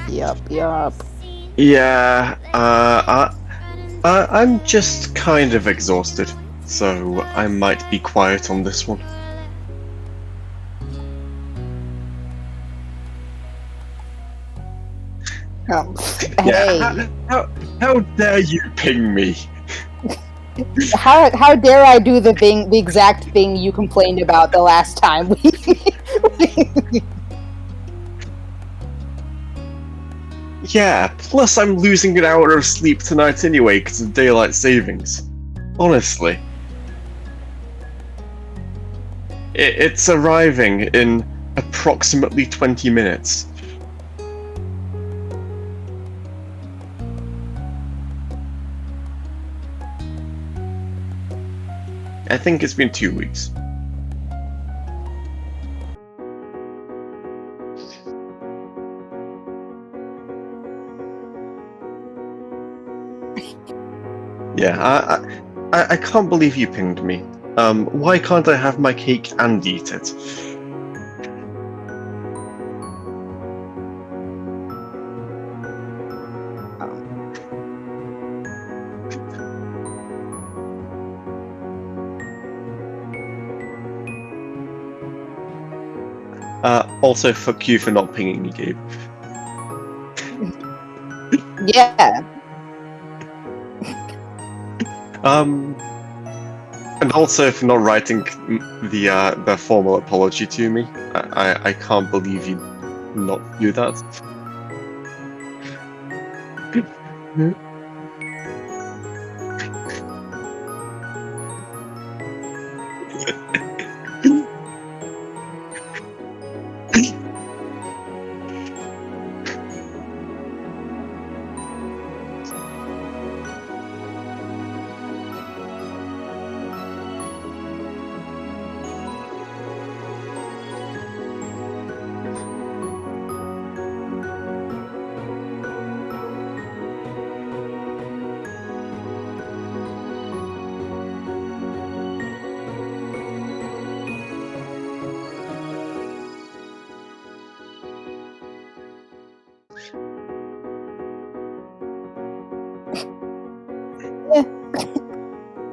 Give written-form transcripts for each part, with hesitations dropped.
Yup. Yeah, I'm just kind of exhausted, so I might be quiet on this one. Um, Yeah, hey, how dare you ping me? how dare I do the exact thing you complained about the last time we Yeah, plus I'm losing an hour of sleep tonight anyway because of daylight savings. Honestly, it's arriving in approximately 20 minutes. I think it's been 2 weeks. Yeah, I can't believe you pinged me. Why can't I have my cake and eat it? Also, fuck you for not pinging me, Gabe. Yeah. And also for not writing the formal apology to me. I can't believe you not do that.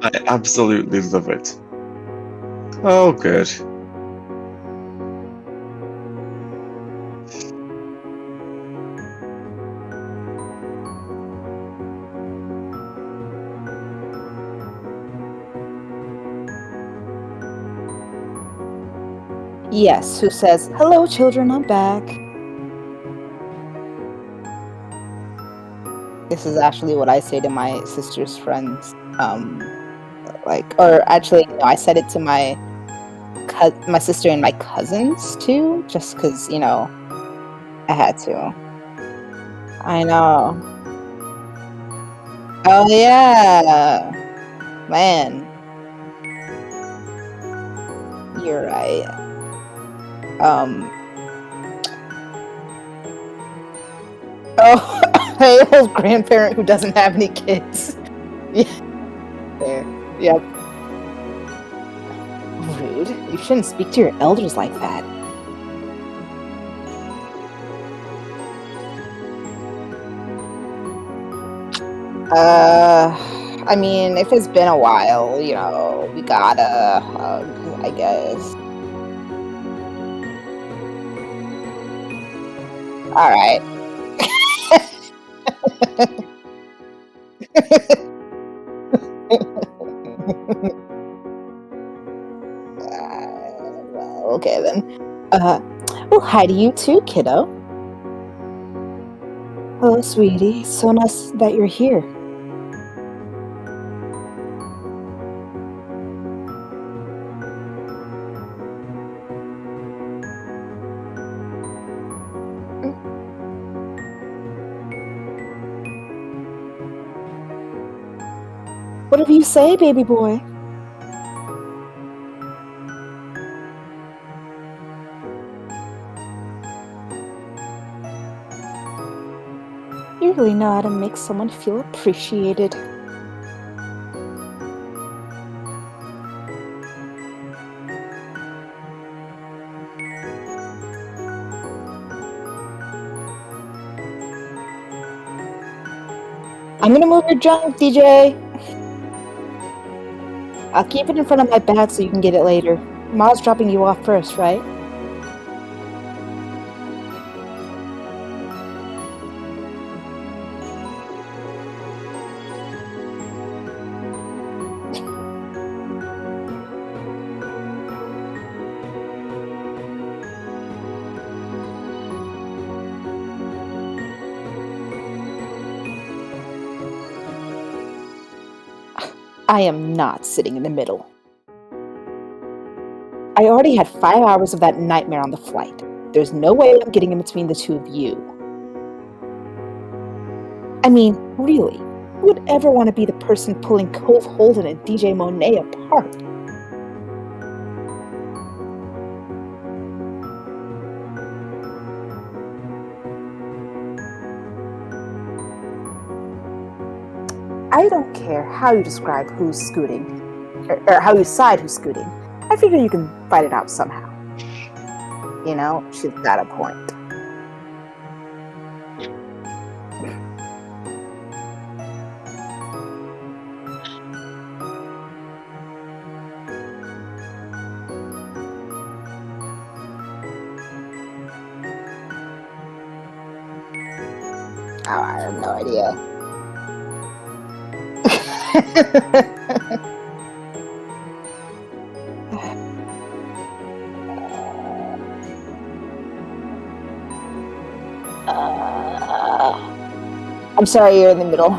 I absolutely love it. Oh, good. Yes, who says, "Hello children, I'm back." This is actually what I say to my sister's friends. Or actually, no, I said it to my sister and my cousins too, just because I had to. I know. Oh yeah, man, you're right. Um. Oh, hey, old grandparent who doesn't have any kids. Yeah. Fair. Yep. Rude. You shouldn't speak to your elders like that. I mean, if it's been a while, we gotta hug, I guess. All right. Well, okay then. Uh, well, hi to you too, kiddo. Hello, sweetie. So nice that you're here. Whatever you say, baby boy. You really know how to make someone feel appreciated. I'm gonna move your junk, DJ. I'll keep it in front of my back so you can get it later. Ma's dropping you off first, right? I am not sitting in the middle. I already had 5 hours of that nightmare on the flight. There's no way I'm getting in between the two of you. I mean, really, who would ever want to be the person pulling Cove Holden and DJ Monet apart? I don't care how you describe who's scooting, or how you decide who's scooting. I figure you can fight it out somehow. You know, she's got a point. Oh, I have no idea. I'm sorry you're in the middle.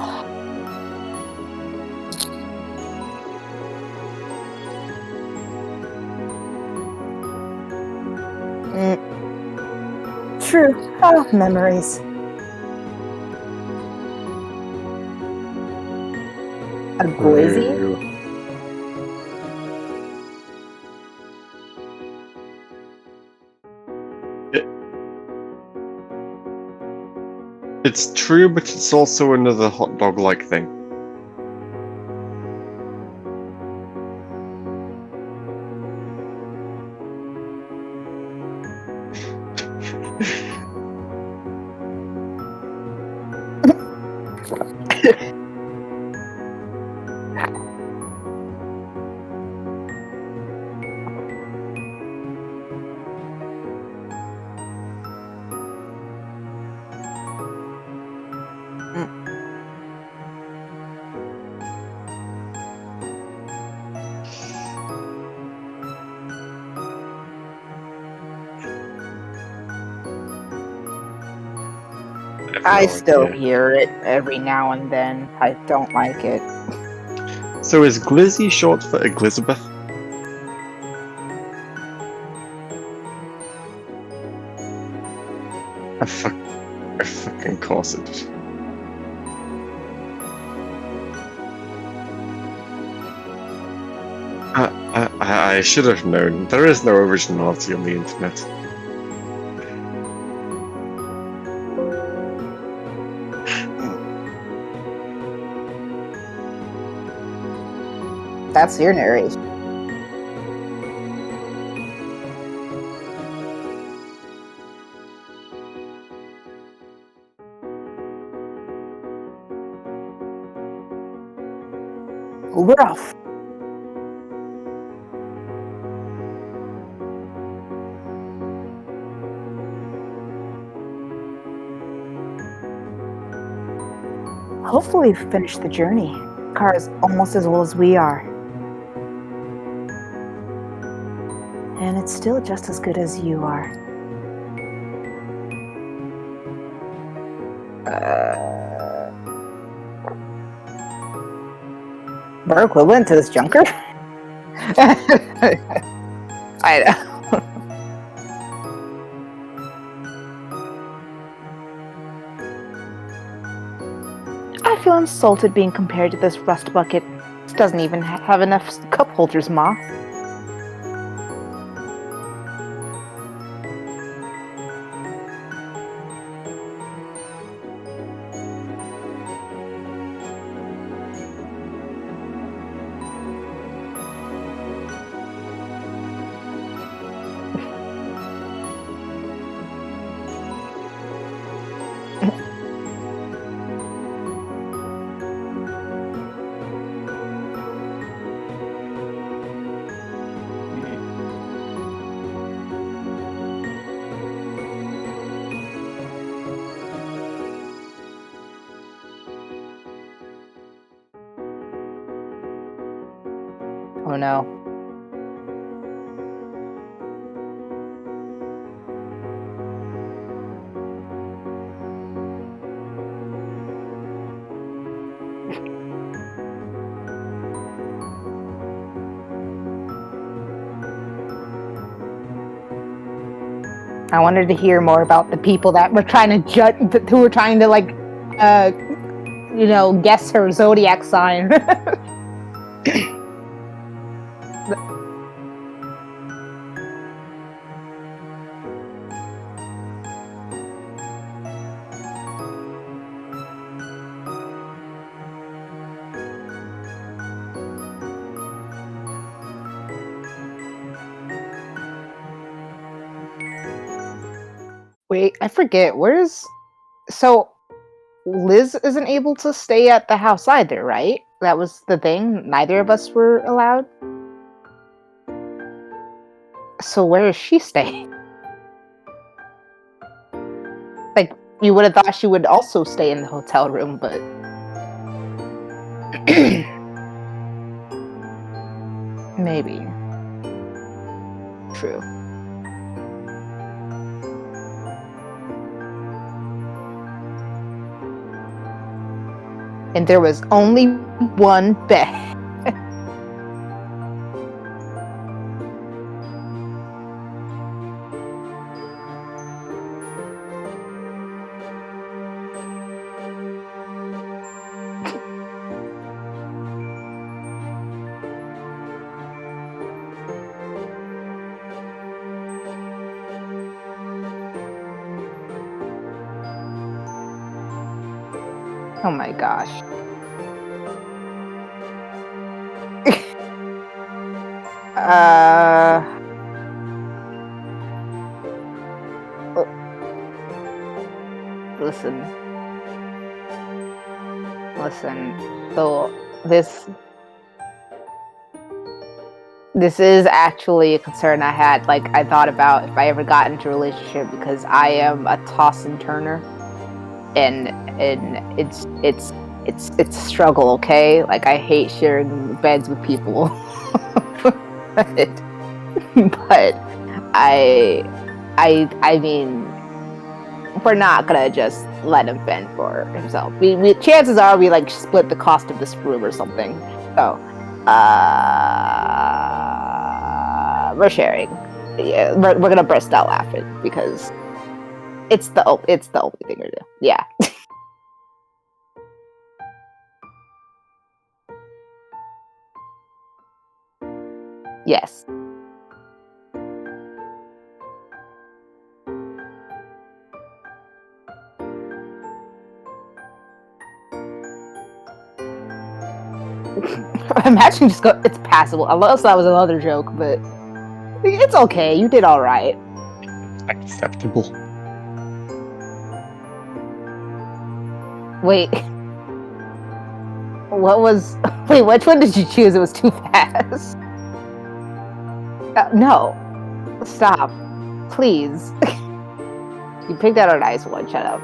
True. Oh, memories. A glizzy? It's true, but it's also another hot dog-like thing. I still hear it every now and then. I don't like it. So is Glizzy short for Elizabeth? I fucking course it. I should have known. There is no originality on the internet. That's your narration. We're off. Hopefully we've finished the journey. Car is almost as old as we are. And it's still just as good as you are. We're equivalent to this junker? I know. I feel insulted being compared to this rust bucket. This doesn't even have enough cup holders, Ma. who know. I wanted to hear more about the people that were trying to judge, who were trying to like, guess her zodiac sign. Wait, I forget. So Liz isn't able to stay at the house either, right? That was the thing. Neither of us were allowed. So where is she staying? Like, you would have thought she would also stay in the hotel room, but maybe. True. And there was only one bed. Oh my gosh. Listen. So this is actually a concern I had. Like, I thought about if I ever got into a relationship, because I am a toss and turner, and it's a struggle. Okay, like I hate sharing beds with people, but I mean, we're not gonna just let him fend for himself. We chances are we like split the cost of this room or something. So, we're sharing. Yeah, we're gonna burst out laughing because it's the only thing to do. Yeah. Yes. Imagine just go. It's passable. Unless that was another joke, but it's okay. You did all right. Acceptable. Wait. What was? Wait, which one did you choose? It was too fast. No. Stop. Please. You picked out a nice one. Shut up.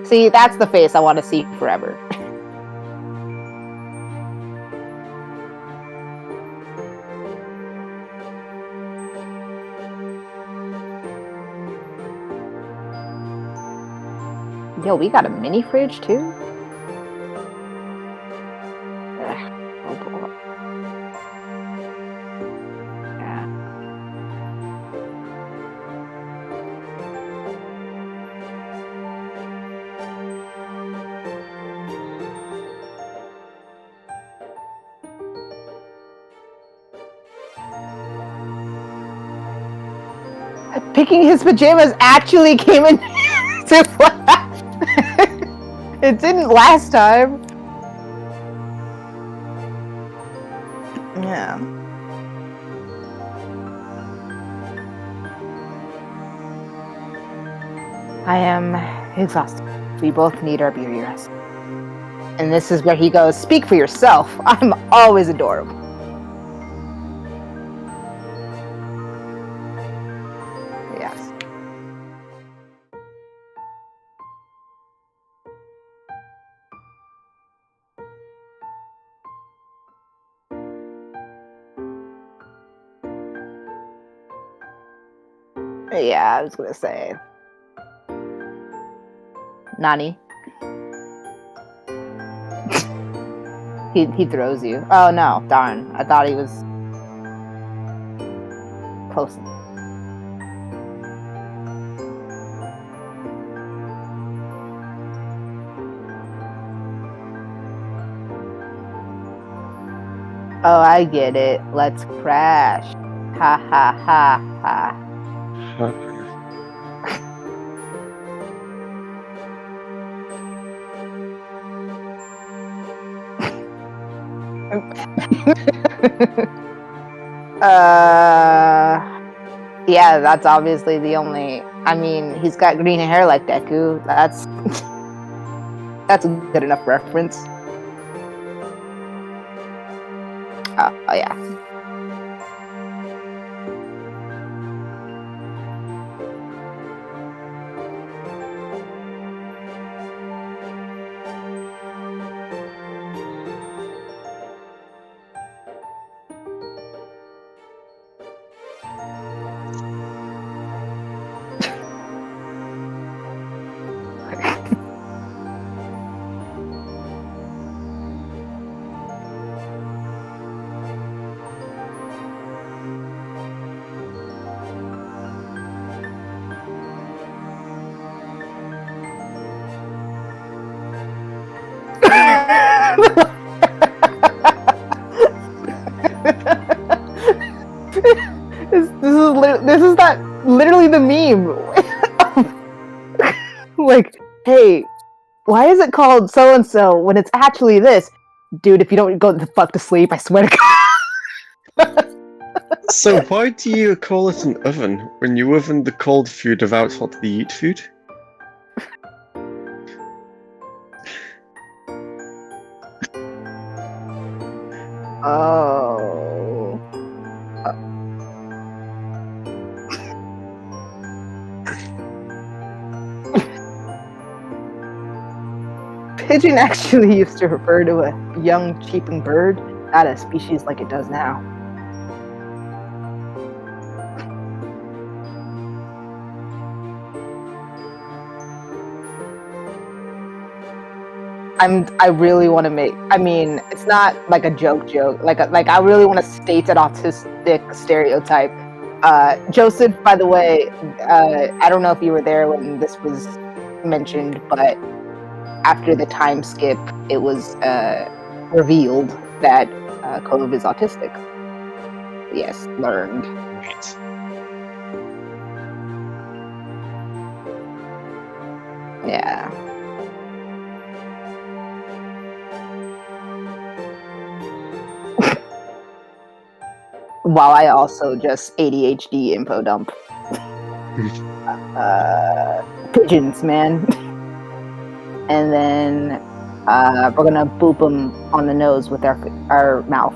See, that's the face I want to see forever. Yo, we got a mini fridge too? Oh boy. Yeah. Picking his pajamas actually came in to It didn't last time. Yeah. I am exhausted. We both need our beauty rest. And this is where he goes, speak for yourself. I'm always adorable. Yes. Yeah, I was gonna say. Nani. He throws you. Oh no, darn. I thought he was close. Oh, I get it. Let's crash. Ha ha ha ha. Yeah, that's obviously the only. I mean, he's got green hair like Deku. That's a good enough reference. Oh yeah. This is that literally the meme. Like, hey, why is it called so and so when it's actually this? Dude, if you don't go the fuck to sleep, I swear to God. So why do you call it an oven when you oven the cold food without hot the heat food? Oh. Pigeon actually used to refer to a young cheeping bird, not a species like it does now. I really want to make. I mean, it's not like a joke. Like I really want to state an autistic stereotype. Joseph, by the way, I don't know if you were there when this was mentioned, but after the time skip, it was revealed that Cove is autistic. Yes, learned. Wait. Yeah. While I also just ADHD info dump. Pigeons, man. And then we're gonna boop them on the nose with our mouth.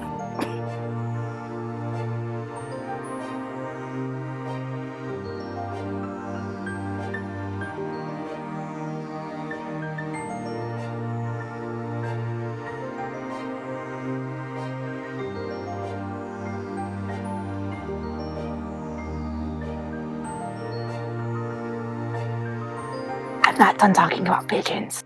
I'm not done talking about pigeons.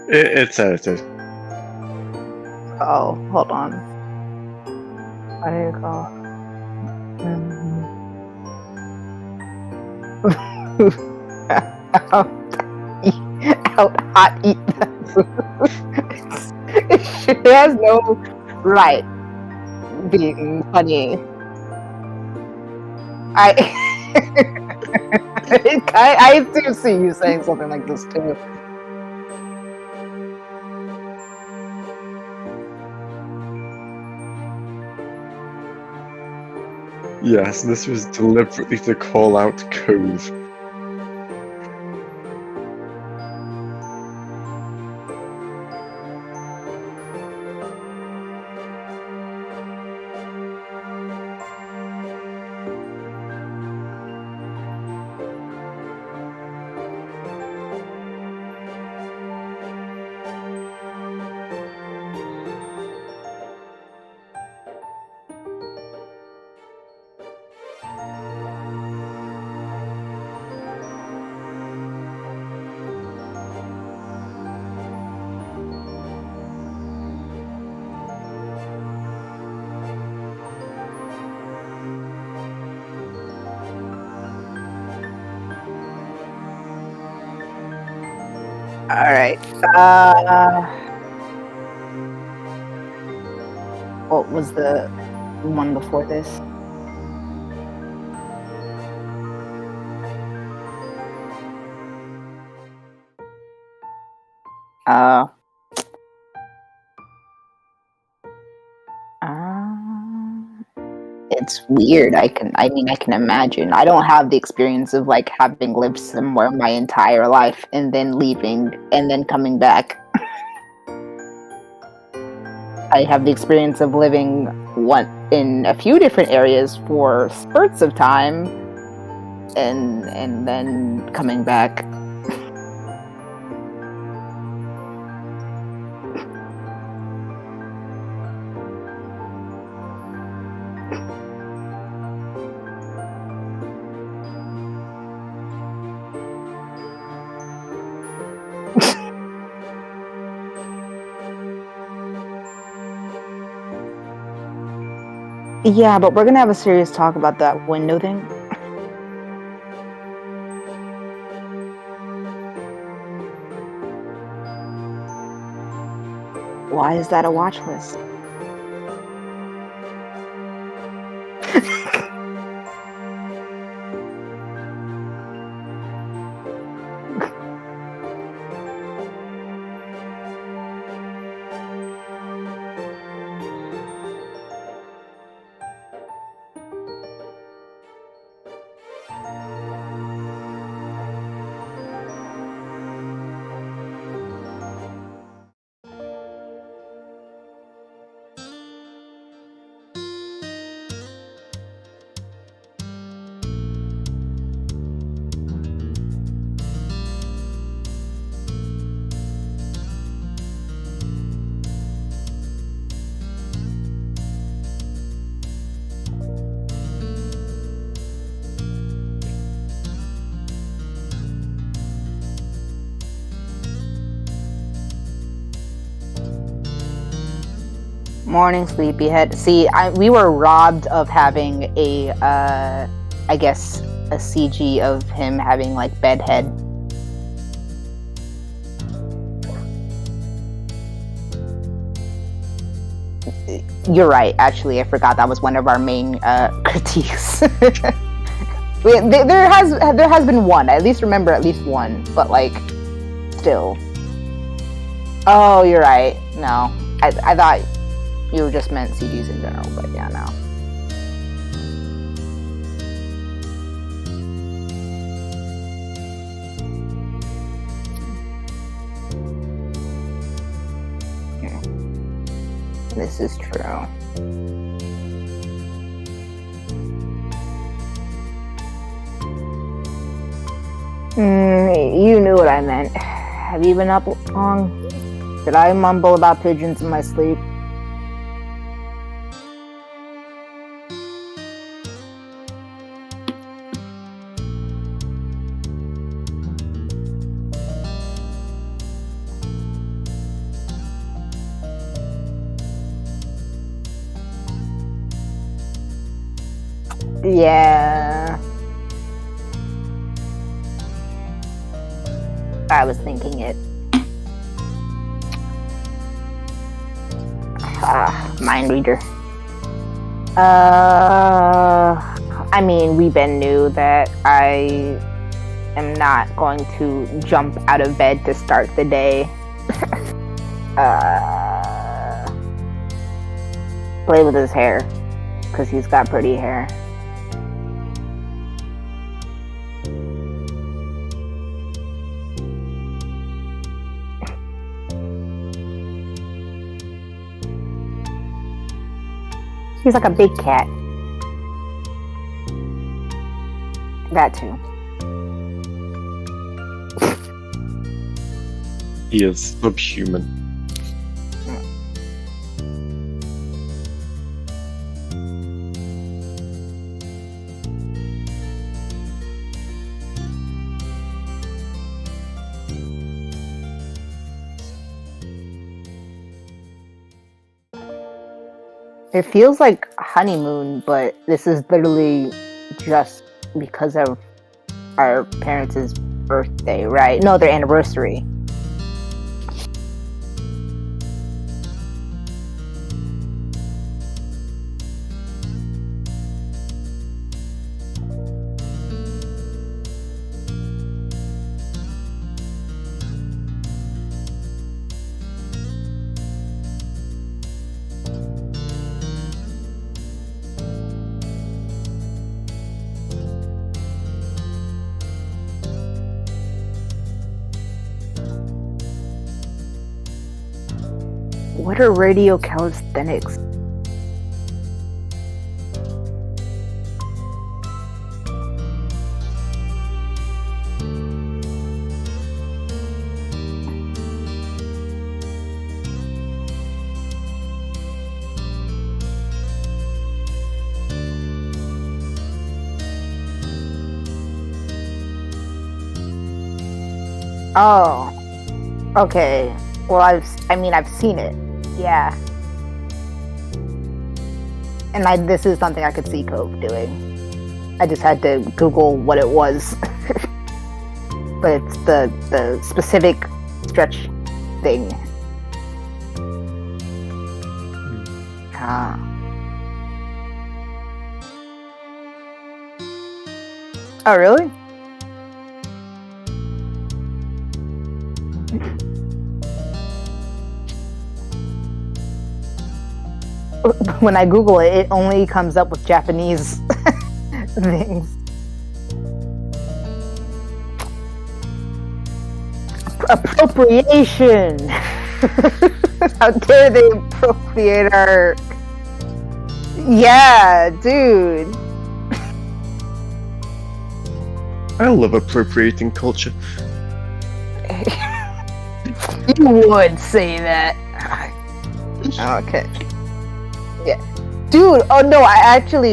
It's edited. Oh, hold on. What do you call? Out hot eat. It has no right being funny. I do see you saying something like this too. Yes, this was deliberately to call out Cove. Alright. What was the one before this? Uh, it's weird. I mean, I can imagine. I don't have the experience of like having lived somewhere my entire life and then leaving and then coming back. I have the experience of living in a few different areas for spurts of time and then coming back. Yeah, but we're gonna have a serious talk about that window thing. Why is that a watch list? Morning, sleepyhead. See, we were robbed of having a, I guess, a CG of him having like bedhead. You're right. Actually, I forgot that was one of our main critiques. There has been one. I at least remember at least one, but like, still. Oh, you're right. No, I thought you just meant CGs in general, but yeah, no. This is true. You knew what I meant. Have you been up long? Did I mumble about pigeons in my sleep? Yeah. I was thinking it. Mind reader. I mean, we Ben knew that I am not going to jump out of bed to start the day. Play with his hair, because he's got pretty hair. He's like a big cat. That too. He is subhuman. It feels like honeymoon, but this is literally just because of our parents' birthday, right? No, their anniversary. What are radio calisthenics? Oh, okay. Well, I've seen it. Yeah. And this is something I could see Cove doing. I just had to Google what it was. But it's the specific stretch thing. Ah. Oh, really? When I Google it, it only comes up with Japanese things. Appropriation! How dare they appropriate our... Yeah, dude. I love appropriating culture. You would say that. Okay. Yeah. Dude, oh no,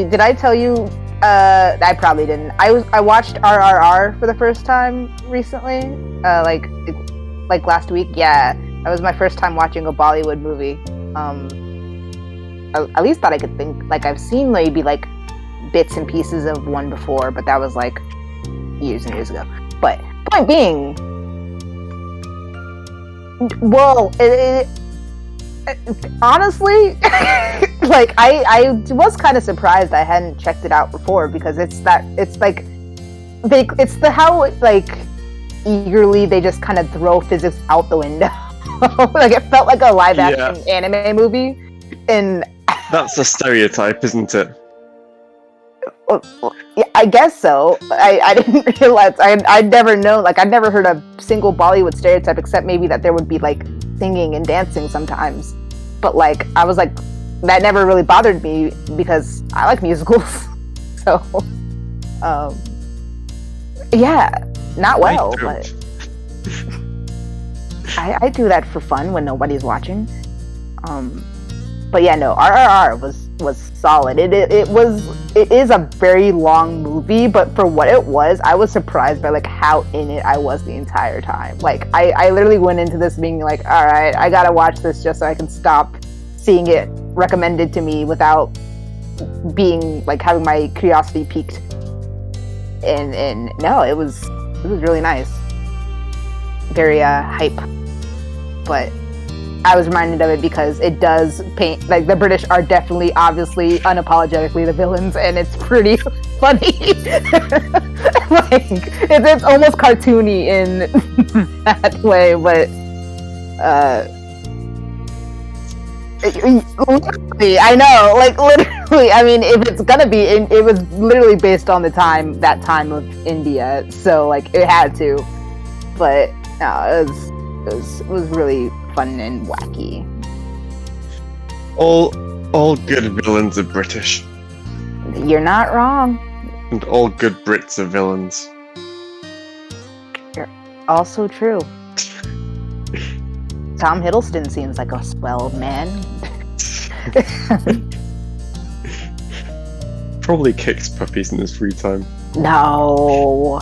did I tell you? I probably didn't. I watched RRR for the first time recently. Like last week. Yeah. That was my first time watching a Bollywood movie. At least that I could think. Like, I've seen maybe like bits and pieces of one before, but that was like years and years ago. But point being, well, honestly, like I was kind of surprised I hadn't checked it out before, because it's how like eagerly they just kind of throw physics out the window. Like, it felt like a live action anime movie, and that's a stereotype, isn't it? Well, yeah, I guess so. I didn't realize. I'd never known. Like, I'd never heard a single Bollywood stereotype, except maybe that there would be like singing and dancing sometimes. But like, I was like, that never really bothered me because I like musicals. So, yeah, not well, but I do that for fun when nobody's watching. But yeah, no, RRR was solid. It is a very long movie, but for what it was, I was surprised by like how in it I was the entire time. Like, I literally went into this being like, all right, I gotta watch this just so I can stop seeing it recommended to me without being like having my curiosity piqued. And no, it was really nice, very hype. But I was reminded of it because it does paint, like, the British are definitely, obviously, unapologetically the villains, and it's pretty funny. Like, it's almost cartoony in that way, but literally, I know, like, literally, I mean, if it's gonna be, it was literally based on that time of India, so, like, it had to. But no, it was really fun and wacky. All good villains are British. You're not wrong. And all good Brits are villains. You're also true. Tom Hiddleston seems like a swell man. Probably kicks puppies in his free time. No,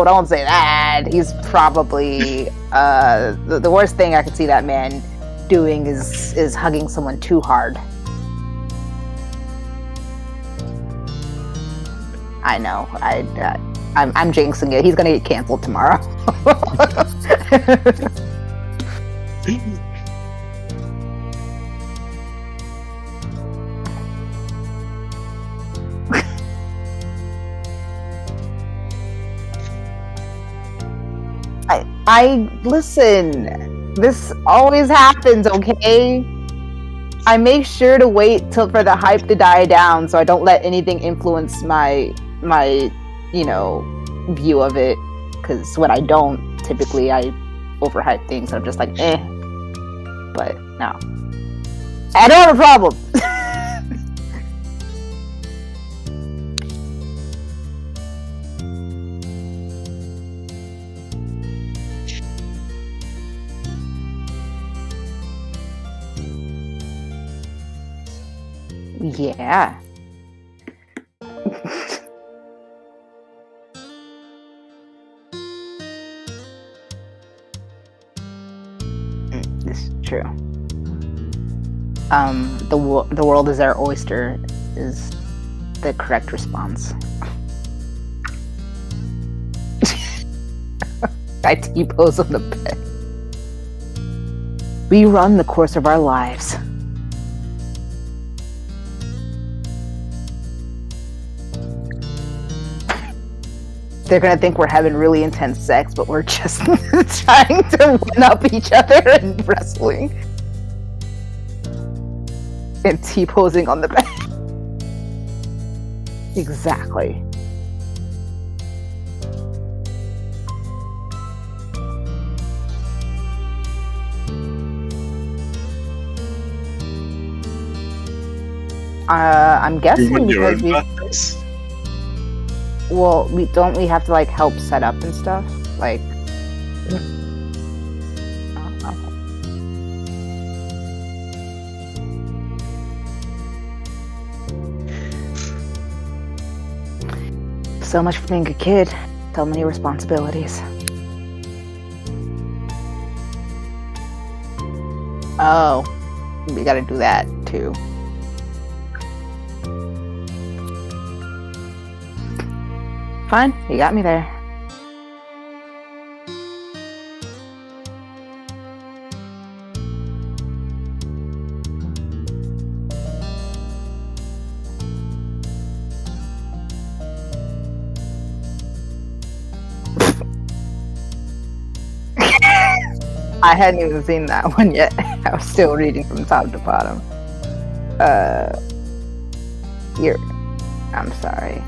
don't say that. He's probably the worst thing I could see that man doing is hugging someone too hard. I know. I'm jinxing it. He's gonna get canceled tomorrow. I listen. This always happens, okay? I make sure to wait for the hype to die down, so I don't let anything influence my view of it. Because when I don't, typically I overhype things. I'm just like, eh. But no. I don't have a problem. Yeah. This is true. The world is our oyster is the correct response. I T-pose on the bed. We run the course of our lives. They're gonna think we're having really intense sex, but we're just trying to one up each other and wrestling. And T-posing on the bed. Exactly. I'm guessing because we. Well, we have to like help set up and stuff, like. So much for being a kid. So many responsibilities. Oh, we gotta do that too. Fine, you got me there. I hadn't even seen that one yet. I was still reading from top to bottom. Here. I'm sorry.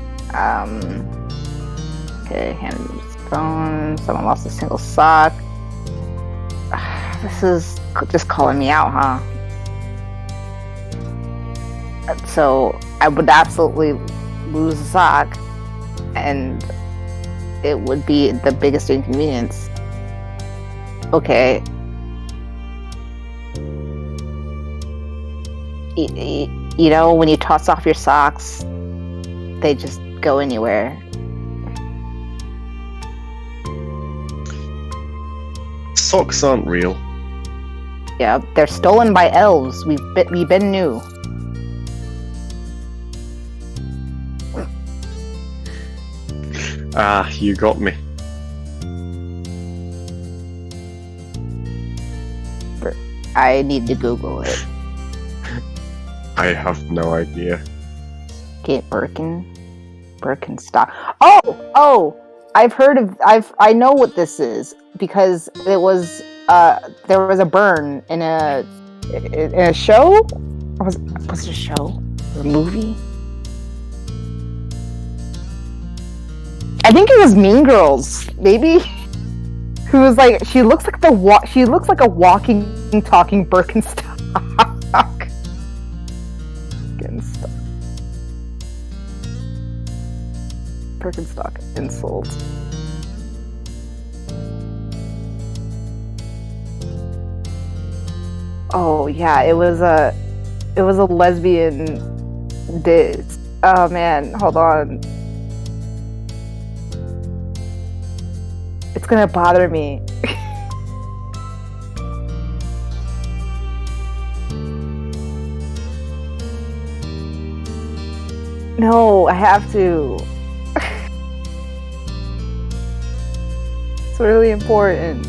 Okay, hand stone. Someone lost a single sock. This is just calling me out, huh? So I would absolutely lose a sock, and it would be the biggest inconvenience. Okay. You know, when you toss off your socks, they just go anywhere. Socks aren't real. Yeah, they're stolen by elves. We've been new. Ah, you got me. I need to Google it. I have no idea. Okay, Birkenstock. Oh! I know what this is because it was there was a burn in a show. Was it a show or a movie? I think it was Mean Girls, maybe. Who was like, she looks like a walking, talking Birkenstock. Birkenstock insult. Oh yeah, it was a lesbian diss. Oh man, hold on. It's gonna bother me. No, I have to. It's really important.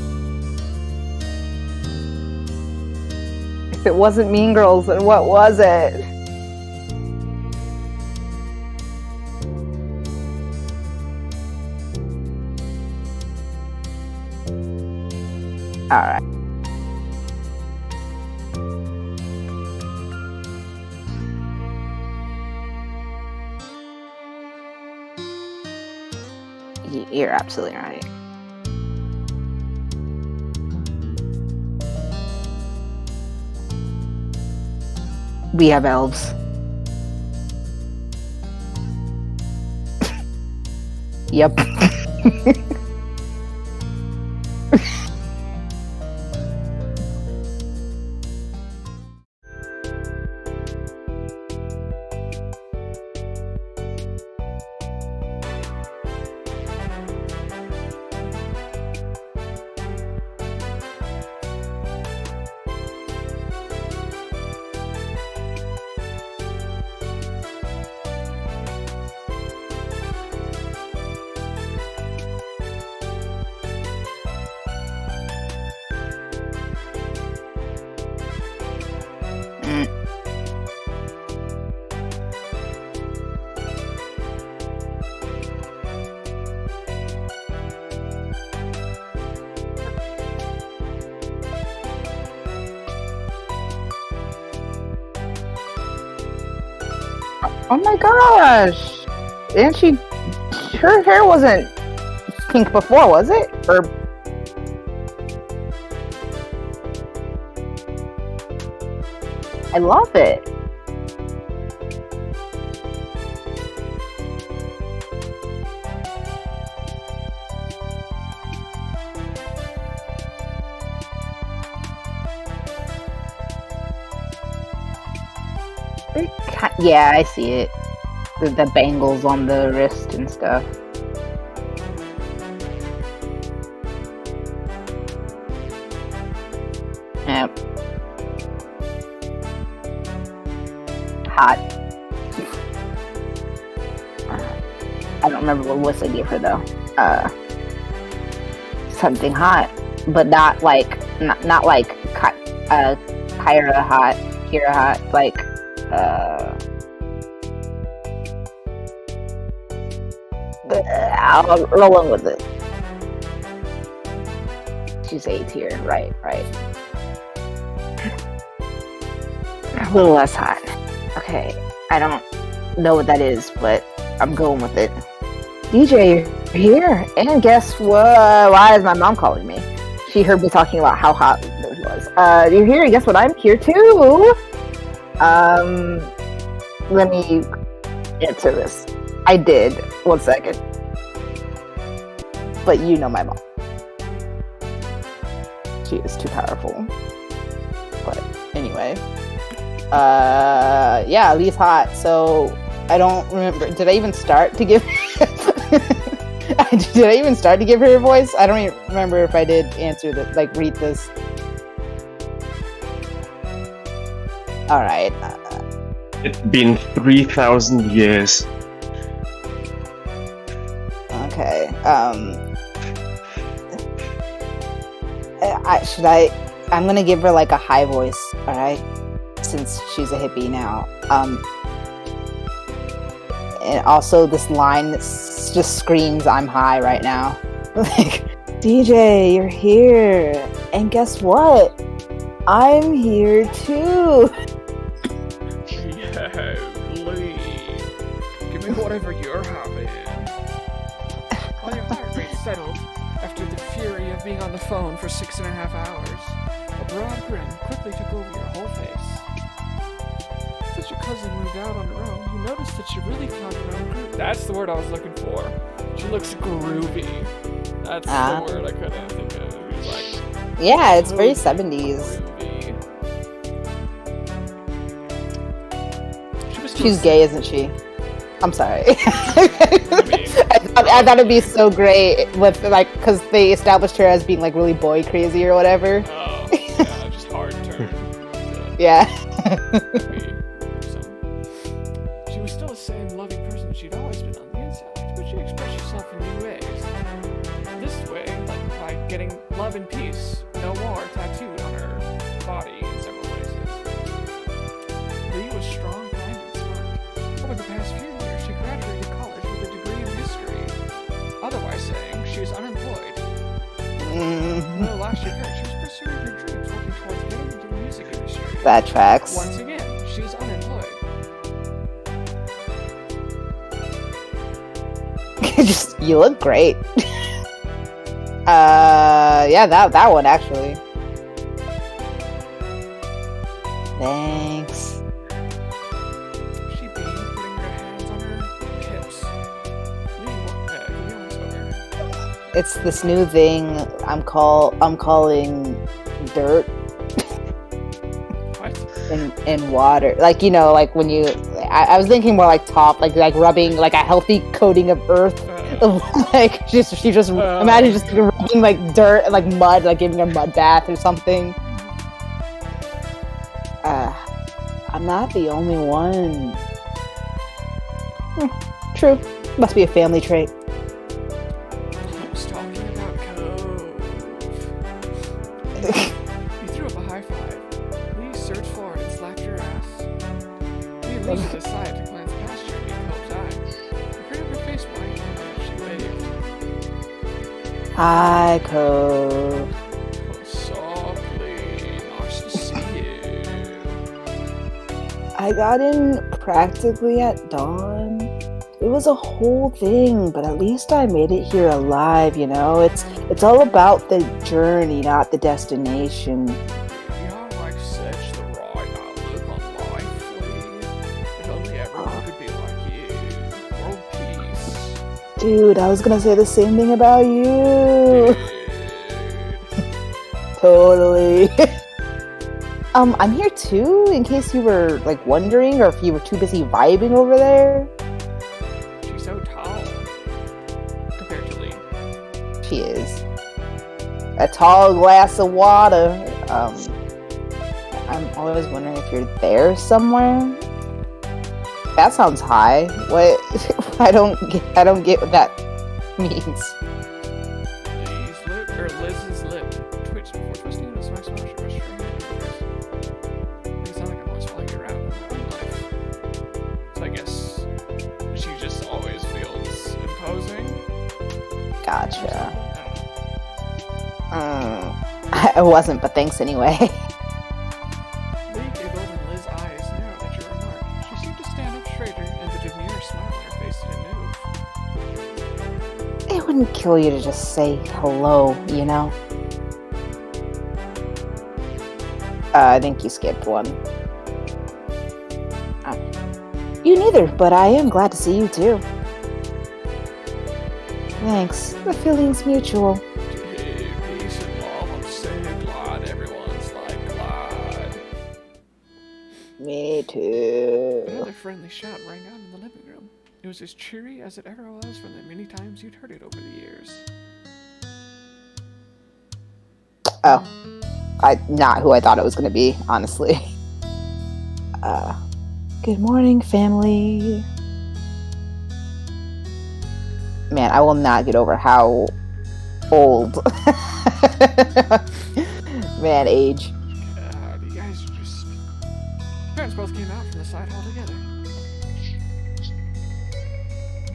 If it wasn't Mean Girls, then what was it? Alright. You're absolutely right. We have elves. Yep. Oh my gosh! Didn't she? Her hair wasn't pink before, was it? Or I love it. Yeah, I see it. The bangles on the wrist and stuff. Yep. Hot. I don't remember what voice I gave her though. Something hot, but not like not like Kyra hot, Kira hot, like I'll roll in with it. She's A tier, right. A little less hot. Okay, I don't know what that is, but I'm going with it. DJ, you're here, and guess what? Why is my mom calling me? She heard me talking about how hot it was. You're here, and guess what? I'm here too. Let me answer this. I did. 1 second. But you know my mom. She is too powerful. But anyway. Yeah, Lee's hot. So I don't remember. Did I even start to give Did I even start to give her a voice? I don't even remember if I did answer that, like read this. Alright. It's been 3,000 years. Okay. I'm gonna give her like a high voice, alright? Since she's a hippie now. And also this line just screams I'm high right now. Like, DJ, you're here. And guess what? I'm here too. Yo, Lee. Give me whatever you're having. While your heart rate settled after the fury of being on the phone for 6.5 hours, a broad grin quickly took over your whole face. Since your cousin moved out on her own, you noticed that she really found her own groove. That's the word I was looking for. She looks groovy. That's the word I couldn't think of. It was like, yeah, it's very 70s. She's gay, isn't she? I'm sorry. I thought it'd be so great with like, because they established her as being like really boy crazy or whatever. Oh, yeah, just hard turn. Yeah. She was still the same loving person she'd always been on the inside, but she expressed herself in new ways. This way, like by getting love and peace, no more tattooed on her body in several places. Lee was strong, kind, and smart. Over the past few years, she graduated college with a degree in history. Otherwise saying, she was unemployed. Though last year, she was pursuing her dreams, working towards getting into the music industry. That tracks. Once again, she's unemployed. You look great. Yeah, that one actually. Thanks. It's this new thing I'm calling dirt What? in water. Like, you know, like when you I was thinking more like top, like rubbing like a healthy coating of earth. Like she just imagine just rubbing like dirt and like mud, like giving her a mud bath or something. I'm not the only one. True. Must be a family trait. I was talking about Cove. You threw up a high five. Lee searched for it and slapped your ass. Lee lifted aside to glance past you and meet Cove's eyes. The grin of her face widened as she waved. Hi, Cove. Oh, softly. Nice to see you. I got in practically at dawn. It was a whole thing, but at least I made it here alive, you know? It's all about the journey, not the destination. You have like such the right outlook on life, Lee. If only everyone could be like you. World peace. Dude, I was gonna say the same thing about you. Dude. Totally. I'm here too, in case you were like wondering, or if you were too busy vibing over there. She's so tall. Compared to Lee. She is. A tall glass of water. I'm always wondering if you're there somewhere. That sounds high. What? I don't get what that means. Liz's lip twitched before twisting into a smile she rushed her hand over hers. It's not like I'm always following you around in my own life. So I guess she just always feels imposing. Gotcha. I I wasn't, but thanks anyway. don't know. Lee giggled and Liz's eyes narrowed at your remark. She seemed to stand up straighter, and the demure smile on her face didn't move. It wouldn't kill you to just say hello, you know? I think you skipped one. You neither, but I am glad to see you too. Thanks. The feeling's mutual. Hey, peace and love. I'm so glad everyone's like glad. Me too. Another friendly shout rang out in the living room. It was as cheery as it ever was from the many times you'd heard it over the years. Oh. Not who I thought it was gonna be, honestly. Good morning, family. Man, I will not get over how old. Man, age. God, you guys are just... Parents both came out from the side hall together.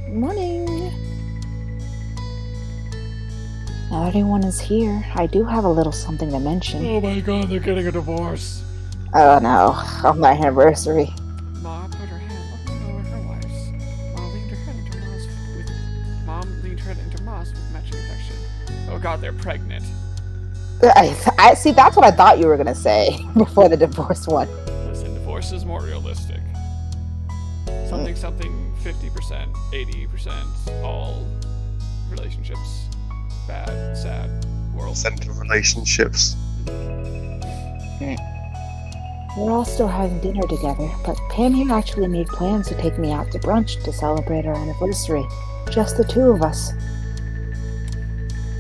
Morning. Now that everyone is here, I do have a little something to mention. Oh my god, they're getting a divorce. Oh no, on my anniversary. Ma put her hand lovingly over her wife's. Mom leaned her head into Ma's with matching affection. Oh god, they're pregnant. I see. That's what I thought you were gonna say before the divorce one. Listen, divorce is more realistic. Something 50%, 80%, all relationships. Bad, sad, world. Center relationships. We're all still having dinner together, but Pam here actually made plans to take me out to brunch to celebrate our anniversary. Just the two of us.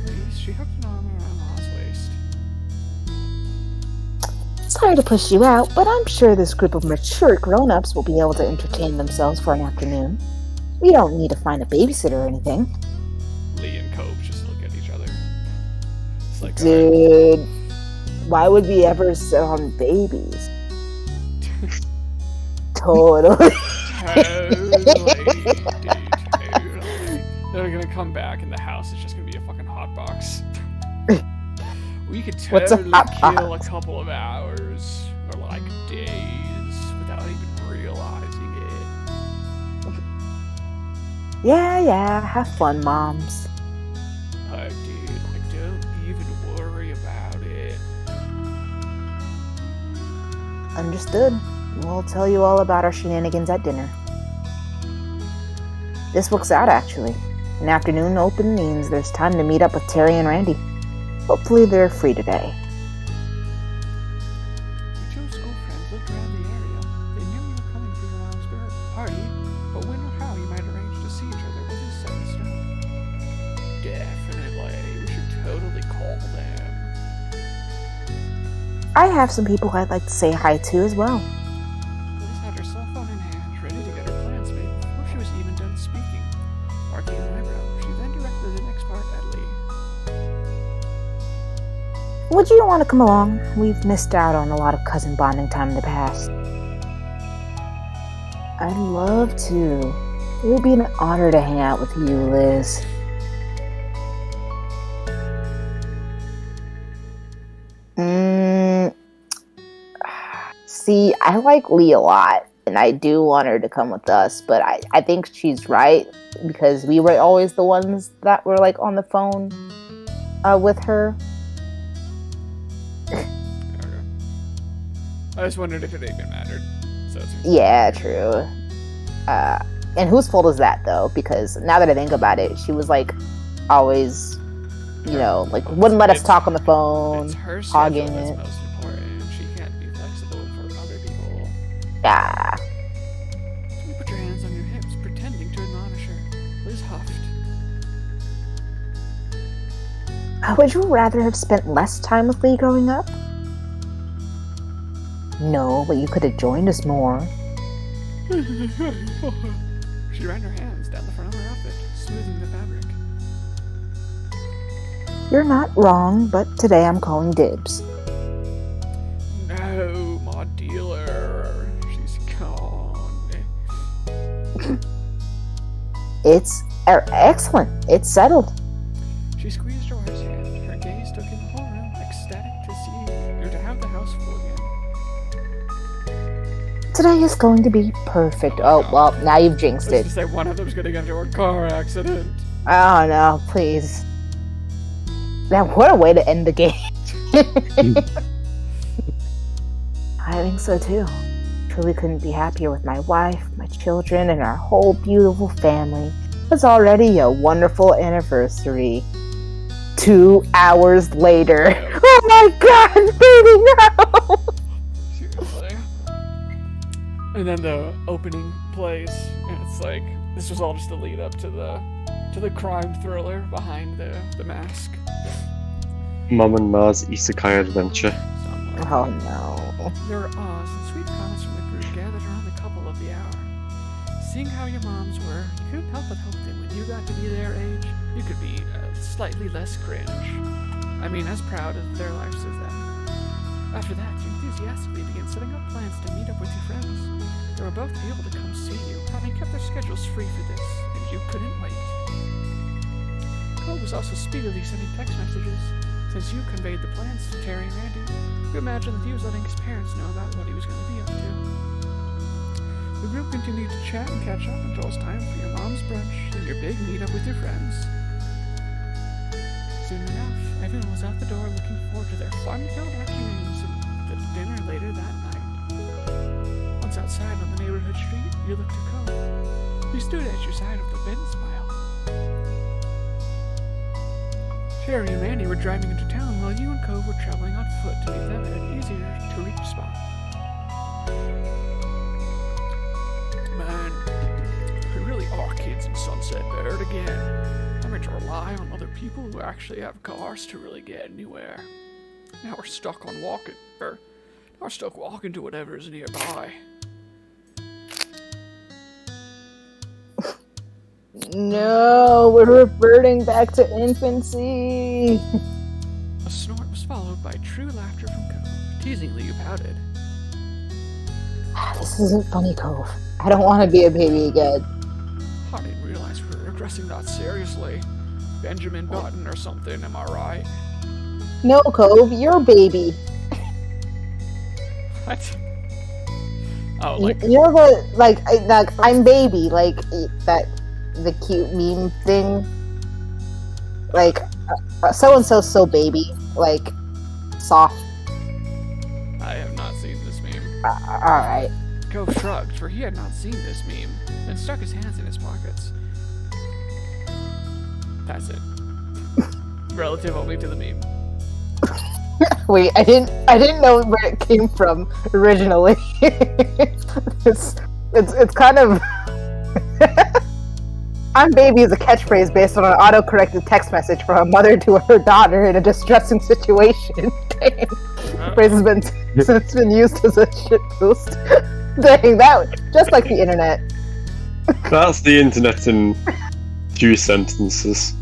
Please, she hooked an arm around Ma's waist. Sorry to push you out, but I'm sure this group of mature grown-ups will be able to entertain themselves for an afternoon. We don't need to find a babysitter or anything. Lee and Cove just look at each other. It's like, Dude, why would we ever sit on babies? Totally. Totally. They're gonna come back and the house is just gonna be a fucking hot box. We could What's a totally hot kill box? a couple of hours or like days without even realizing it. Yeah, have fun, moms. Oh, dude, like, don't even worry about it. Understood. We'll tell you all about our shenanigans at dinner. This works out, actually. An afternoon open means there's time to meet up with Terry and Randy. Hopefully they're free today. Your two school friends looked around the area. They knew you were coming for your mom's party, but when or how you might arrange to see each other wasn't set in stone. Definitely. We should totally call them. I have some people I'd like to say hi to as well. Liz had her cell phone in hand, ready to get her plans made before she was even done speaking. Arcing an eyebrow, she then directed the next part at Lee. Would you want to come along? We've missed out on a lot of cousin bonding time in the past. I'd love to. It would be an honor to hang out with you, Liz. See, I like Lee a lot, and I do want her to come with us, but I think she's right, because we were always the ones that were, like, on the phone with her. Okay. I just wondered if it even mattered. So it seems Yeah, true. And whose fault is that, though? Because now that I think about it, she was, like, always, you know, like, wouldn't let us talk on the phone, it's her hogging schedule it. that's most important. She can't be flexible for other people. Yeah. So you put your hands on your hips, pretending to admonish her. Liz huffed. Would you rather have spent less time with Lee growing up? No, but you could have joined us more. She ran her hands down the front of her outfit, smoothing the fabric. You're not wrong, but today I'm calling dibs. No, my dealer. She's gone. It's excellent. It's settled. She squeezed her wife's hand. Her gaze took in the whole room, ecstatic to see or to have the house full again. Today is going to be perfect. Oh, well, now you've jinxed Let's it. just say one of them's gonna get into a car accident. Oh, no, please. Now, what a way to end the game. I think so, too. Truly couldn't be happier with my wife, my children, and our whole beautiful family. It's already a wonderful anniversary. 2 hours later. Oh my god, baby, no! Seriously. And then the opening plays, and it's like this was all just the lead up to the crime thriller behind the mask. Mom and Ma's Isekai adventure. Somewhere. Oh no. There were awes and sweet comments from the group gathered around the couple of the hour. Seeing how your moms were, you couldn't help but hope that when you got to be their age, you could be slightly less cringe. I mean, as proud of their lives as them. After that, you enthusiastically began setting up plans to meet up with your friends. They were both able to come see you, having kept their schedules free for this, and you couldn't wait. Cole was also speedily sending text messages. Since you conveyed the plans to Terry and Randy, you imagined that he was letting his parents know about what he was going to be up to. The group continued to chat and catch up until it was time for your mom's brunch and your big meet-up with your friends. Soon enough, everyone was out the door looking forward to their fun-filled afternoons and the dinner later that night. Once outside on the neighborhood street, you looked to Cole. He stood at your side with a bent smile. Terry and Randy were driving into town while you and Cove were traveling on foot to meet them at an easier to reach spot. Man, we really are kids in Sunset Bird again. Having to rely on other people who actually have cars to really get anywhere. Now we're stuck on walking, now we're stuck walking to whatever is nearby. No, we're reverting back to infancy. A snort was followed by true laughter from Cove. Teasingly, you pouted. This isn't funny, Cove. I don't want to be a baby again. I didn't realize we were regressing that seriously. Benjamin Button or something, am I right? No, Cove, you're a baby. What? Oh, like, You're the, like, I'm baby, like, that, the cute meme thing. Like, so-and-so's so baby. Like, soft. I have not seen this meme. Alright. Cove shrugged, for he had not seen this meme, and stuck his hands in his pockets. That's it. Relative only to the meme. Wait, I didn't know where it came from originally. it's kind of. I'm baby is a catchphrase based on an auto-corrected text message from a mother to her daughter in a distressing situation. Dang. The phrase has been since been used as a shitpost. Dang, that just like the internet. That's the internet in 2 sentences.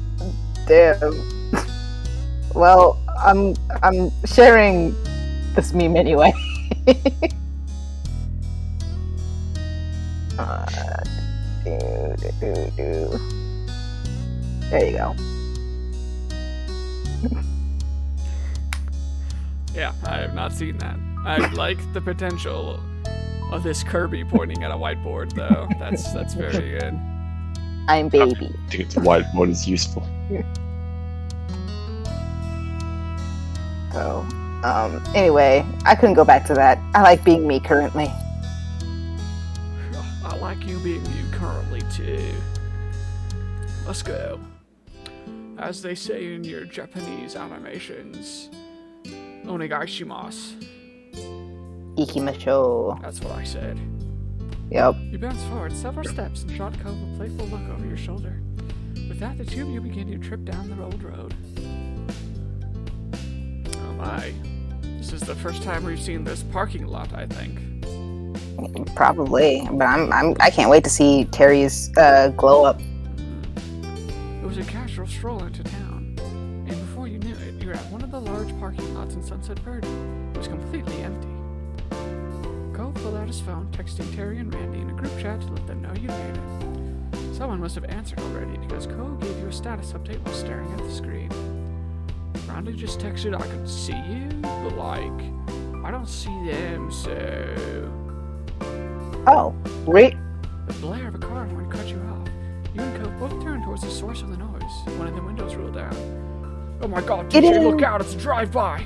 Damn. Well, I'm sharing this meme anyway. There you go. Yeah, I have not seen that. I like the potential of this Kirby pointing at a whiteboard, though. That's very good. I'm baby. I think the whiteboard is useful. So, anyway, I couldn't go back to that. I like being me currently. I like you being you currently, too. Let's go. As they say in your Japanese animations, onegaishimasu. Ikimasho. That's what I said. Yep. You bounce forward several steps and shot Cove a playful look over your shoulder. With that, the two of you begin your trip down the old road. Oh my. This is the first time we've seen this parking lot, I think. Probably, but I can't wait to see Terry's glow up. It was a casual stroll into town, and before you knew it, you were at one of the large parking lots in Sunset Verde. It was completely empty. Cove pulled out his phone, texting Terry and Randy in a group chat to let them know you made it. Someone must have answered already because Cove gave you a status update while staring at the screen. Randy just texted, I can see you, but like, I don't see them, so... Oh, wait. The blare of a car horn cut you off. You and Cove both turned towards the source of the noise. One of the windows rolled down. Oh my god, DJ, look out, it's a drive-by!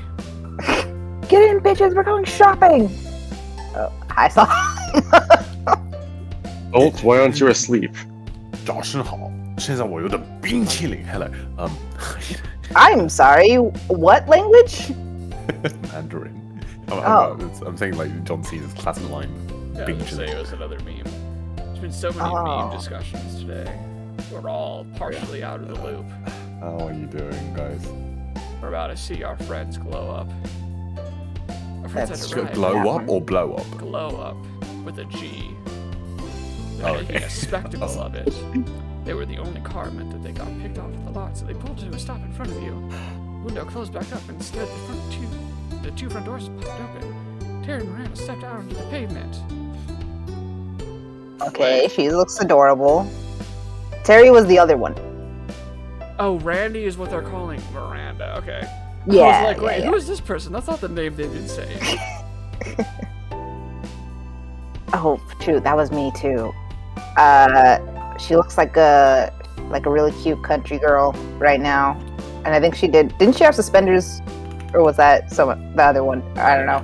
Get in, bitches, we're going shopping! Oh, hi, Saw. Bolt, why aren't you asleep? 早上好，现在我有点冰淇淋。Hello, I'm sorry, what language? Mandarin. Oh. I'm saying like John Cena's classic line. Yeah, I was gonna say it was another meme. There's been so many meme discussions today. We're all partially out of the loop. How are you doing, guys? We're about to see our friends glow up. Our friends That's had to ride. Glow up or blow up? Glow up with a G. They're Oh, making okay. a spectacle of it. They were the only car meant that they got picked off at the lot, so they pulled to a stop in front of you. Window closed back up, and instead the two front doors popped open. Terry and Miranda stepped out onto the pavement. Okay, she looks adorable. Terry was the other one. Oh, Randy is what they're calling Miranda. Okay. Yeah. I was like, wait, yeah. who is this person? That's not the name they've been saying. Oh, shoot, that was me too. She looks like a really cute country girl right now, and I think she didn't she have suspenders, or was that the other one? I don't know.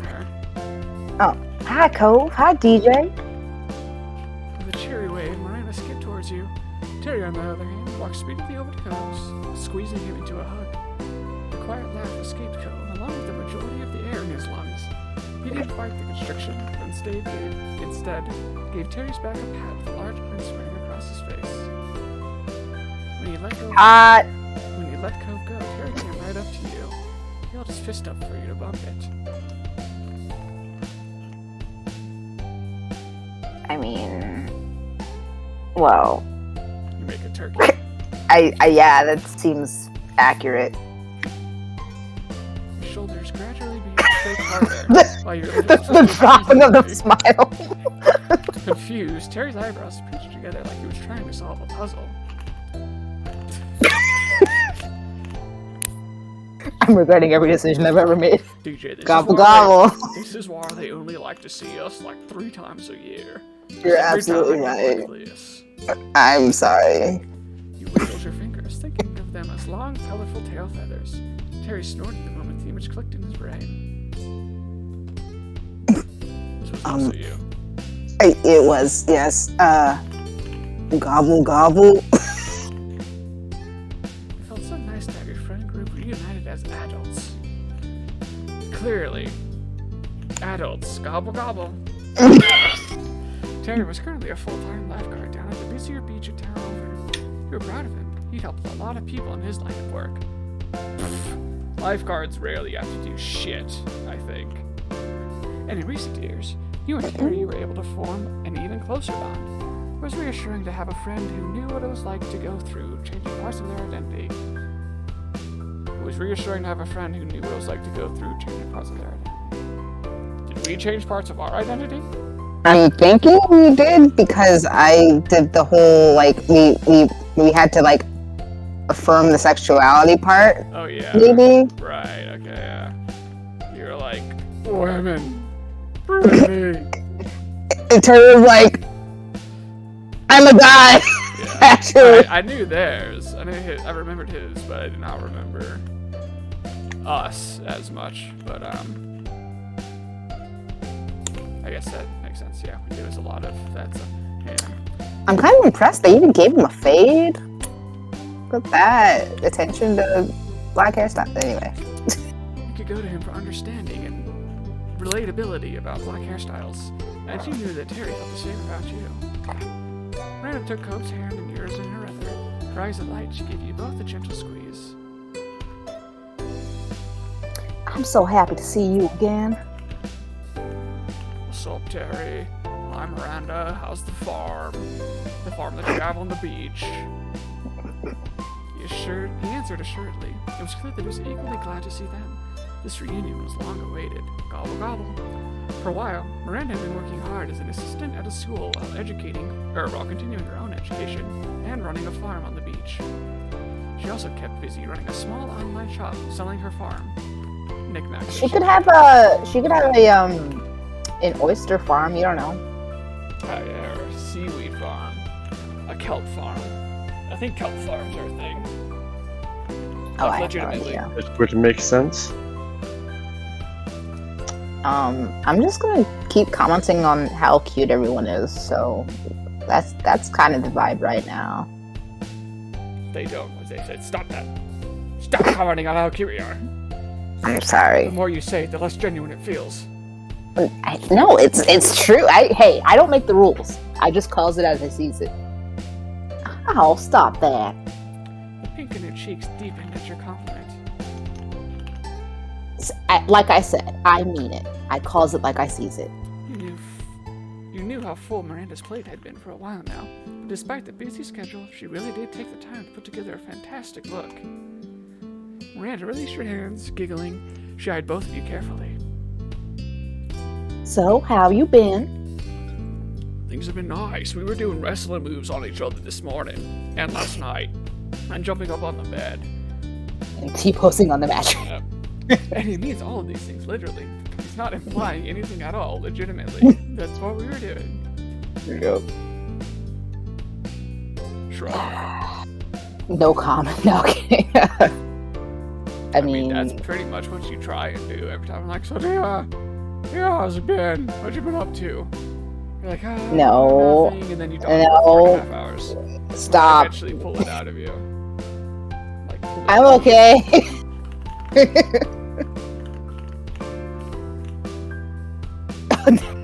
Oh, hi Cove, hi DJ. With a cheery wave, Miranda skipped towards you. Terry, on the other hand, walked speedily over to Cove, squeezing him into a hug. A quiet laugh escaped Cove, along with the majority of the air in his lungs. He didn't fight the constriction, but instead gave Terry's back a pat with a large grin spreading across his face. When he let Cove go, Terry came right up to you. He held his fist up for you to bump it. I mean, well, You make a turkey. I yeah, that seems accurate. Your shoulders gradually began to shake harder. While your The dropping of the smile. Confused, Terry's eyebrows pinched together like he was trying to solve a puzzle. I'm regretting every decision I've ever made. DJ, this Gobble is why gobble. This is why they only like to see us like 3 times a year. You're Every time absolutely I go right. like this. I'm sorry. You wiggled your fingers, thinking of them as long, colorful tail feathers. Terry snorted the moment the image clicked in his brain. This was also you. It was, yes. Gobble gobble. nice to have your friend group reunited as adults. Clearly, adults. Gobble gobble. Terry was currently a full-time lifeguard down at the busier beach in town over. You were proud of him. He helped a lot of people in his line of work. Lifeguards rarely have to do shit, I think. And in recent years, you and Terry were able to form an even closer bond. It was reassuring to have a friend who knew what it was like to go through changing parts of their identity. It was reassuring to have a friend who knew what it was like to go through changing parts of their identity. Did we change parts of our identity? I'm thinking we did because I did the whole like we had to like affirm the sexuality part. Oh yeah. Maybe. Right. Okay. Yeah. You're like women. Pretty. In terms of like, I'm a guy. Yeah. Actually, I knew theirs. I remembered his, but I did not remember us as much. But I guess that makes sense. Yeah, there was a lot of that. So, yeah. I'm kind of impressed. They even gave him a fade. Look at that attention to black hairstyle. Anyway, You could go to him for understanding and relatability about black hairstyles, and you knew that Terry felt the same about you. Miranda took Cope's hand and yours in her other. Her eyes alight, she gave you both a gentle squeeze. I'm so happy to see you again. What's up, Terry? I'm Miranda. How's the farm? The farm that you have on the beach. He answered assuredly. It was clear that he was equally glad to see them. This reunion was long awaited. Gobble gobble. For a while, Miranda had been working hard as an assistant at a school while continuing her own education and running a farm on the beach. She also kept busy running a small online shop selling her farm. Knickknacks. She could have an oyster farm. You don't know. Oh yeah, or a seaweed farm. A kelp farm. I think kelp farms are a thing. Oh, I have no Legitimately. idea. It would make sense. I'm just gonna keep commenting on how cute everyone is. So that's kind of the vibe right now. They don't. They said, stop that. Stop commenting on how cute we are. I'm The sorry. more you say it, the less genuine it feels. No, it's true. I don't make the rules. I just calls it as I sees it. Oh, stop that. The pink in her cheeks deepened at your compliment. Like I said, I mean it. I calls it like I sees it. You knew how full Miranda's plate had been for a while now. But despite the busy schedule, she really did take the time to put together a fantastic look. Miranda released her hands, giggling. She eyed both of you carefully. So, how you been? Things have been nice. We were doing wrestling moves on each other this morning and last night. And jumping up on the bed. And T-posing on the mattress. And he means all of these things, literally. He's not implying anything at all, legitimately. That's what we were doing. Yep. Shrug. No comment. No, okay. I mean, That's pretty much what you try and do every time. I'm like, so yeah, how's it been? What you been up to? You're like, No. nothing, and then you talk No. for 4.5 hours. stop. Eventually pull it out of you. Like, pull it I'm out. okay.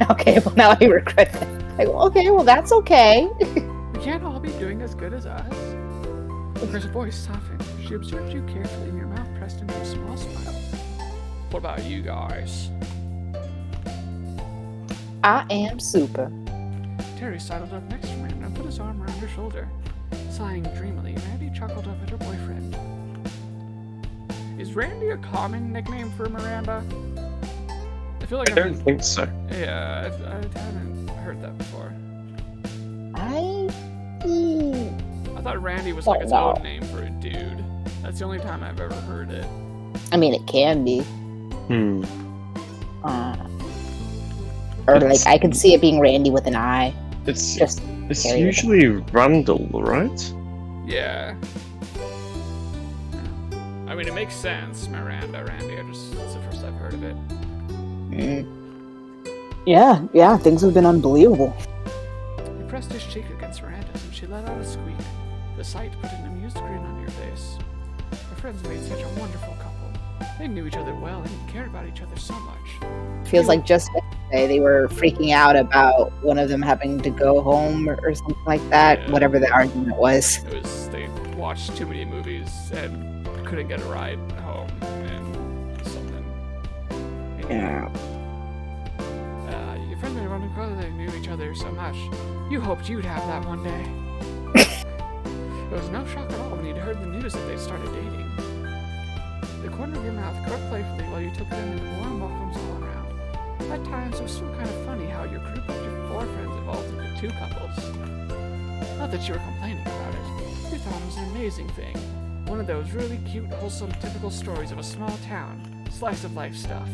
Okay, well now I regret that. Like, okay, well that's okay. We can't all be doing as good as us. Her voice softened. She observed you carefully, and your mouth pressed into a small smile. What about you guys? I am super. Terry sidled up next to Miranda and put his arm around her shoulder. Sighing dreamily, Randy chuckled up at her boyfriend. Is Randy a common nickname for Miranda? I feel like I don't think so. Yeah, I haven't heard that before. I thought Randy was like its no. own name for a dude. That's the only time I've ever heard it. mean, it can be. Hmm. Or like, I can see it being Randy with an I. It's Just carry it. usually Randall, right? Yeah. I mean, it makes sense, Miranda, Randy. It's the first I've heard of it. Yeah, things have been unbelievable. He pressed his cheek against Miranda's and she let out a squeak. The sight put an amused grin on your face. Her friends made such a wonderful couple. They knew each other well and cared about each other so much. Feels like just yesterday they were freaking out about one of them having to go home or something like that. Yeah. Whatever the argument was. It was they watched too many movies and couldn't get a ride home and something. Yeah. Your friends made a wonderful couple. They knew each other so much. You hoped you'd have that one day. It was no shock at all when you'd heard the news that they'd started dating. The corner of your mouth crooked playfully while you took them into warm welcomes all around. At times, it was still kind of funny how your group of your 4 friends evolved into 2 couples. Not that you were complaining about it. You thought it was an amazing thing. One of those really cute, wholesome, typical stories of a small town. Slice of life stuff.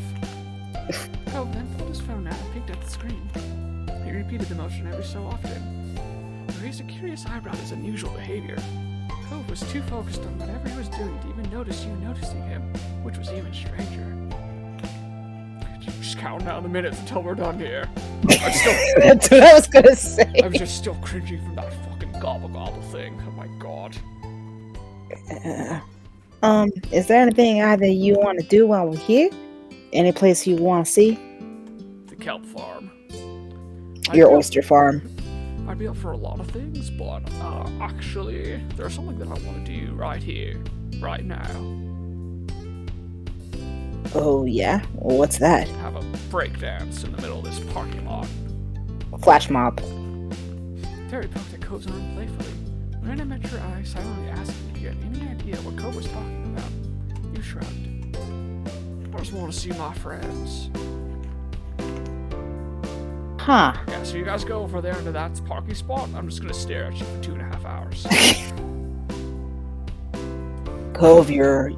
Cove then pulled his phone out and peeked at the screen. He repeated the motion every so often. He raised a curious eyebrow at his unusual behavior. Cove was too focused on whatever he was doing to even notice you noticing him, which was even stranger. Just counting down the minutes until we're done here. That's what I was gonna say. I'm just still cringing from that fucking gobble gobble thing. Oh my god. Is there anything either you want to do while we're here? Any place you want to see? The kelp farm. Your oyster farm. I'd be up for a lot of things, but actually, there's something that I want to do right here, right now. Oh yeah? What's that? Have a breakdance in the middle of this parking lot. Flash mob. Terry poked at Cove's arm playfully. Miranda met your eye, silently asking if you had any idea what Cove was talking about. You shrugged. I just want to see my friends. Huh. Yeah, so you guys go over there into that parking spot, and I'm just gonna stare at you for 2.5 hours. Cove, you're...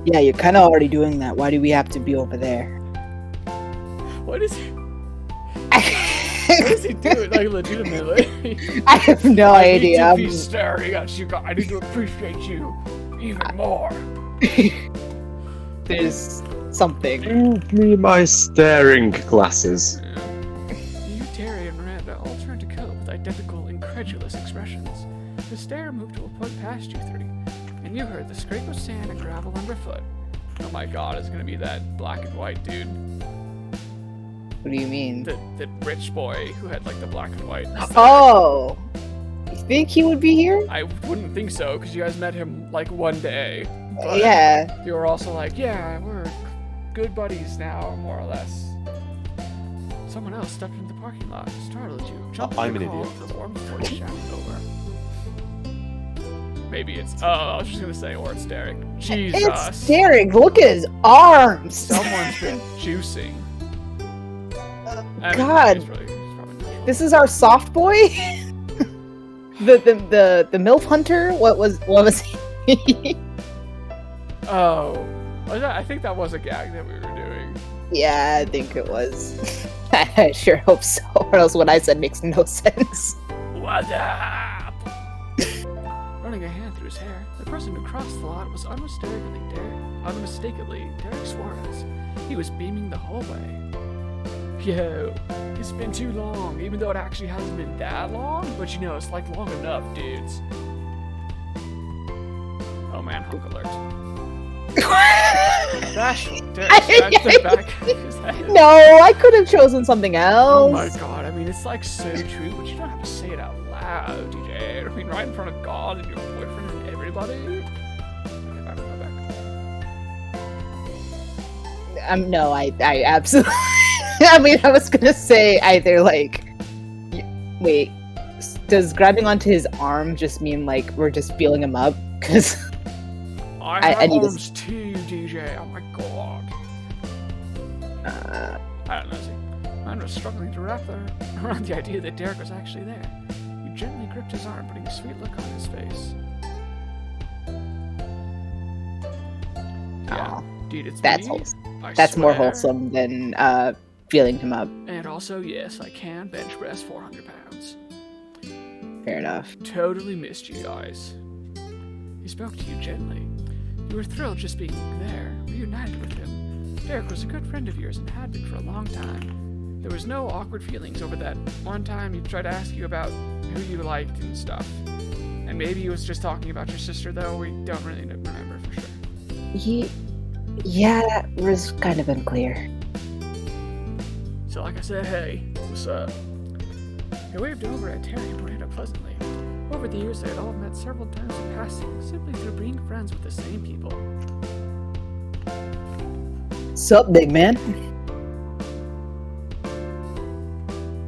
yeah, you're kind of already doing that. Why do we have to be over there? What is he? What is he doing? Like, legitimately? I have no idea. I need to be staring at you guys. I need to appreciate you even more. There's something. Give me my staring glasses. You, Terry, and Miranda all turned to Cove with identical, incredulous expressions. The stare moved to a point past you 3, and you heard the scrape of sand and gravel underfoot. Oh my god, it's gonna be that black and white dude. What do you mean? The rich boy who had, like, the black and white. Oh! You think he would be here? I wouldn't think so, because you guys met him, like, one day. But Yeah. you were also like, yeah, we're good buddies now, more or less. Someone else stepped into the parking lot, startled you, jumped I'm in an the call idiot. for the warm before shouting over. Maybe it's, I was just gonna say, or it's Derek. Jesus. It's Derek. Look at his arms. Someone's been juicing. I mean, God. he's probably not. This is our soft boy. the MILF hunter. What was he? Oh. I think that was a gag that we were doing. Yeah, I think it was. I sure hope so. Or else what I said makes no sense. What up? Running a hand through his hair, the person who crossed the lot was unmistakably Derek Suarez. He was beaming the whole way. Yo, it's been too long, even though it actually hasn't been that long, but you know, it's like long enough, dudes. Oh man, hook alert. Bashful Derek scratched the back of his head. No, I could have chosen something else. Oh my god, I mean, it's like so true, but you don't have to say it out loud, DJ. I mean, right in front of God and your boyfriend and everybody. Okay, back, No, I absolutely. I mean, I was gonna say either like, wait, does grabbing onto his arm just mean like we're just feeling him up? Because I need to- arms too, DJ. Oh my god. I don't know. See, mine was struggling to wrap around the idea that Derek was actually there. You gently gripped his arm, putting a sweet look on his face. Yeah, dude, it's that's me. wholesome. I That's more swear. wholesome than feeling him up. And also, yes, I can bench press 400 pounds. Fair enough. Totally missed you guys. He spoke to you gently. You were thrilled just being there, reunited with him. Derek was a good friend of yours and had been for a long time. There was no awkward feelings over that one time he tried to ask you about who you liked and stuff. And maybe he was just talking about your sister, though. We don't really remember for sure. Yeah, that was kind of unclear. So like I said, hey, what's up? He waved over at Terry and Miranda pleasantly. Over the years, they had all met several times in passing, simply through being friends with the same people. Sup, big man?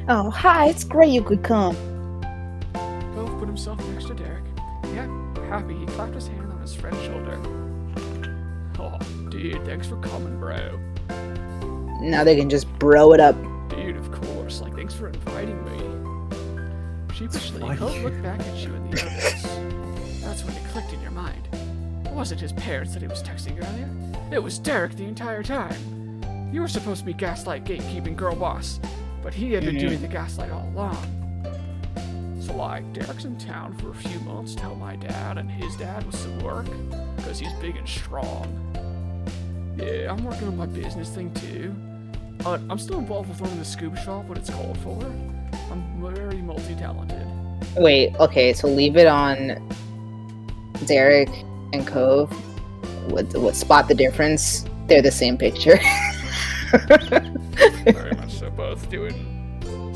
Oh, hi, it's great you could come. Cove put himself next to Derek. Yeah, happy, he clapped his hand on his friend's shoulder. Oh, dude, thanks for coming, bro. Now they can just bro it up. Dude, of course, like, thanks for inviting me. Sheepishly, Cove looked back at you in the others. That's when it clicked in your mind. It wasn't his parents that he was texting earlier. It was Derek the entire time. You were supposed to be Gaslight gatekeeping girl boss, but he had been doing the gaslight all along. So like, Derek's in town for a few months to help my dad and his dad with some work, because he's big and strong. Yeah, I'm working on my business thing too. I'm still involved with running the scuba shop when it's called for. I'm very multi-talented. Wait, okay, so leave it on Derek and Cove. What spot the difference? They're the same picture. Very much so, both doing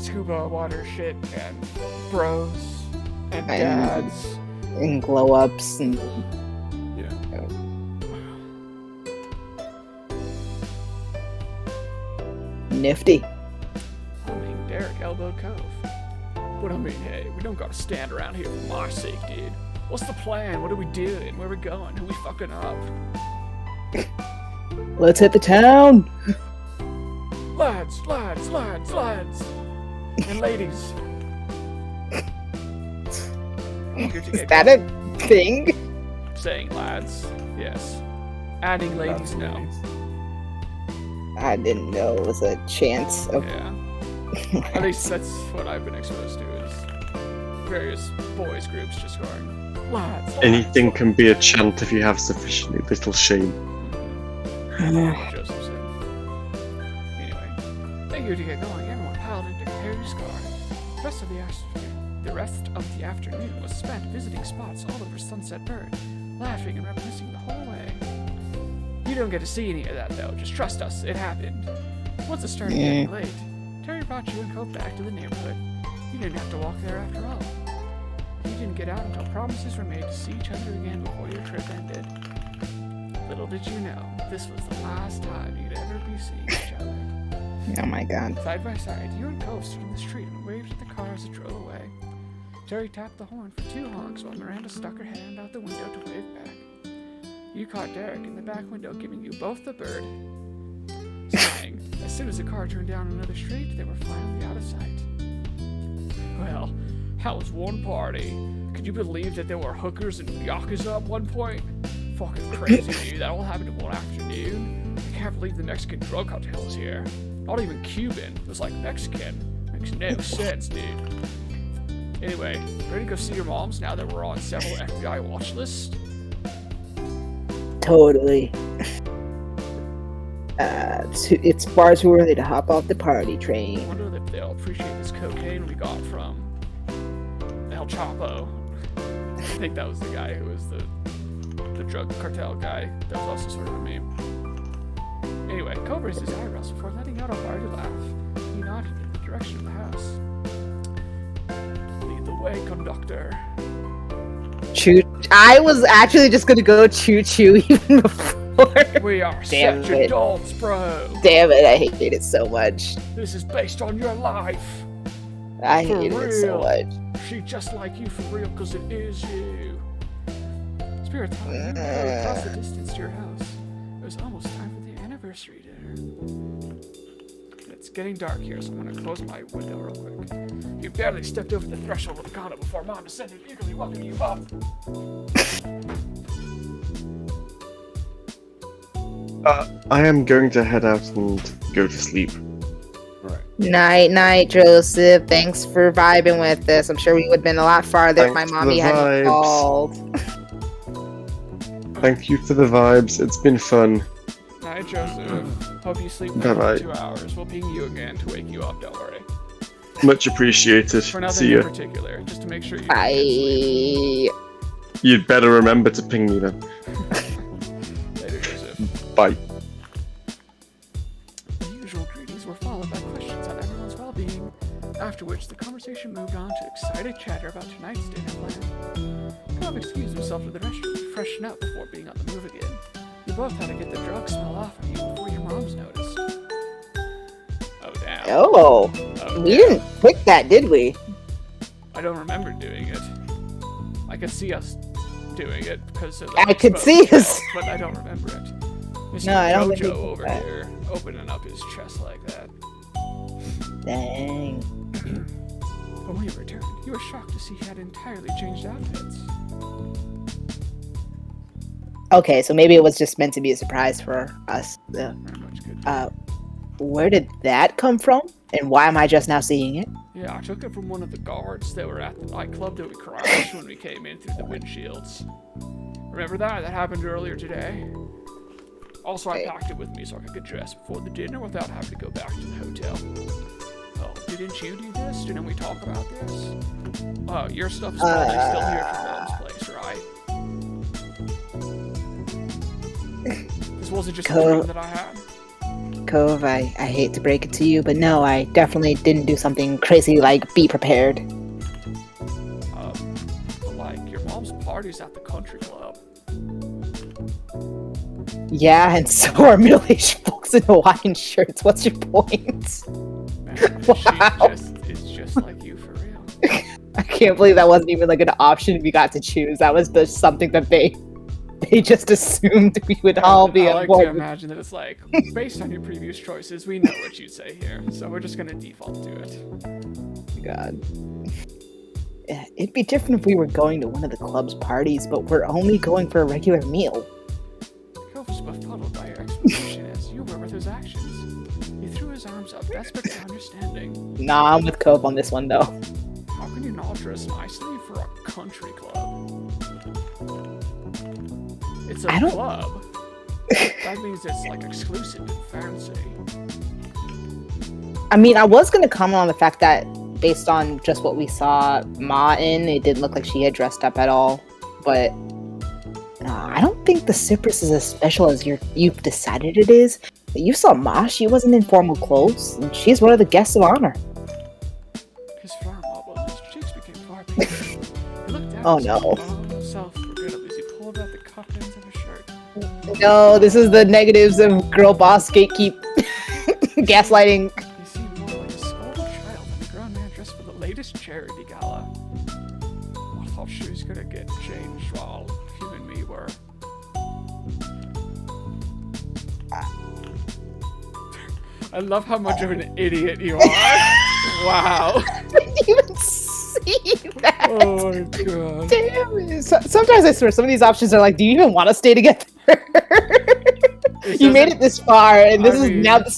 scuba water shit and bros and dads. And glow ups and Yeah. nifty. I mean, Derek elbowed Cove. But I mean, hey, we don't gotta stand around here for my sake, dude. What's the plan? What are we doing? Where are we going? Who we fucking up? Let's hit the town. Lads, lads, lads, lads! And ladies. Eager to Is get that going. a thing? Saying lads, yes. Adding ladies, no. I didn't know it was a chance of. Yeah. At least that's what I've been exposed to, is various boys groups just going, lads, lads, Anything lads." can be a chant if you have sufficiently little shame. What Joseph said. Anyway, eager to get going, everyone piled into Harry's car. The rest of the afternoon was spent visiting spots all over Sunset Bird, laughing and reminiscing the whole way. You don't get to see any of that though, just trust us, it happened. Once it started getting late, Terry brought you and Cope back to the neighborhood. You didn't have to walk there after all. You didn't get out until promises were made to see each other again before your trip ended. Little did you know, this was the last time you'd ever be seeing each other. Oh my god. Side by side, you and Cove stood in the street and waved at the car as it drove away. Terry tapped the horn for 2 honks while Miranda stuck her hand out the window to wave back. You caught Derek in the back window giving you both the bird. Sighing, as soon as the car turned down another street, they were finally out of sight. Well, that was one party. Could you believe that there were hookers and yakuza at one point? Fucking crazy, dude. That all happened in one afternoon. I can't believe the Mexican drug cartel is here. Not even Cuban. It was like Mexican. Makes no sense, dude. Anyway, ready to go see your moms now that we're on several FBI watch lists? Totally. It's far too early to hop off the party I train. wonder if they'll appreciate this cocaine we got from El Chapo. I think that was the guy who was the drug cartel guy. That was also sort of a meme. Anyway, Cove raised his eyebrows before letting out a hearty laugh. He nodded in the direction of the house. Lead the way, conductor. Choo. I was actually just gonna go choo choo even before. We are Damn such it. adults, bro. Damn it! I hate it so much. This is based on your life. I For hate it so real. much. She just like you for real, cause it is you. Spirit thought you carried across the distance to your house. It was almost time for the anniversary dinner. It's getting dark here, so I'm gonna close my window real quick. You barely stepped over the threshold of the condo before Mom descended, eagerly welcoming you up. I am going to head out and go to sleep. Right. Night, night, Joseph. Thanks for vibing with us. I'm sure we would have been a lot farther if my Thanks for mommy the hadn't vibes. called. Thank you for the vibes. It's been fun. Night, Joseph. Hope you sleep Bye-bye. well for 2 hours. We'll ping you again to wake you up, don't worry. Much appreciated. For nothing See in ya. particular, just to make sure you get good sleep. Bye. You'd better remember to ping me then. Later, Joseph. Bye. The usual greetings were followed by questions on everyone's well-being, after which the conversation moved on to excited chatter about tonight's dinner plan. Cobb excused himself to the restroom to freshen up before being on the move again. You both had to get the drug smell off of you before your moms noticed. Oh, damn. Oh, Oh, we damn. didn't pick that, did we? I don't remember doing it. I could see us doing it because of the I could exposed see us. but I don't remember it. Mr. No, I don't think we Jojo did over that. here, opening up his chest like that. Dang. But when he returned, you were shocked to see he had entirely changed outfits. Okay, so maybe it was just meant to be a surprise for us. Very much good. Where did that come from? And why am I just now seeing it? Yeah, I took it from one of the guards that were at the nightclub that we crashed when we came in through the windshields. Remember that? That happened earlier today. Also, I Okay. packed it with me so I could get dressed before the dinner without having to go back to the hotel. Oh, didn't you do this? Didn't we talk about this? Oh, your stuff is probably still here at your mom's place, right? This wasn't just a dream that I had. Cove, I hate to break it to you, but no, I definitely didn't do something crazy like be prepared. But like, your mom's party's at the country club. Yeah, and so are middle-aged folks in Hawaiian shirts. What's your point? Man, Wow. it's just like you for real. I can't believe that wasn't even like an option we got to choose. That was just something that they just assumed we would all be I on like board to with. imagine that it's like, based on your previous choices, we know what you'd say here, so we're just gonna default to it. God. Yeah, it'd be different if we were going to one of the club's parties, but we're only going for a regular meal. Cove was befuddled by your explanation as you were with his actions. He threw his arms up, desperate for understanding. Nah, I'm with Cove on this one though. How can you not dress nicely for a country club? It's a I don't- club. That means it's like exclusive and fancy. I mean, I was gonna comment on the fact that based on just what we saw Ma in, it didn't look like she had dressed up at all. But I don't think the Cypress is as special as you've decided it is. You saw Ma; she wasn't in formal clothes, and she's one of the guests of honor. His frown wobbled, his cheeks became far pinker. He looked down Oh, at no. himself regrettably as he pulled out the cufflinks of his shirt. No, this is the negatives of girl boss gatekeep gaslighting. He seemed more like a scolded child than a grown man dressed for the latest charity gala. I thought she was gonna get changed while him and me were. I love how much of an idiot you are. Wow. I didn't even see that. Oh my god. Damn it. Sometimes I swear some of these options are like, do you even want to stay together? You made it this far, and this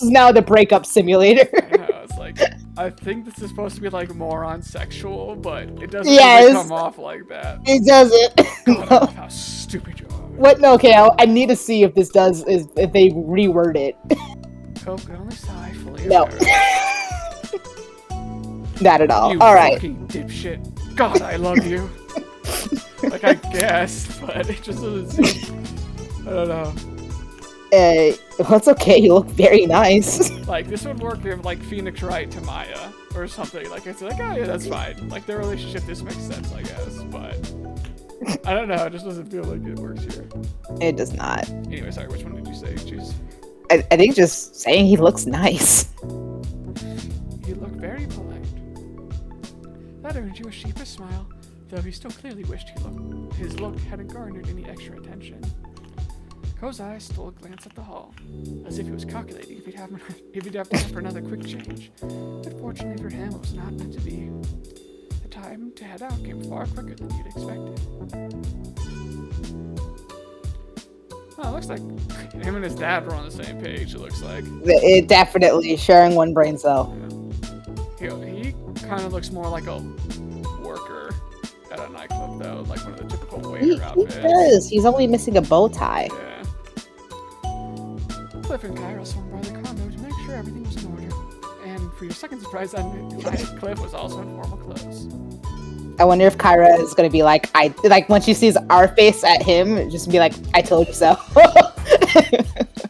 is now the breakup simulator. Yeah, it's like, I think this is supposed to be like more on sexual, but it doesn't Yes. really come off like that. It doesn't. God, I love how stupid you are. What? No, okay, I need to see if this does if they reword it. Coke could only sigh fully. No. aware. Not at all. You All right. fucking dipshit. God, I love you. Like, I guess, but it just doesn't seem. I don't know. Well, it's okay. You look very nice. Like, this would work if, like, Phoenix Wright to Maya or something. Like, it's like, oh, yeah, that's fine. Like, their relationship, this makes sense, I guess, but. I don't know, it just doesn't feel like it works here. It does not. Anyway, sorry, which one did you say? Choose. I think just saying he looks nice. You look very polite. That earned you a sheepish smile, though he still clearly wished his look hadn't garnered any extra attention. Ko's eyes stole a glance at the hall, as if he was calculating if he'd have time for another quick change. But fortunately for him, it was not meant to be. The time to head out came far quicker than you'd expected. Oh, it looks like him and his dad were on the same page, it looks like. It definitely sharing one brain cell. He kind of looks more like a worker at a nightclub, though, like one of the typical He waiter outfits. does. He's only missing a bow tie. Yeah. Cliff and Kyra swung by the condo to make sure everything was in order. And for your second surprise, Cliff was also in formal clothes. I wonder if Kyra is gonna be like, when she sees our face at him, just be like, I told you so.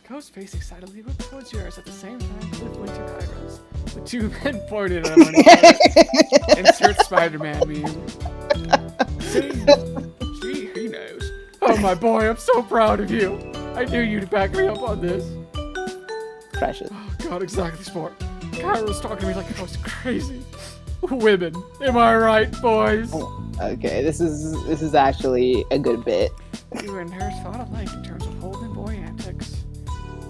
Co's face excitedly whipped towards yours at the same time Cliff went to Kyra's. The two men pointed at him and insert Spider-Man meme. See? He knows. Oh my boy, I'm so proud of you. I knew you'd back me up on this. Precious. Oh god, exactly, Sport. Kyra was talking to me like I was crazy. Women, am I right, boys? Okay, this is actually a good bit. You and hers thought alike in terms of Holden boy antics.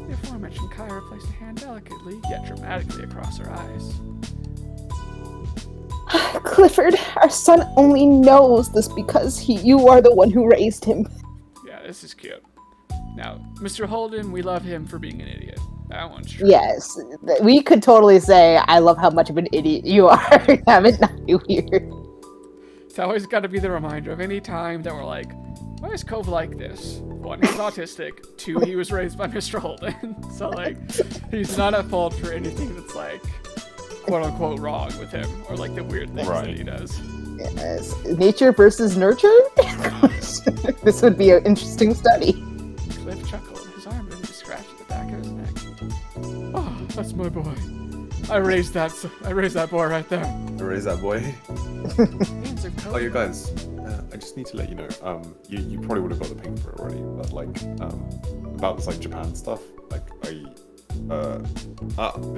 The aforementioned Kyra placed a hand delicately, yet dramatically across her eyes. Clifford, our son only knows this because you are the one who raised him. Yeah, this is cute. Now, Mr. Holden, we love him for being an idiot. That one's true. Yes, we could totally say, I love how much of an idiot you are. Have it not be weird. It's always got to be the reminder of any time that we're like, why is Cove like this? One, he's autistic. Two, he was raised by Mr. Holden. So, like, he's not at fault for anything that's, like, quote-unquote wrong with him. Or, like, the weird things that he does. Yes. Nature versus nurture? This would be an interesting study. Cliff chuckled. His arm began to scratch at the back of his neck. Oh, that's my boy. I raised that boy right there. Where is that boy? Hands are Oh, you guys, I just need to let you know, you probably would have got the ping for it already, but like, about this like Japan stuff, like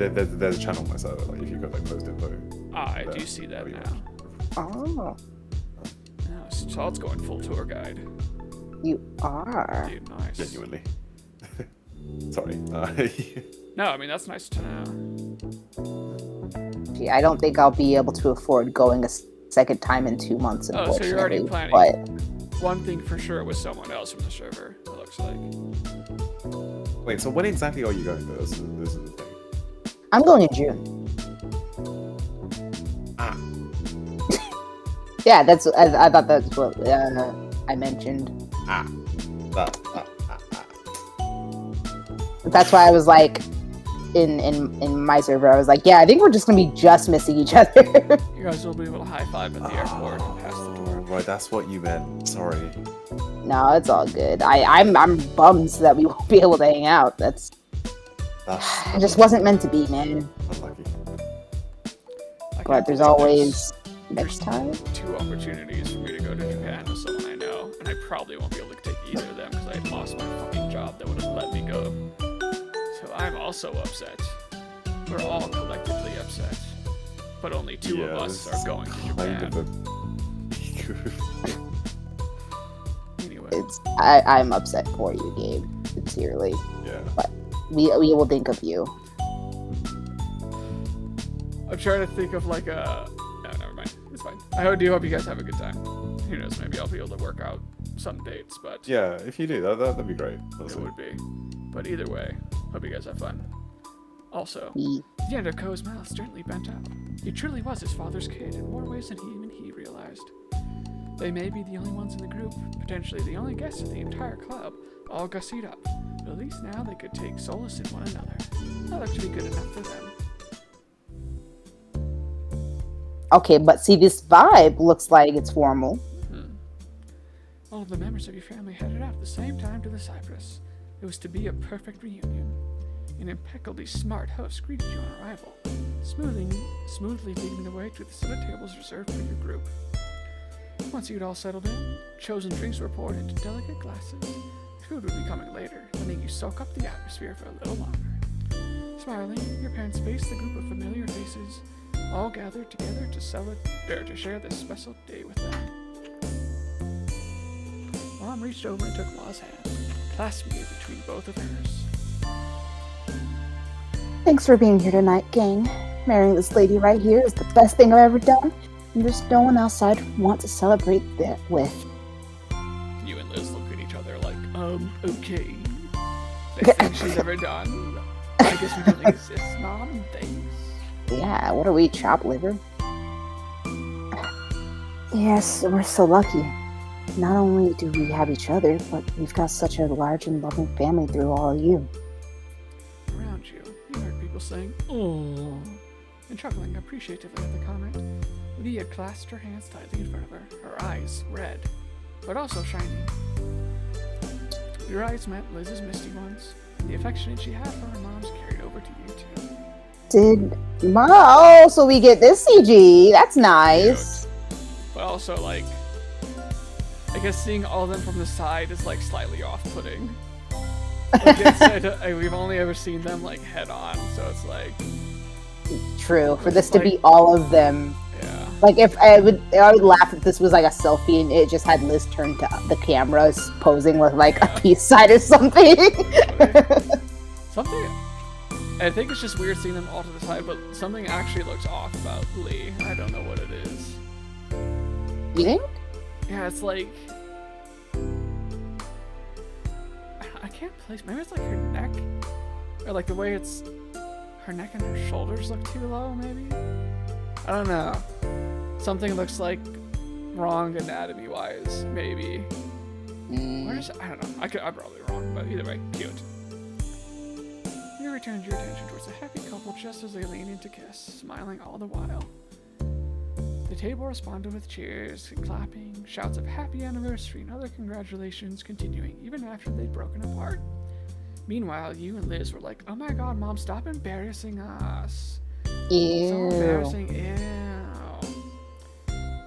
there's a channel on my server, like if you got like post info. I do see that now. Oh, Now, Todd's going full tour guide. you are. Dude, nice. Genuinely. Sorry. No, I mean, that's nice to know. Gee, I don't think I'll be able to afford going a second time in 2 months, Oh, so you're already unfortunately, planning. but One thing for sure was someone else from the server, it looks like. Wait, so when exactly are you going to this? This is the thing. I'm going in June. Ah. Yeah, that's. I thought that's what I mentioned. That's why I was like, in my server, I was like, yeah, I think we're just gonna be just missing each other. You guys will be able to high five at the airport and pass the door. Right, that's what you meant. Sorry. No, it's all good. I'm bummed that we won't be able to hang out. It just wasn't meant to be, man. Unlucky. But there's always next time. 2 opportunities for me to go to Japan with someone I know, and I probably won't be able to take either of them because I lost my fucking job that would have let me go. So I'm also upset. We're all collectively upset. But only 2 of us are going to Japan. Anyway. I'm upset for you, Gabe. Sincerely. Yeah. But we will think of you. I'm trying to think of like a... No, never mind. It's fine. I do hope you guys have a good time. Who knows, maybe I'll be able to work out some dates, but... Yeah, if you do, that'd be great. It would be. But either way, hope you guys have fun. Also, We- the end of Ko's mouth gently bent out. He truly was his father's kid in more ways than even he realized. They may be the only ones in the group, potentially the only guests of the entire club, all gussied up, but at least now they could take solace in one another. That looked to be good enough for them. Okay, but see, this vibe looks like it's formal. All of the members of your family headed out at the same time to the Cypress. It was to be a perfect reunion. An impeccably smart host greeted you on arrival, smoothly leading the way to the set of tables reserved for your group. Once you'd all settled in, chosen drinks were poured into delicate glasses. Food would be coming later, letting you soak up the atmosphere for a little longer. Smiling, your parents faced the group of familiar faces, all gathered together to share this special day with them. Mom reached over and took Ma's hand, clasping it between both of hers. Thanks for being here tonight, gang. Marrying this lady right here is the best thing I've ever done, and there's no one else I'd want to celebrate that with. You and Liz look at each other like, okay. Best thing she's ever done. I guess we don't exist, Mom. Thanks. Yeah, what are we, chopped liver? Yes, we're so lucky. Not only do we have each other, but we've got such a large and loving family through all of you. Around you, you heard people saying, "Oh," and chuckling appreciatively at the comment. Leah clasped her hands tightly in front of her, her eyes red, but also shiny. Your eyes met Liz's misty ones, and the affection she had for her mom's carried over to you too. Oh, so we get this CG. That's nice. But also, like, I guess seeing all of them from the side is, like, slightly off-putting. Like, we've only ever seen them, like, head-on, so it's like... True. For this to be all of them. Yeah. Like, if I would laugh if this was, like, a selfie and it just had Liz turned to the cameras posing with, like, a peace sign or something. Something... I think it's just weird seeing them all to the side, but something actually looks off about Lee. I don't know what it is. You think? Yeah, it's like... I can't place... Maybe it's like her neck? Or like the way it's... Her neck and her shoulders look too low, maybe? I don't know. Something looks like wrong anatomy-wise, maybe. Where's... I don't know. I'm probably wrong, but either way, cute. You returned your attention towards the happy couple just as they leaned in to kiss, smiling all the while. The table responded with cheers, clapping, shouts of happy anniversary, and other congratulations continuing even after they'd broken apart. Meanwhile, you and Liz were like, "Oh my god, Mom, stop embarrassing us." Ew. So embarrassing, ew.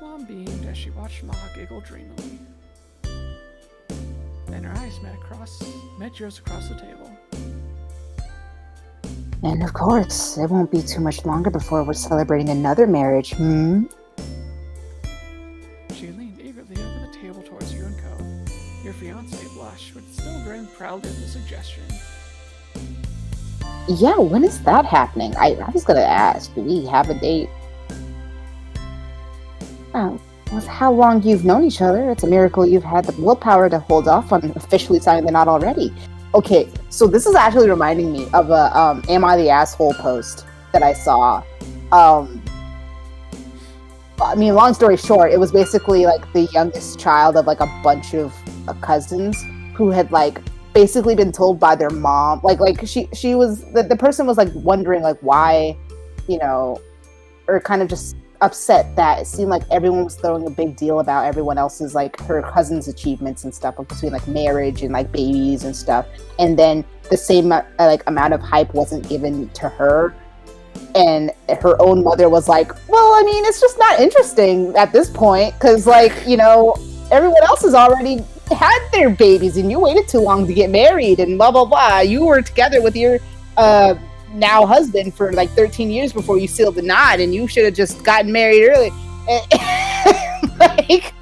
Mom beamed as she watched Ma giggle dreamily. Then her eyes met yours across the table. And of course, it won't be too much longer before we're celebrating another marriage, She leaned eagerly over the table towards you and Co. Your fiancé blushed, but still grinned proudly at the suggestion. Yeah, when is that happening? I was gonna ask, do we have a date? Oh, with how long you've known each other, it's a miracle you've had the willpower to hold off on officially signing the knot already. Okay, so this is actually reminding me of a Am I the Asshole post that I saw. I mean, long story short, it was basically like the youngest child of like a bunch of cousins who had like basically been told by their mom, like she was, the person was like wondering like why, you know, or kind of just upset that it seemed like everyone was throwing a big deal about everyone else's, like her cousin's achievements and stuff, like between like marriage and like babies and stuff, and then the same like amount of hype wasn't given to her, and her own mother was like, well, I mean, it's just not interesting at this point because, like, you know, everyone else has already had their babies and you waited too long to get married and blah blah blah. You were together with your now husband for like 13 years before you sealed the knot, and you should have just gotten married early. Like,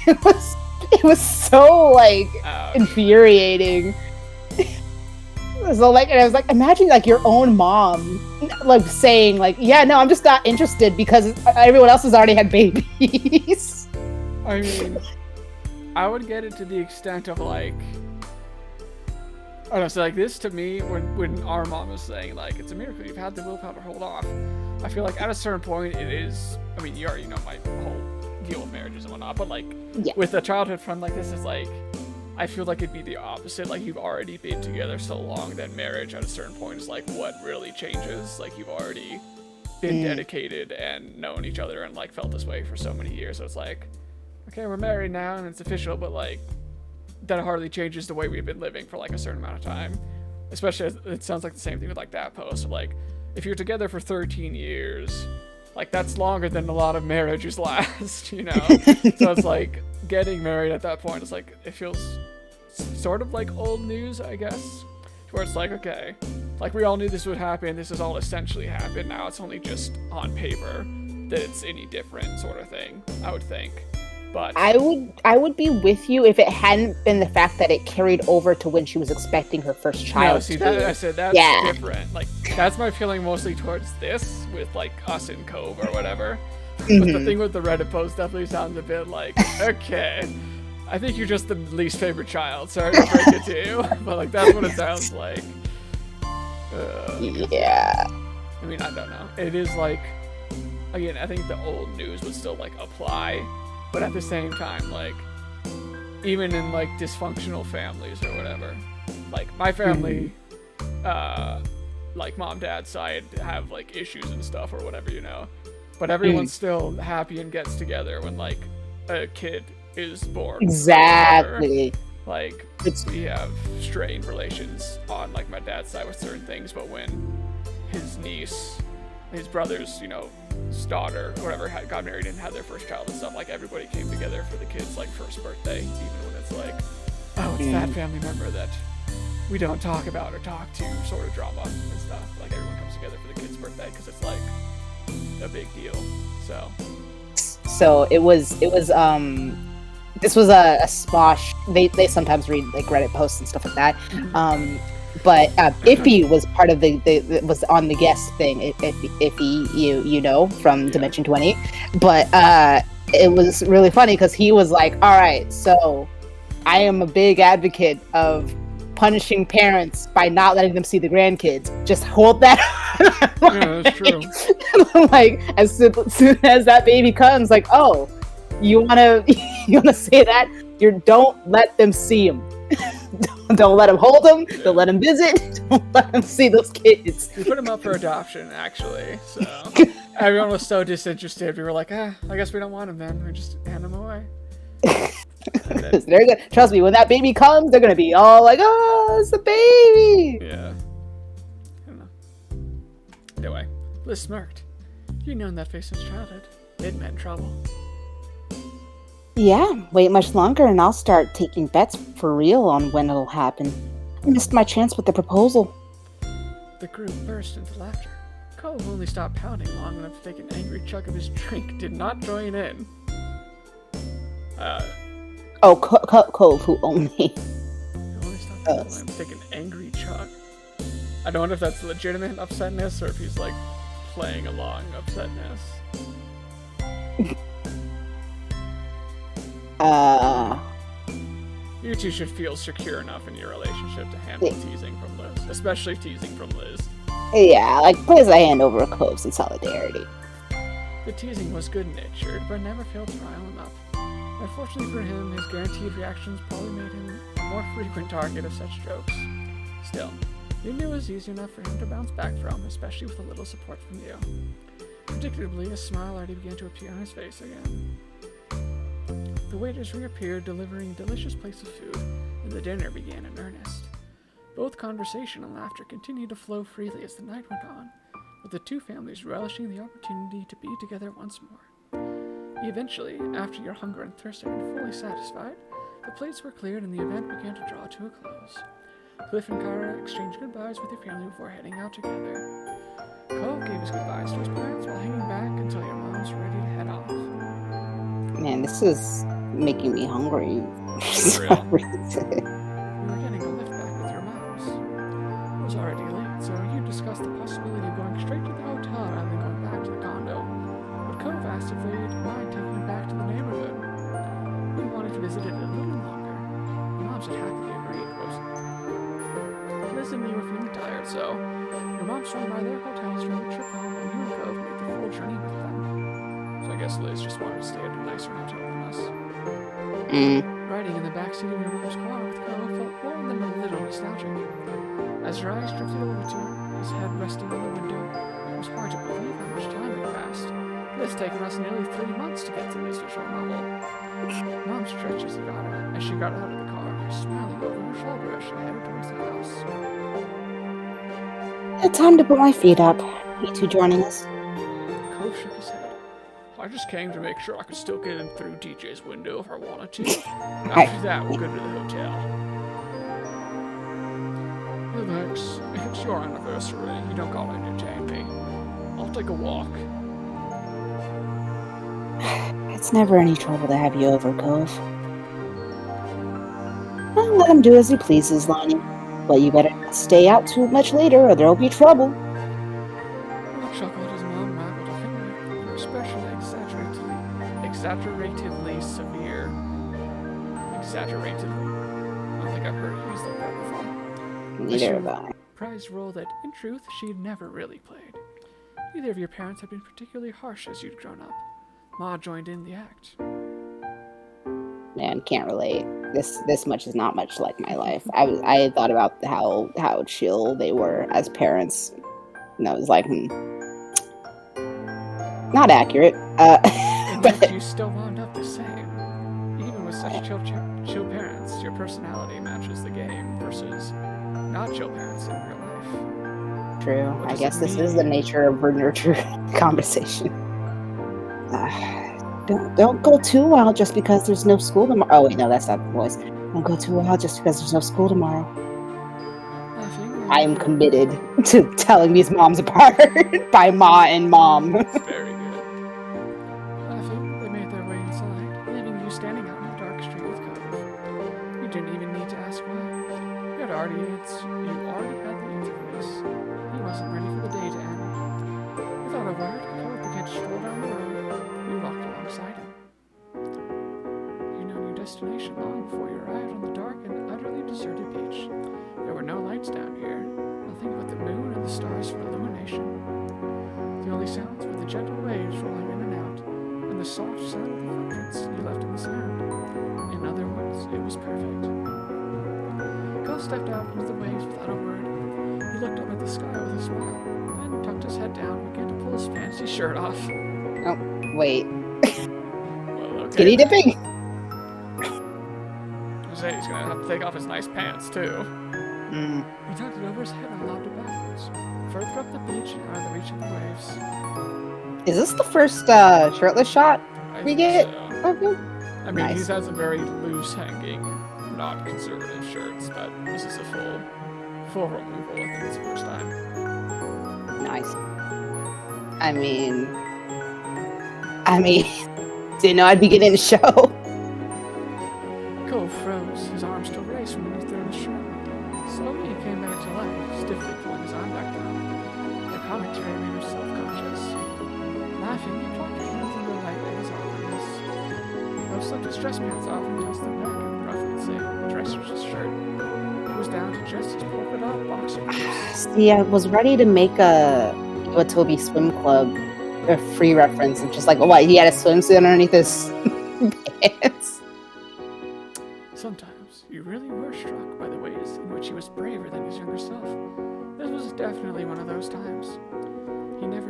it was so like infuriating. So like, and I was like, imagine like your own mom like saying like, yeah, no, I'm just not interested because everyone else has already had babies. I mean, I would get it to the extent of like, I don't know, so like this to me, when our mom was saying like, it's a miracle you've had the willpower to hold off, I feel like at a certain point it is, I mean, you already know my whole deal with marriages and whatnot, but like, yeah, with a childhood friend like this, is like, I feel like it'd be the opposite. Like, you've already been together so long that marriage at a certain point is like what really changes. Like, you've already been dedicated and known each other and like felt this way for so many years, so it's like, okay, we're married now and it's official, but like, that hardly changes the way we've been living for like a certain amount of time. Especially as it sounds like the same thing with like that post. Like, if you're together for 13 years, like that's longer than a lot of marriages last, you know? So it's like, getting married at that point is like, it feels sort of like old news, I guess. Where it's like, okay, like we all knew this would happen, this has all essentially happened, now it's only just on paper that it's any different sort of thing, I would think. But I would be with you if it hadn't been the fact that it carried over to when she was expecting her first child. No, see, that, I said that's different. Like, that's my feeling mostly towards this, with like us in Cove or whatever. But the thing with the Reddit post definitely sounds a bit like, okay, I think you're just the least favorite child. Sorry to break it to you, but like that's what it sounds like. Yeah. I mean, I don't know. It is like, again, I think the old news would still like apply. But at the same time, like, even in, like, dysfunctional families or whatever, like, my family, like, mom, dad's side have, like, issues and stuff or whatever, you know? But everyone's still happy and gets together when like a kid is born. Exactly. Like we have strained relations on like my dad's side with certain things, but when his niece, his brother's, daughter, or whatever, got married and had their first child and stuff, like everybody came together for the kid's like first birthday, even when it's like, oh, it's that family member that we don't talk about or talk to, sort of drama and stuff. Like everyone comes together for the kid's birthday because it's like a big deal. So it was this was a Smosh. They sometimes read like Reddit posts and stuff like that. But Iffy was part of the was on the guest thing. Iffy, from Dimension 20. But it was really funny because he was like, all right, so I am a big advocate of punishing parents by not letting them see the grandkids. Just hold that. Yeah, that's true. Like as soon as that baby comes, like, oh, you wanna say that? Don't let them see him. Don't let him hold them. Don't let him visit. Don't let him see those kids. We put him up for adoption, actually. So everyone was so disinterested. We were like, I guess we don't want him then. We just hand him away. Trust me, when that baby comes, they're gonna be all like, "Oh, it's the baby." Yeah. I don't know. Anyway, Liz smirked. You've known that face since childhood. It meant trouble. Yeah, wait much longer and I'll start taking bets for real on when it'll happen. I missed my chance with the proposal. The group burst into laughter. Cole, who only stopped pounding long enough to take an angry chug of his drink, did not join in. Cove, who only stopped pounding long enough to take an angry chug. I don't know if that's legitimate upsetness or if he's like playing along upsetness. You two should feel secure enough in your relationship to handle teasing from Liz, especially teasing from Liz. Yeah, like, place I hand over Coves in solidarity. The teasing was good-natured, but never failed to rile him up. Unfortunately for him, his guaranteed reactions probably made him a more frequent target of such jokes. Still, you knew it was easy enough for him to bounce back from, especially with a little support from you. Predictably, a smile already began to appear on his face again. The waiters reappeared, delivering a delicious plates of food, and the dinner began in earnest. Both conversation and laughter continued to flow freely as the night went on, with the two families relishing the opportunity to be together once more. Eventually, after your hunger and thirst had been fully satisfied, the plates were cleared and the event began to draw to a close. Cliff and Kyra exchanged goodbyes with your family before heading out together. Cole gave his goodbyes to his parents while hanging back until your mom was ready to head off. Man, this is making me hungry. For real. We were getting a lift back with your moms. It was already late, so you discussed the possibility of going straight to the hotel rather than going back to the condo. But Cove asked if they'd mind taking you back to the neighborhood. We wanted to visit it a little longer. Your moms had happily agreed. Liz and me were feeling tired, so your mom swung by their hotels during the trip home, and you and Cove made the full journey with them. So I guess Liz just wanted to stay at a nicer hotel than us. Riding in the backseat of your mom's car with Cove felt more than a little nostalgic. As your eyes drifted over to his head resting on the window, it was hard to believe how much time had passed. It has taken us nearly 3 months to get to this visual novel. Mom stretched as she got out of the car, smiling over her shoulder as she headed towards the house. Time to put my feet up. You two joining us? Cove shook his head. I just came to make sure I could still get in through DJ's window if I wanted to. After that, we'll go to the hotel. Relax. If it's your anniversary, you don't gotta entertain me. I'll take a walk. It's never any trouble to have you over, Cove. Well, let him do as he pleases, Lonnie. But you better not stay out too much later, or there'll be trouble. Will chuckled as Mom waggled a finger, her expression exaggeratively severe. Exaggerated. I don't think I've heard it used like that before. Neither have I. Prize role that, in truth, she'd never really played. Neither of your parents had been particularly harsh as you'd grown up. Ma joined in the act. Man, can't relate. This much is not much like my life. I had thought about how chill they were as parents. And I was like, not accurate. And But yet you still wound up the same. Even with such chill parents, your personality matches the game versus not chill parents in real life. true. What I does guess it this is the mean? nature of our nurture conversation. Don't go too wild just because there's no school tomorrow. Oh wait, no, that's not the voice. Don't go too wild just because there's no school tomorrow. Laughing, I am committed to telling these moms apart by Ma and Mom. Very good. Laughing, they made their way inside, leaving you standing out in the dark street with Cove. You didn't even need to ask why. You already had the answer for this. He wasn't ready for the day to end. Without a word, Cove began to stroll down the road. You walked alongside him. You knew your destination long before you arrived on the dark and utterly deserted beach. There were no lights down here, nothing but the moon and the stars for illumination. The only sounds were the gentle waves rolling in and out, and the soft sound of the footprints you left in the sand. In other words, it was perfect. Cole stepped out into the waves without a word. He looked up at the sky with a smile, then tucked his head down and began to pull his fancy shirt off. Oh, wait. Well, okay. Skinny dipping? Jose, he's gonna have to take off his nice pants, too. Mm. He tucked it over his head and lobbed it backwards, further up the beach and out of the reach of the waves. Is this the first shirtless shot I we think get? so. Okay. I mean, Nice. he has a very loose hanging, not conservative shirts, but this is a full removal. I think it's the first time. Nice. I mean, didn't know I'd be getting the show. Cove froze, his arms still raised from beneath their shirt. Slowly he came back to life, stiffly pulling his arm back down. The commentary made him self-conscious. Laughing, he plucked his hands into the light at his awkwardness. Cove slipped his dress pants off and tossed them back and roughly say, dressed his shirt. It was down to just his polka dot boxer briefs. See, I was ready to make a Iwatobi Swim Club a free reference of just like, oh, what, he had a swimsuit underneath his pants. Sometimes you really were struck by the ways in which he was braver than his younger self. This was definitely one of those times. He never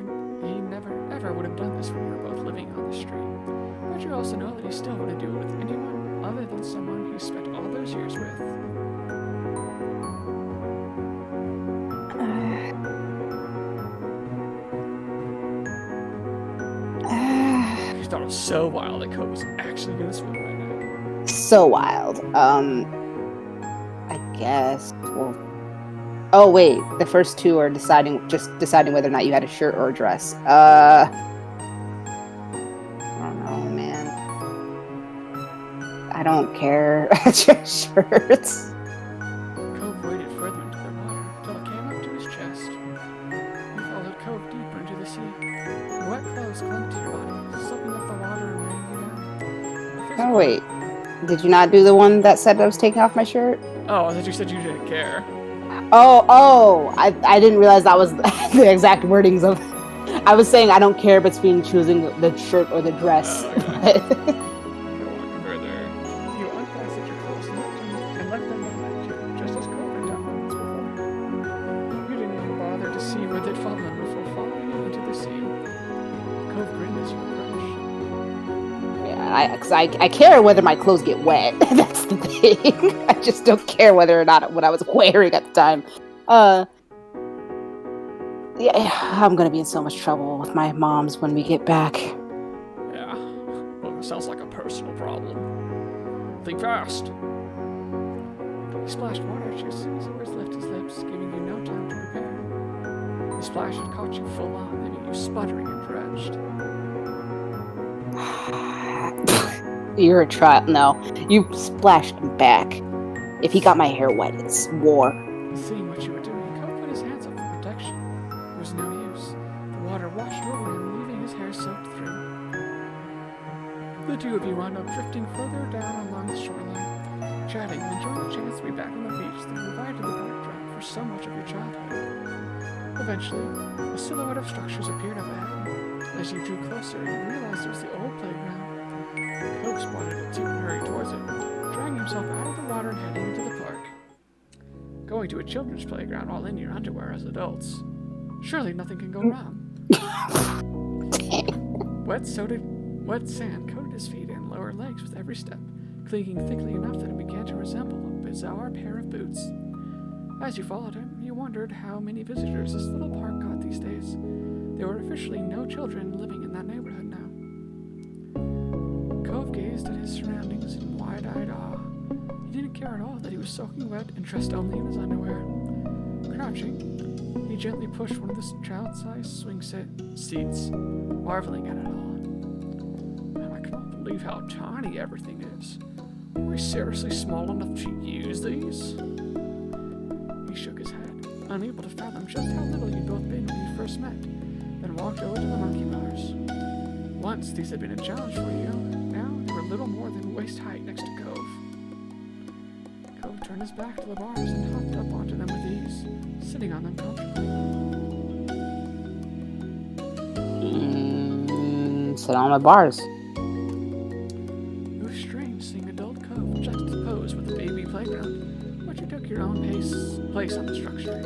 ever would have done this when you were both living on the street. But you also know that he still wouldn't do it with anyone other than someone he spent all those years with. You thought it was so wild that Cove was actually gonna swim right now. So wild. I guess. Well. Oh wait, the first two are deciding whether or not you had a shirt or a dress. I don't know, man. I don't care about your shirts. Cove waded further into the water till it came up to his chest. You followed Cove deeper into the sea. Wet clothes clung to your body, soaking up the water and weighing you down. Oh wait, did you not do the one that said I was taking off my shirt? Oh, I thought you said you didn't care. Oh, I didn't realize that was the exact wordings of. I was saying I don't care between choosing the shirt or the dress. Oh, okay. Go on further. You unfastened your clothes and left them behind you, just as Cove had done moments before. You didn't even bother to see where they'd fallen before following you into the sea. Cove grinned as you approached. Yeah, because I care whether my clothes get wet. That's the thing. I just don't care whether or not what I was wearing at the time. Yeah, I'm gonna be in so much trouble with my moms when we get back. Yeah, well, it sounds like a personal problem. Think fast. He splashed water at you as soon as the words left his lips, giving you no time to prepare. The splash had caught you full on, leaving you sputtering and drenched. You're a child. No, you splashed him back. If he got my hair wet, it's war. Seeing what you were doing, Cove put his hands up for protection. There was no use. The water washed over him, leaving his hair soaked through. The two of you wound up drifting further down along the shoreline, chatting and enjoying the chance to be back on the beach that provided the backdrop for so much of your childhood. Eventually, a silhouette of structures appeared up ahead. As you drew closer, you realized it was the old playground. Cove spotted it too and hurried towards it, dragging himself out of the water and heading into the park. Going to a children's playground while in your underwear as adults. Surely nothing can go wrong. Wet sand coated his feet and lower legs with every step, clinging thickly enough that it began to resemble a bizarre pair of boots. As you followed him, you wondered how many visitors this little park got these days. There were officially no children living in that neighborhood now. Cove gazed at his surroundings in wide-eyed awe. He didn't care at all that he was soaking wet and dressed only in his underwear. Crouching, he gently pushed one of the child-sized swing seats, marveling at it all. And I cannot believe how tiny everything is. Are we seriously small enough to use these? He shook his head, unable to fathom just how little you'd both been when you first met, then walked over to the monkey bars. Once these had been a challenge for you, now they were little more than waist height next to Cove. Cove turned his back to the bars and hopped up onto them with ease, sitting on them comfortably. Sit on my bars. It was strange seeing adult Cove juxtaposed with the baby playground, but you took your own place on the structure.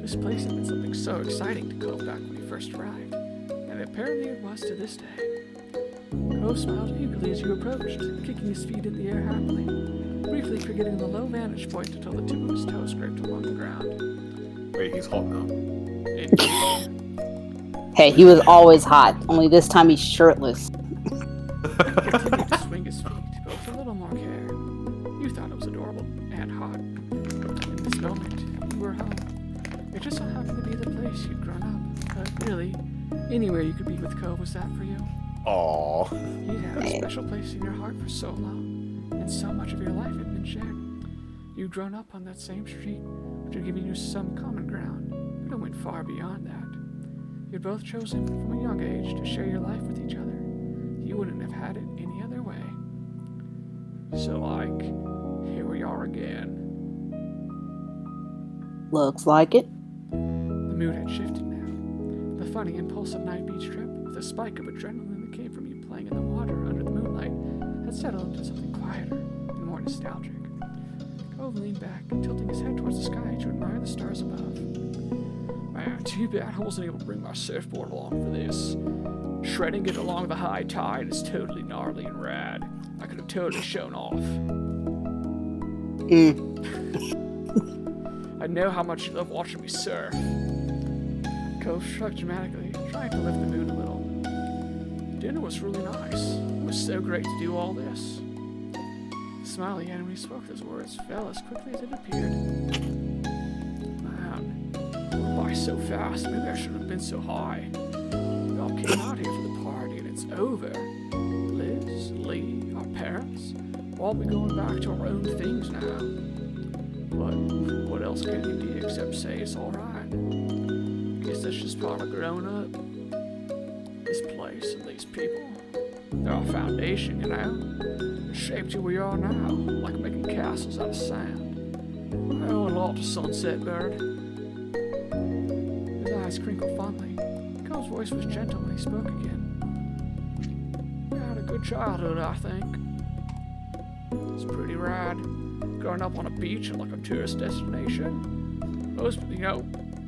This place had been something so exciting to Cove back when he first arrived, and apparently it was to this day. Cove smiled eagerly as you approached, kicking his feet in the air happily, briefly forgetting the low vantage point until the tip of his toe scraped along the ground. Wait, he's hot now. Indeed. Hey, he was always hot, only this time he's shirtless. He continued to swing his feet, but with a little more care. You thought it was adorable and hot. In this moment, you were home. It just so happened to be the place you'd grown up, but really, anywhere you could be with Cove was that for you. Aww. You'd had a special place in your heart for so long, and so much of your life had been shared. You'd grown up on that same street, which had given you some common ground, but it went far beyond that. You'd both chosen from a young age to share your life with each other. You wouldn't have had it any other way. So, here we are again. Looks like it. The mood had shifted now. The funny, impulsive night beach trip, with a spike of adrenaline that came from you playing in the water under the moonlight, had settled into something quieter and more nostalgic. Cove leaned back, tilting his head towards the sky to admire the stars above. Man, too bad I wasn't able to bring my surfboard along for this. Shredding it along the high tide is totally gnarly and rad. I could have totally shown off. I know how much you love watching me surf. Cove shrugged dramatically, trying to lift the mood a little. Dinner was really nice. It was so great to do all this. The smile he had when he spoke those words fell as quickly as it appeared. Man, it went by so fast. Maybe I shouldn't have been so high. We all came out here for the party and it's over. Liz, Lee, our parents, we'll all be going back to our own things now. But what else can you do except say it's alright? Guess that's just part of growing up. This place and these people, they're our foundation, you know? It shaped who we are now, like making castles out of sand. I owe a lot to Sunset Bird. His eyes crinkled fondly. Cove's voice was gentle when he spoke again. We had a good childhood, I think. It's pretty rad. Growing up on a beach and like a tourist destination. Most, my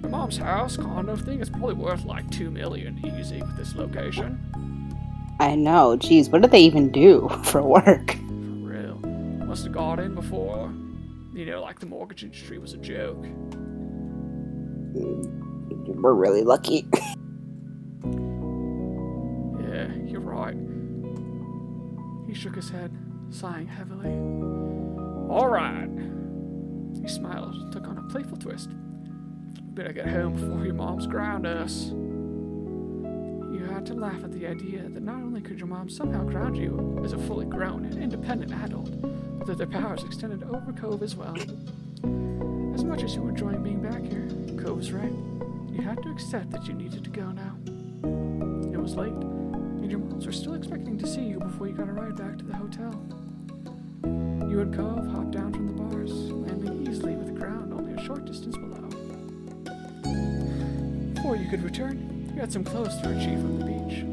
mom's house condo thing is probably worth like $2 million easy with this location. I know, geez, what did they even do for work? For real. Must have got in before, like the mortgage industry was a joke. We're really lucky. Yeah, you're right. He shook his head, sighing heavily. Alright. He smiled and took on a playful twist. Better get home before your moms ground us. You had to laugh at the idea that not only could your mom somehow ground you as a fully grown and independent adult, but that their powers extended over Cove as well. As much as you were enjoying being back here, Cove was right. You had to accept that you needed to go now. It was late, and your moms were still expecting to see you before you got a ride back to the hotel. You and Cove hopped down from the bars, landing easily with the ground only a short distance below. Before you could return, you had some clothes to retrieve from the beach.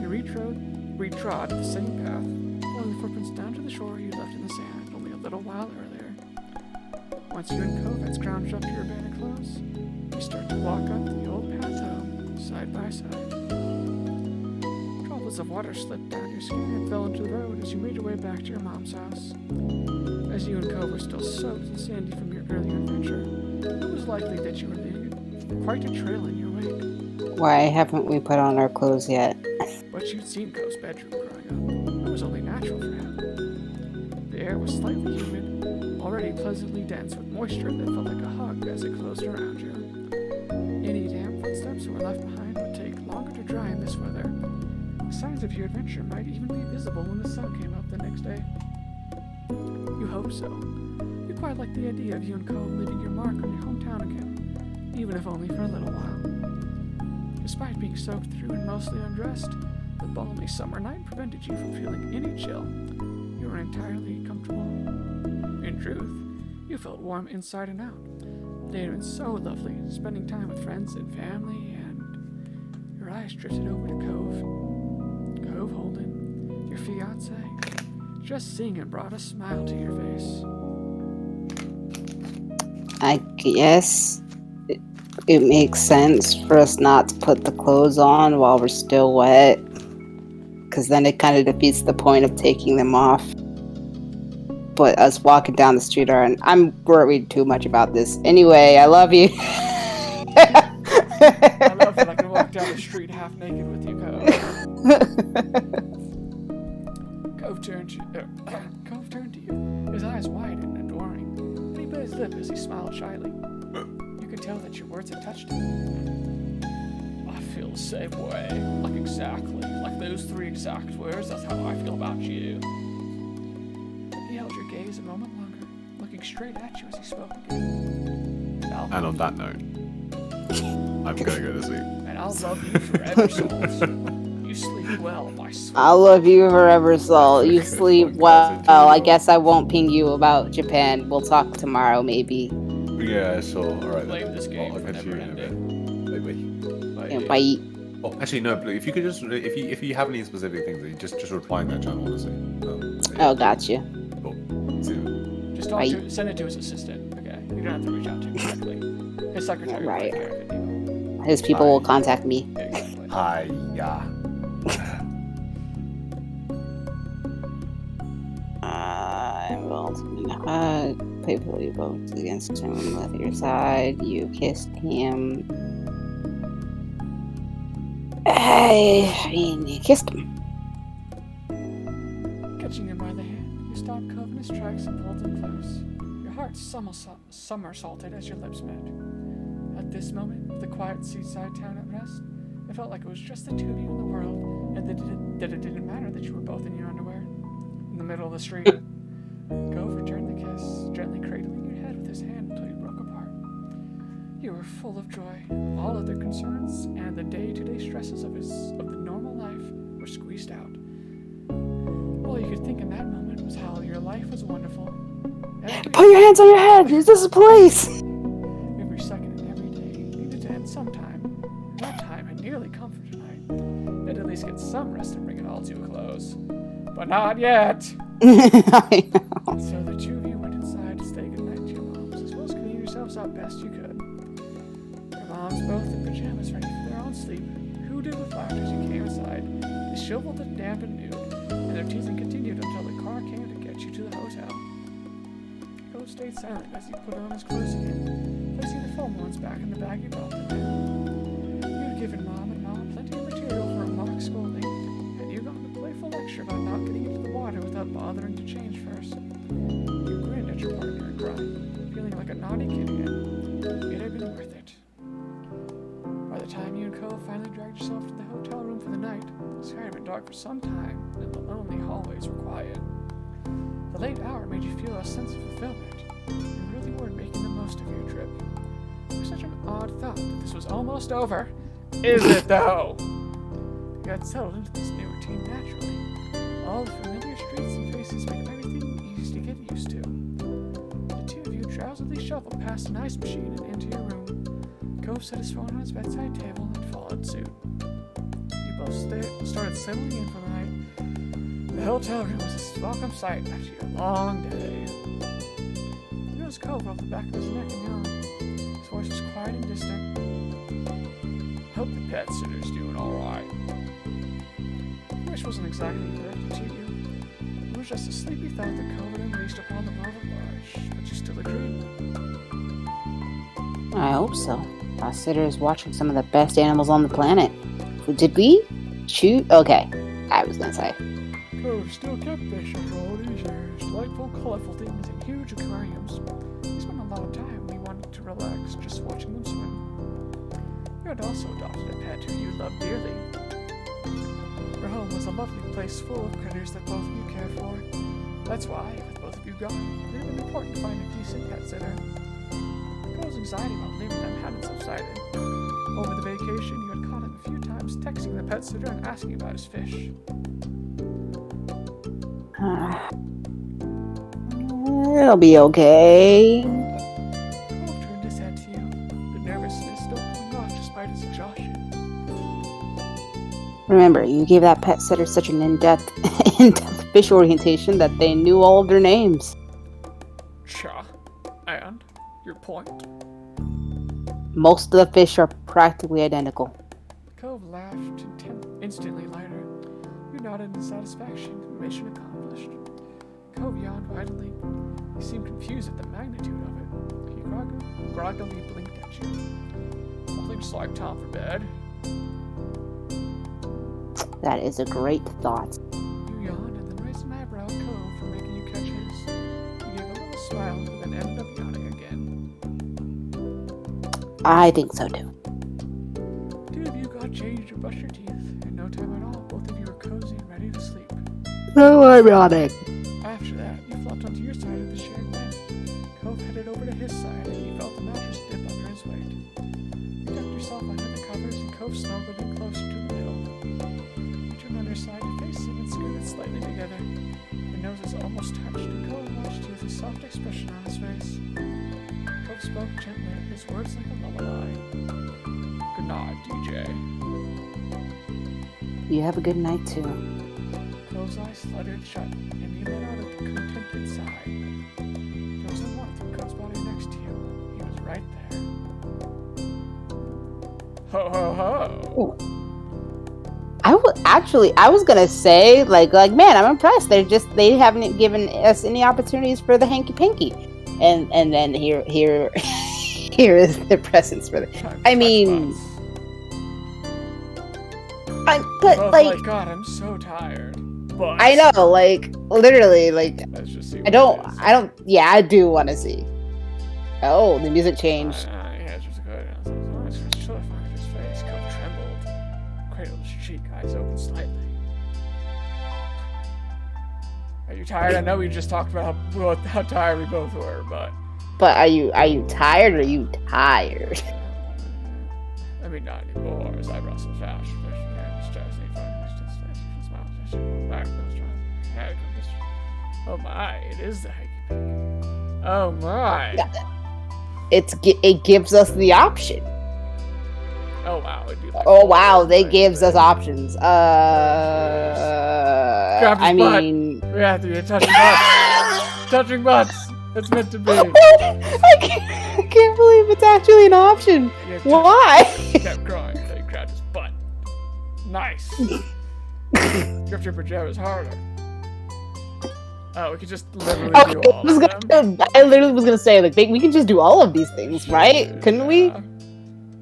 You retrod the same path, following the footprints down to the shore you left in the sand only a little while earlier. Once you and Cove had scrounged up your abandoned clothes, you start to walk up the old path home, side by side. Drop Droplets of water slipped down your skin and fell into the road as you made your way back to your mom's house. As you and Cove were still soaked and sandy from your earlier adventure, it was likely that you were leaving quite a trail in your wake. Why haven't we put on our clothes yet? But you'd seen Cove's bedroom growing up. It was only natural for him. The air was slightly humid, already pleasantly dense with moisture that felt like a hug as it closed around you. Any damp footsteps that were left behind would take longer to dry in this weather. Signs of your adventure might even be visible when the sun came up the next day. You hope so. You quite like the idea of you and Cove leaving your mark on your hometown again, even if only for a little while. Despite being soaked through and mostly undressed, the balmy summer night prevented you from feeling any chill. You were entirely comfortable. In truth, you felt warm inside and out. They had been so lovely, spending time with friends and family, and your eyes drifted over to Cove Holden, your fiancé. Just seeing him brought a smile to your face. I guess it makes sense for us not to put the clothes on while we're still wet, because then it kind of defeats the point of taking them off. But us walking down the street and I'm worried too much about this. Anyway, I love you. I love that I can walk down the street half naked with you, Cove. Cove turned to you, his eyes wide and adoring, and he bit his lip as he smiled shyly. You could tell that your words had touched him. I feel the same way, like those 3 exact words. That's how I feel about you. He held your gaze a moment longer, looking straight at you as he spoke again. And on that note, I'm gonna go to sleep. And I'll love you forever, Souls. You sleep well, my sweet. I love you forever, Sol. You Okay, sleep podcast well. into I you. guess I won't ping you about Japan. We'll talk tomorrow, maybe. Yeah, sure. All right. Blame then. this game I'll for catch you in a bit. never Bye. Yeah, bye. Oh, actually, no. But if you could just, if you have any specific things, then just reply in that channel, honestly. Oh, gotcha. Cool. See you. Just send it to his assistant, okay? You don't have to reach out to him directly. His secretary will Right. take care of it. His people will contact me. Exactly. Hi, yeah. I'm going to playfully vote against him with your side. You kissed him. I mean, you kissed him. Catching him by the hand, you stopped Cove in his tracks and pulled him close. Your heart somersaulted as your lips met. At this moment, with the quiet seaside town at rest, it felt like it was just the two of you in the world, and that it didn't matter that you were both in your underwear. In the middle of the street, Cove returned the kiss, gently cradling your head with his hand until you broke apart. You were full of joy. All other concerns and the day-to-day stresses of the normal life were squeezed out. All you could think in that moment was how your life was wonderful. Put your hands on your head! This is a police! Every second and every day needed to end sometime. And that time had nearly come for tonight. They'd at least get some rest and bring it all to a close. But not yet! I know. So the two of you went inside to say goodnight to your moms, as well as cleaning yourselves up best you could. Your moms, both in pajamas ready for their own sleep, hooted with laughter as you came inside, disheveled and damp and nude, and their teasing continued until the car came to get you to the hotel. Cove stayed silent as he put on his clothes again, placing the foam ones back in the bag you brought them in. You had given Mom and Mom plenty of material for a mock scolding, and you got a playful lecture about not getting into the water without bothering to change first. You grinned at your partner and cried, feeling like a naughty kid again. It had been worth it. By the time you and Cove finally dragged yourself to the hotel room for the night, the sky had been dark for some time, and the lonely hallways were quiet. The late hour made you feel a sense of fulfillment. You really were making the most of your trip. It was such an odd thought that this was almost over. Is it, though? You got settled into this new routine naturally. All the familiar streets and faces made everything easy to get used to. The two of you drowsily shuffled past an ice machine and into your room. Cove set his phone on his bedside table and followed suit. You both started settling in for the night. The hotel room was a welcome sight after your long day. You noticed Cove rubbed the back of his neck and yawned. His voice was quiet and distant. Hope the pet sitter's doing alright. wish wasn't exactly directed to you. It was just a sleepy thought that Cove had unleashed upon the Marvel Barge, but you still agreed. I hope so. My sitter is watching some of the best animals on the planet. Did we shoot? Okay, I was gonna say. Cove still kept fish after all these years. Delightful, colorful things in huge aquariums. He spent a lot of time when he wanted to relax just watching them swim. You had also adopted a pet who you loved dearly. Your home was a lovely place full of critters that both of you cared for. That's why, with both of you gone, it had been important to find a decent pet sitter. Cole's anxiety about leaving them hadn't subsided. Over the vacation, you had caught him a few times texting the pet sitter and asking about his fish. It'll be okay. Cole turned his head to you, the nervousness still coming off despite his exhaustion. Remember, you gave that pet sitter such an in-depth fish orientation that they knew all of their names. Cha. And? Your point? Most of the fish are practically identical. Cove laughed, instantly lighter. You nodded in satisfaction, mission accomplished. Cove yawned widely. He seemed confused at the magnitude of it. He groggily blinked at you. Only just like time for bed. That is a great thought. You yawned and then raised an eyebrow at Cove for making you catch his. You gave a little smile and then ended up yawning again. I think so too. Two of you got changed and brushed your teeth. In no time at all, both of you were cozy and ready to sleep. So ironic. After that, you flopped onto your side of the shared bed. Cove headed over to his side and you felt the mattress dip under his weight. You tucked yourself under the covers and Cove snuggled in closer to the middle. You turned on your side to face him and scooted slightly together. Your noses almost touched and Cove watched you with a soft expression on his face. Cove spoke gently, his words like a lullaby. Good night, DJ. You have a good night too. Cove's eyes fluttered shut, and he let out a contented sigh. There was a warmth in Cove's body next to you. He was right there. Ho ho ho! I was gonna say, like, man, I'm impressed. They haven't given us any opportunities for the hanky panky, and then here here is the presents for the. I mean, but Both like, God, I'm so tired. But I know, like, literally, like, let's just see. I don't. Yeah, I do want to see. Oh, the music changed. Yeah, it's just good. It's so fine. His face, Cove trembled, cradled his cheek, eyes open slightly. Are you tired? I know we just talked about how tired we both were, but. But are you tired or are you tired? I mean, not anymore. His eyebrows so fast. Oh my! It is the hanky panky. Oh my! It gives us the option. Oh wow! It'd be like Oh wow! They gives us options. I mean, yeah, dude, touching butts. Touching butts. It's meant to be. I can't believe it's actually an option. Why? He kept crying until he grabbed his butt. Nice. Grip your pajamas harder. Oh, we could just literally do all of them. I literally was gonna say, like, we can just do all of these things, right? Couldn't we?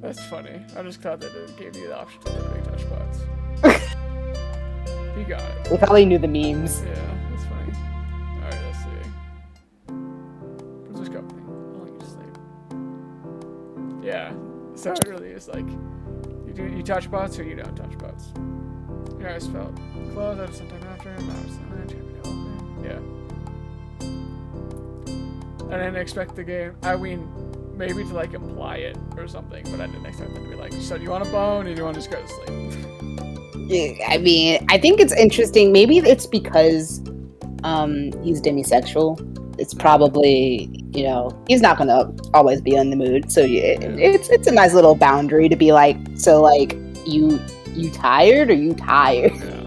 That's funny. I just thought that it gave you the option to literally touch butts. You got it. We probably knew the memes. Yeah, that's funny. Alright, let's see. Princess Company. I'll let you sleep. Yeah. So it really is like you touch butts or you don't touch butts. Your eyes felt closed at some time after and yeah. I didn't expect the game. I mean, maybe to like imply it or something, but I didn't expect them to be like, so do you want a bone or do you want to just go to sleep? Yeah, I mean, I think it's interesting. Maybe it's because he's demisexual. It's probably, you know, he's not gonna always be in the mood. So yeah, it's a nice little boundary to be like, so like you tired or you tired? Yeah.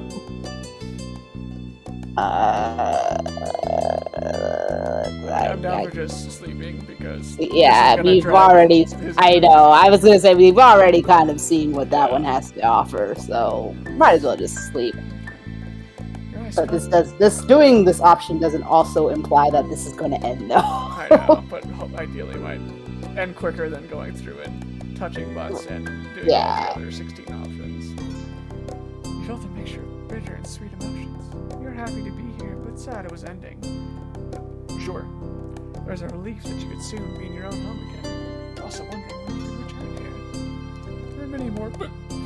I'm down for just sleeping because yeah, we've already. I know. I was gonna say we've already kind of seen what that one has to offer, so might as well just sleep. But this doing this option doesn't also imply that this is going to end though. I know, but ideally might end quicker than going through and touching butts and doing Yeah. all the other 16 options. You felt a mixture of bitter and sweet emotions. You're happy to be here, but sad it was ending. Sure, there's a relief that you could soon be in your own home again. Also wondering when you could return here. There were many more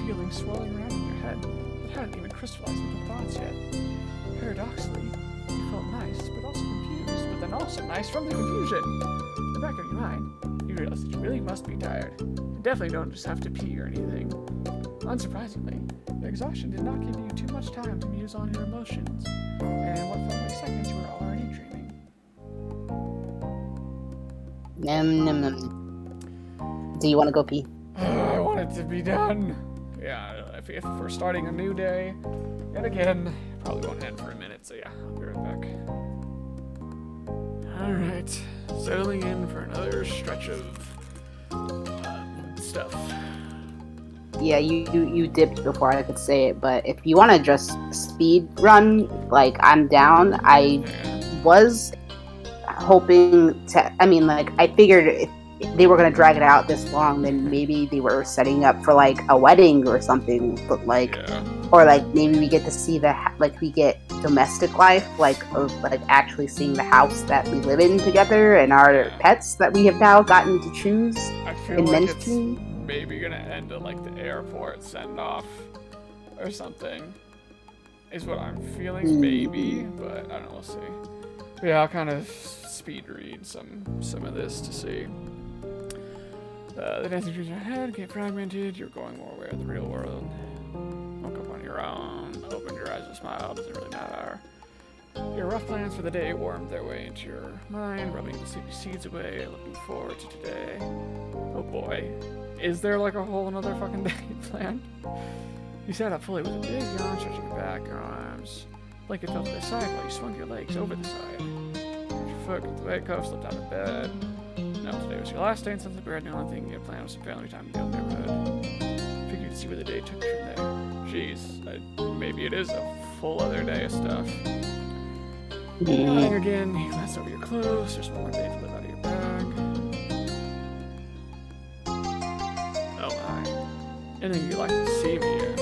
feelings swirling around in your head that hadn't even crystallized into thoughts yet. Paradoxically, you felt nice, but also confused, but then also nice from the confusion. In the back of your mind, you realize that you really must be tired. You definitely don't just have to pee or anything. Unsurprisingly, the exhaustion did not give you too much time to muse on your emotions, and in what felt like seconds, you were already dreaming. Do you want to go pee? I want it to be done. Yeah, if we're starting a new day, yet again, probably won't end for a minute, so yeah, I'll be right back. Alright, settling in for another stretch of stuff. Yeah, you dipped before I could say it, but if you want to just speed run, like, I'm down. I was hoping to, I mean, like, I figured if they were going to drag it out this long, then maybe they were setting up for, like, a wedding or something, but, like, or, like, maybe we get to see we get domestic life, like, of, like, actually seeing the house that we live in together and our pets that we have now gotten to choose I feel in like men's it's team. maybe gonna end at, like, the airport send-off or something, is what I'm feeling, maybe, but I don't know, we'll see. But yeah, I'll kind of speed read some of this to see. The dancing dreams in your head get fragmented. You're going more aware of the real world. Woke up on your own. Opened your eyes and smiled. Doesn't really matter. Your rough plans for the day warmed their way into your mind, rubbing the sleepy seeds away. Looking forward to today. Oh boy, is there like a whole another fucking day planned? You sat up fully with a big yawn, stretching your back, your arms. Blanket fell to the side while you swung your legs over the side. Your foot with the weight cuff, slipped out of bed. No, today was your last day, and since the bread, the only thing you had planned was some family time in the old neighborhood. Figured you'd see where the day took you from there. Jeez, maybe it is a full other day of stuff. Yawning again, you glance over your clothes. There's one more day to live out of your bag. Oh my. Anything you'd like to see me in?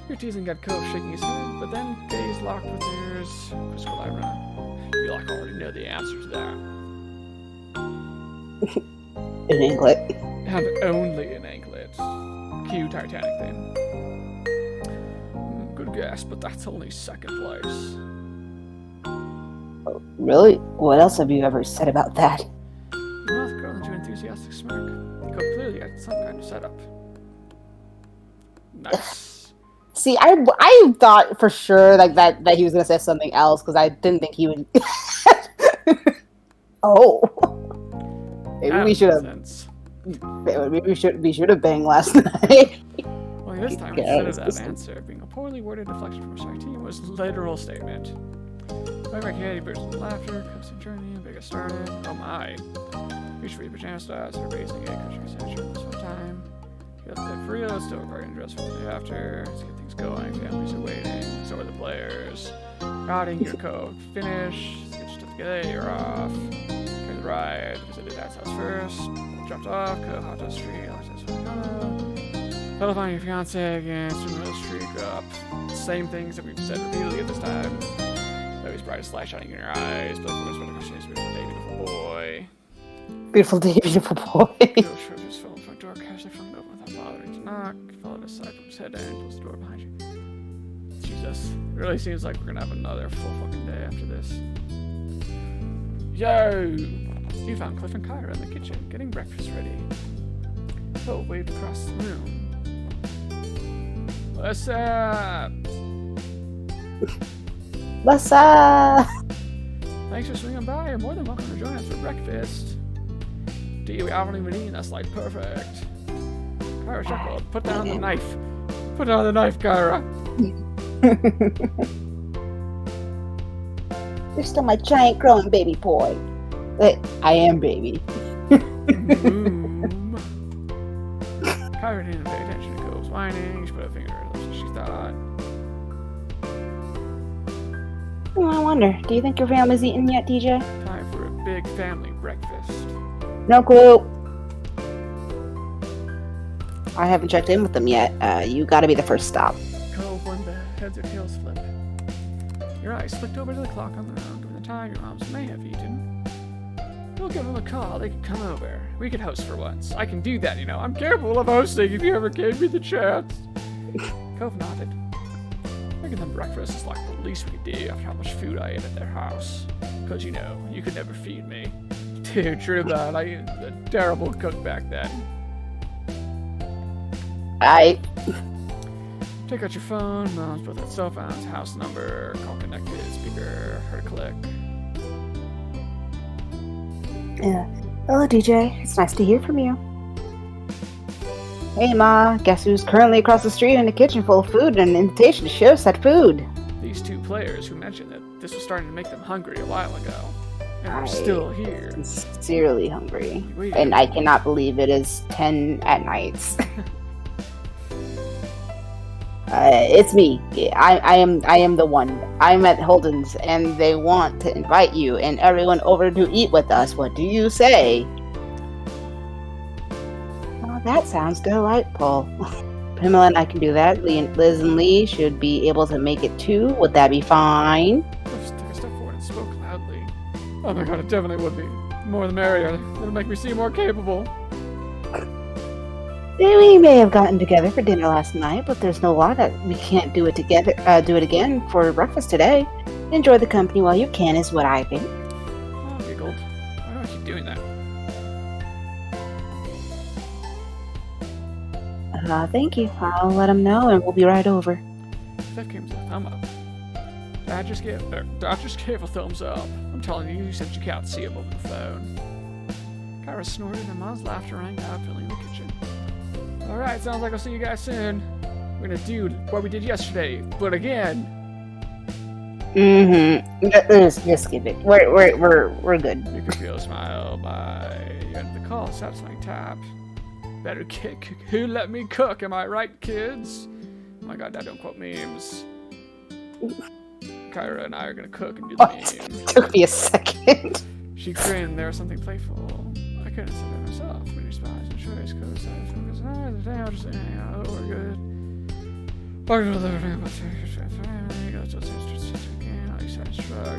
You're teasing Gadko, shaking his head, but then gaze locked with yours. Quizzical eyebrow. You like already know the answer to that. An anklet. And only an anklet. Cue Titanic theme. Good guess, but that's only second place. Oh, really? What else have you ever said about that? Your mouth curled into an enthusiastic smirk. You could clearly had some kind of setup. Nice. See, I thought for sure like that he was gonna say something else because I didn't think he would. Oh, maybe we should have. Maybe we should have banged last night. Well, this time instead of that answer being a poorly worded deflection from our team was literal statement. However, Katie burst into laughter, coasting journey, big started. Oh my. Reach for your pajama styles, her basing egg, crushing essential this one time. You left there for real, still recording dress for the day after. Let's get things going, families are waiting, so are the players. Routing your code, finish, let's get your stuff together, you're off. Carry the ride, visited Dad's house first, dropped off, cut hot dust street, lost us with Hannah. Telephone your fiance again, swim the streak up. Same things that we've said repeatedly at this time. Always bright as light shining in your eyes, but of course, beautiful day, beautiful boy. Beautiful day, beautiful boy. Bill shrugged his phone front door, casually flung it open without bothering to knock. Followed his side, put his head in, and closed the door behind you. Jesus. It really seems like we're gonna have another full fucking day after this. Yo! You found Cliff and Kyra in the kitchen, getting breakfast ready. Phil waved across the room. What's up? What's up? Thanks for swinging by. You're more than welcome to join us for breakfast. D, we haven't even eaten. That's like perfect. Kyra chuckled. Put down the knife. Put down the knife, Kyra. You're still my giant growing baby boy. I am baby. Boom. Kyra didn't pay attention to Cole's whining. She put her finger in her lips as she thought. wonder, do you think your family's eaten yet, DJ? Time for a big family breakfast. No clue. I haven't checked in with them yet. You gotta be the first stop. Cove when the heads or tails flip. Your eyes flicked over to the clock on the round given the time your moms may have eaten. We'll give them a call. They can come over. We could host for once. I can do that, you know. I'm capable of hosting if you ever gave me the chance. Cove nodded. Making them breakfast is like the least we could do after how much food I ate at their house. Because, you know, you could never feed me. Dude, true that. I was a terrible cook back then. Take out your phone, moms, both at cell phones, house number, call connected, speaker, heard a click. Yeah. Hello, DJ. It's nice to hear from you. Hey, Ma. Guess who's currently across the street in the kitchen full of food and an invitation to share said food? These two players who mentioned that this was starting to make them hungry a while ago. And we're still here. Sincerely hungry. Wait. And I cannot believe it is 10 at night. It's me. I am the one. I'm at Holden's, and they want to invite you and everyone over to eat with us. What do you say? Oh, that sounds delightful. Pamela and I can do that. Liz and Lee should be able to make it too. Would that be fine? Liz took a step forward and spoke loudly. Oh my god, it definitely would be. The more the merrier. It'll make me seem more capable. We may have gotten together for dinner last night, but there's no law that we can't do it together. Do it again for breakfast today. Enjoy the company while you can, is what I think. Oh, giggled. Why do I keep doing that? Thank you. I'll let him know, and we'll be right over. That came as a thumb up. Dad just gave a thumbs up. I'm telling you, you said you can't see him over the phone. Kyra snorted, and Mom's laughter rang out, filling the kitchen. Alright, sounds like I'll see you guys soon. We're gonna do what we did yesterday, but again. Just skip it. We're good. You can feel a smile by you end the call, satisfying tap. Better kick. Who let me cook? Am I right, kids? Oh my god, Dad, don't quote memes. Kyra and I are gonna cook and do the memes. It took me a second. She grinned. There was something playful. I couldn't say that myself. When your spies and choice goes out of focus. The day I'll just hang out. Oh, we're good.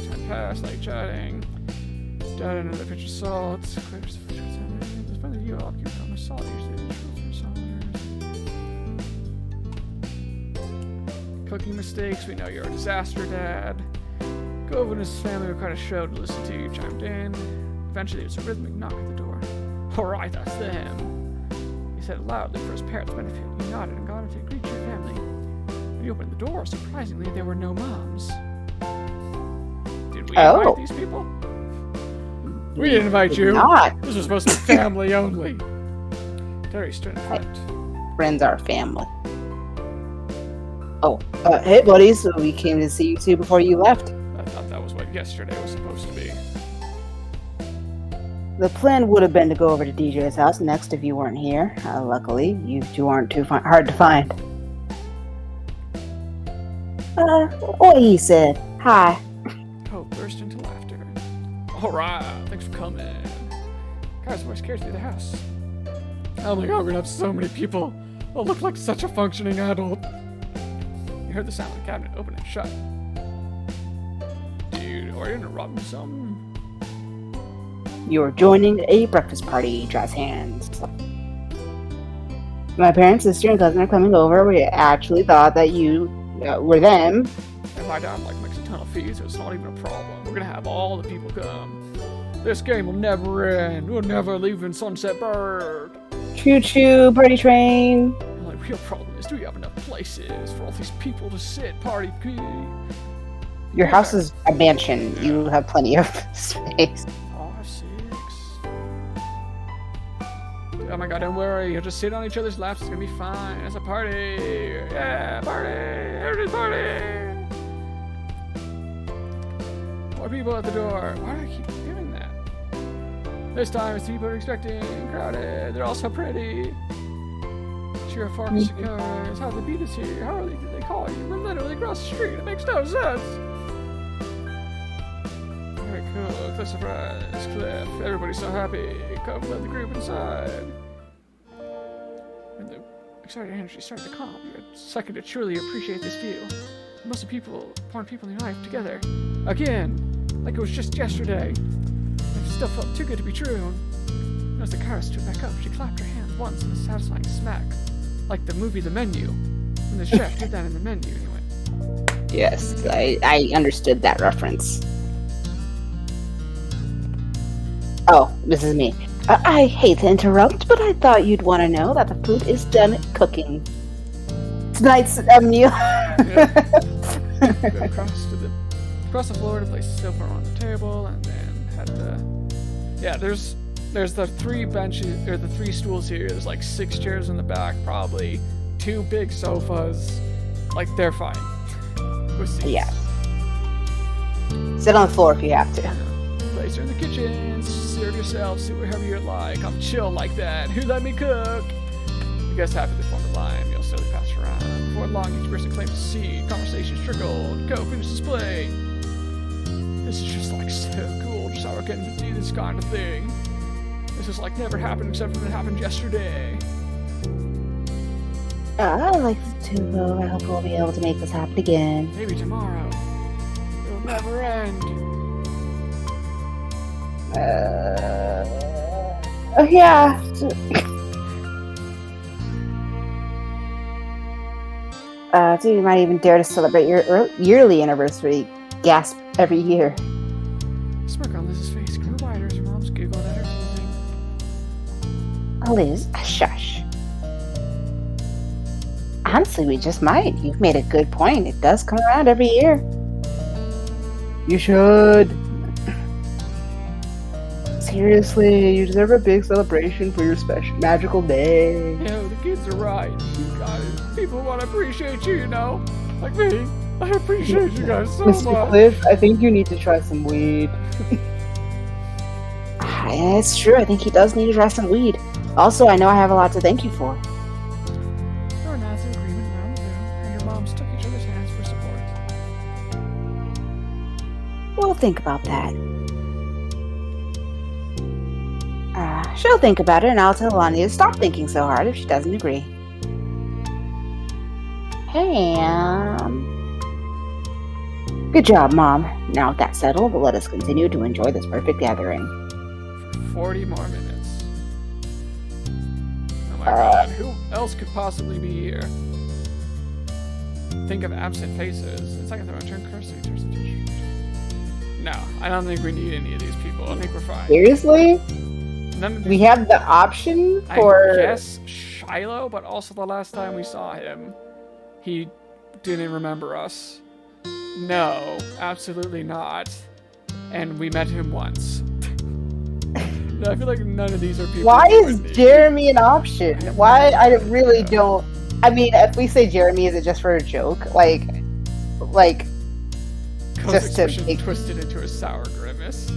Time passed, like chatting. Dad and another pitch of salt. It's funny you all keep on my salt usually. Cooking mistakes, we know you're a disaster, Dad. Gove and his family were quite a show to listen to. You chimed in. Eventually, there's a rhythmic knock at the door. Alright, that's them. He said it loudly for his parents' benefit. You nodded and got him to greet your family. When you opened the door, surprisingly, there were no moms. Did we invite these people? We didn't invite you. Not. This was supposed to be family only. Terry stood in front. Friends are family. Oh, hey buddies, so we came to see you two before you left. I thought that was what yesterday was supposed to be. The plan would have been to go over to DJ's house next if you weren't here. Luckily, you two aren't too hard to find. What he said. Hi. Hope burst into laughter. Alright, thanks for coming. Guys, voice carried through the house. Oh my god, we're gonna have so many people. I'll look like such a functioning adult. You heard the sound of the cabinet open and shut. Dude, are you gonna rob me something? You're joining a breakfast party, jazz hands. My parents, sister, and cousin are coming over. We actually thought that you were them. And my dad makes a ton of fees, so it's not even a problem. We're gonna have all the people come. This game will never end. We'll never leave in Sunset Bird. Choo choo, party train. The only real problem is, do we have enough places for all these people to sit, party pee? Your house is a mansion. Yeah. You have plenty of space. 5, 6. Oh my god, don't worry. You'll just sit on each other's laps. It's gonna be fine. It's a party. Yeah, party. Everybody's party. More people at the door. Why do I keep doing that? This time it's people are expecting. Crowded. They're all so pretty. Cheer for cigars. How the beat is here. How early did they call you? We're literally across the street. It makes no sense. cook, the surprise, Cliff, everybody's so happy, come let the group inside. When the excited energy started to calm, you had a second to truly appreciate this view. Most of important people in your life together. Again, like it was just yesterday. It still felt too good to be true. As the car stood back up, she clapped her hands once in a satisfying smack. Like the movie The Menu. When the chef did that in the menu, and he went, Yes, I understood that reference. Oh, this is me. I hate to interrupt, but I thought you'd want to know that the food is done cooking. Tonight's meal. Go across the floor to place silver on the table, and then had the... Yeah, there's the 3 benches, or the 3 stools here. There's like 6 chairs in the back, probably 2 big sofas. Like, they're fine. With seats. Yeah. Sit on the floor if you have to. Place her in the kitchen, serve yourself, see whatever you like. I'm chill like that. Who let me cook? You guys have to form a line. You'll slowly pass around. Before long, each person claims a seat. Conversations trickled. Go finish display. This is just like so cool. Just how we're getting to do this kind of thing. This is like never happened except for when it happened yesterday. I like this too, though. I hope we'll be able to make this happen again. Maybe tomorrow. It'll never end. Yeah. So you might even dare to celebrate your yearly anniversary. Gasp every year. Smirk on Liz's face grew wider as your mom's giggled at her teasing. Liz, shush. Honestly, we just might. You've made a good point. It does come around every year. You should. Seriously, you deserve a big celebration for your special magical day. You know, the kids are right. You guys, people want to appreciate you, you know? Like me. I appreciate you guys so Mr. much. Cliff, I think you need to try some weed. It's true. I think he does need to try some weed. Also, I know I have a lot to thank you for. There were nods of agreement around the room, and your moms took each other's hands for support. We'll think about that. She'll think about it, and I'll tell Lonnie to stop thinking so hard if she doesn't agree. Hey, good job, Mom. Now with that settled, let us continue to enjoy this perfect gathering. For 40 more minutes. Oh my god, who else could possibly be here? Think of absent faces. It's like if I turn cursor towards the teacher. No, I don't think we need any of these people. I think we're fine. Seriously? None of these We have the option for... I guess Shiloh, but also the last time we saw him, he didn't remember us. No, absolutely not. And we met him once. No, I feel like none of these are people. Why we is would need. Jeremy an option? Why? I really don't... I mean, if we say Jeremy, is it just for a joke? Like... Cole's just to expression make- twisted into a sour grimace.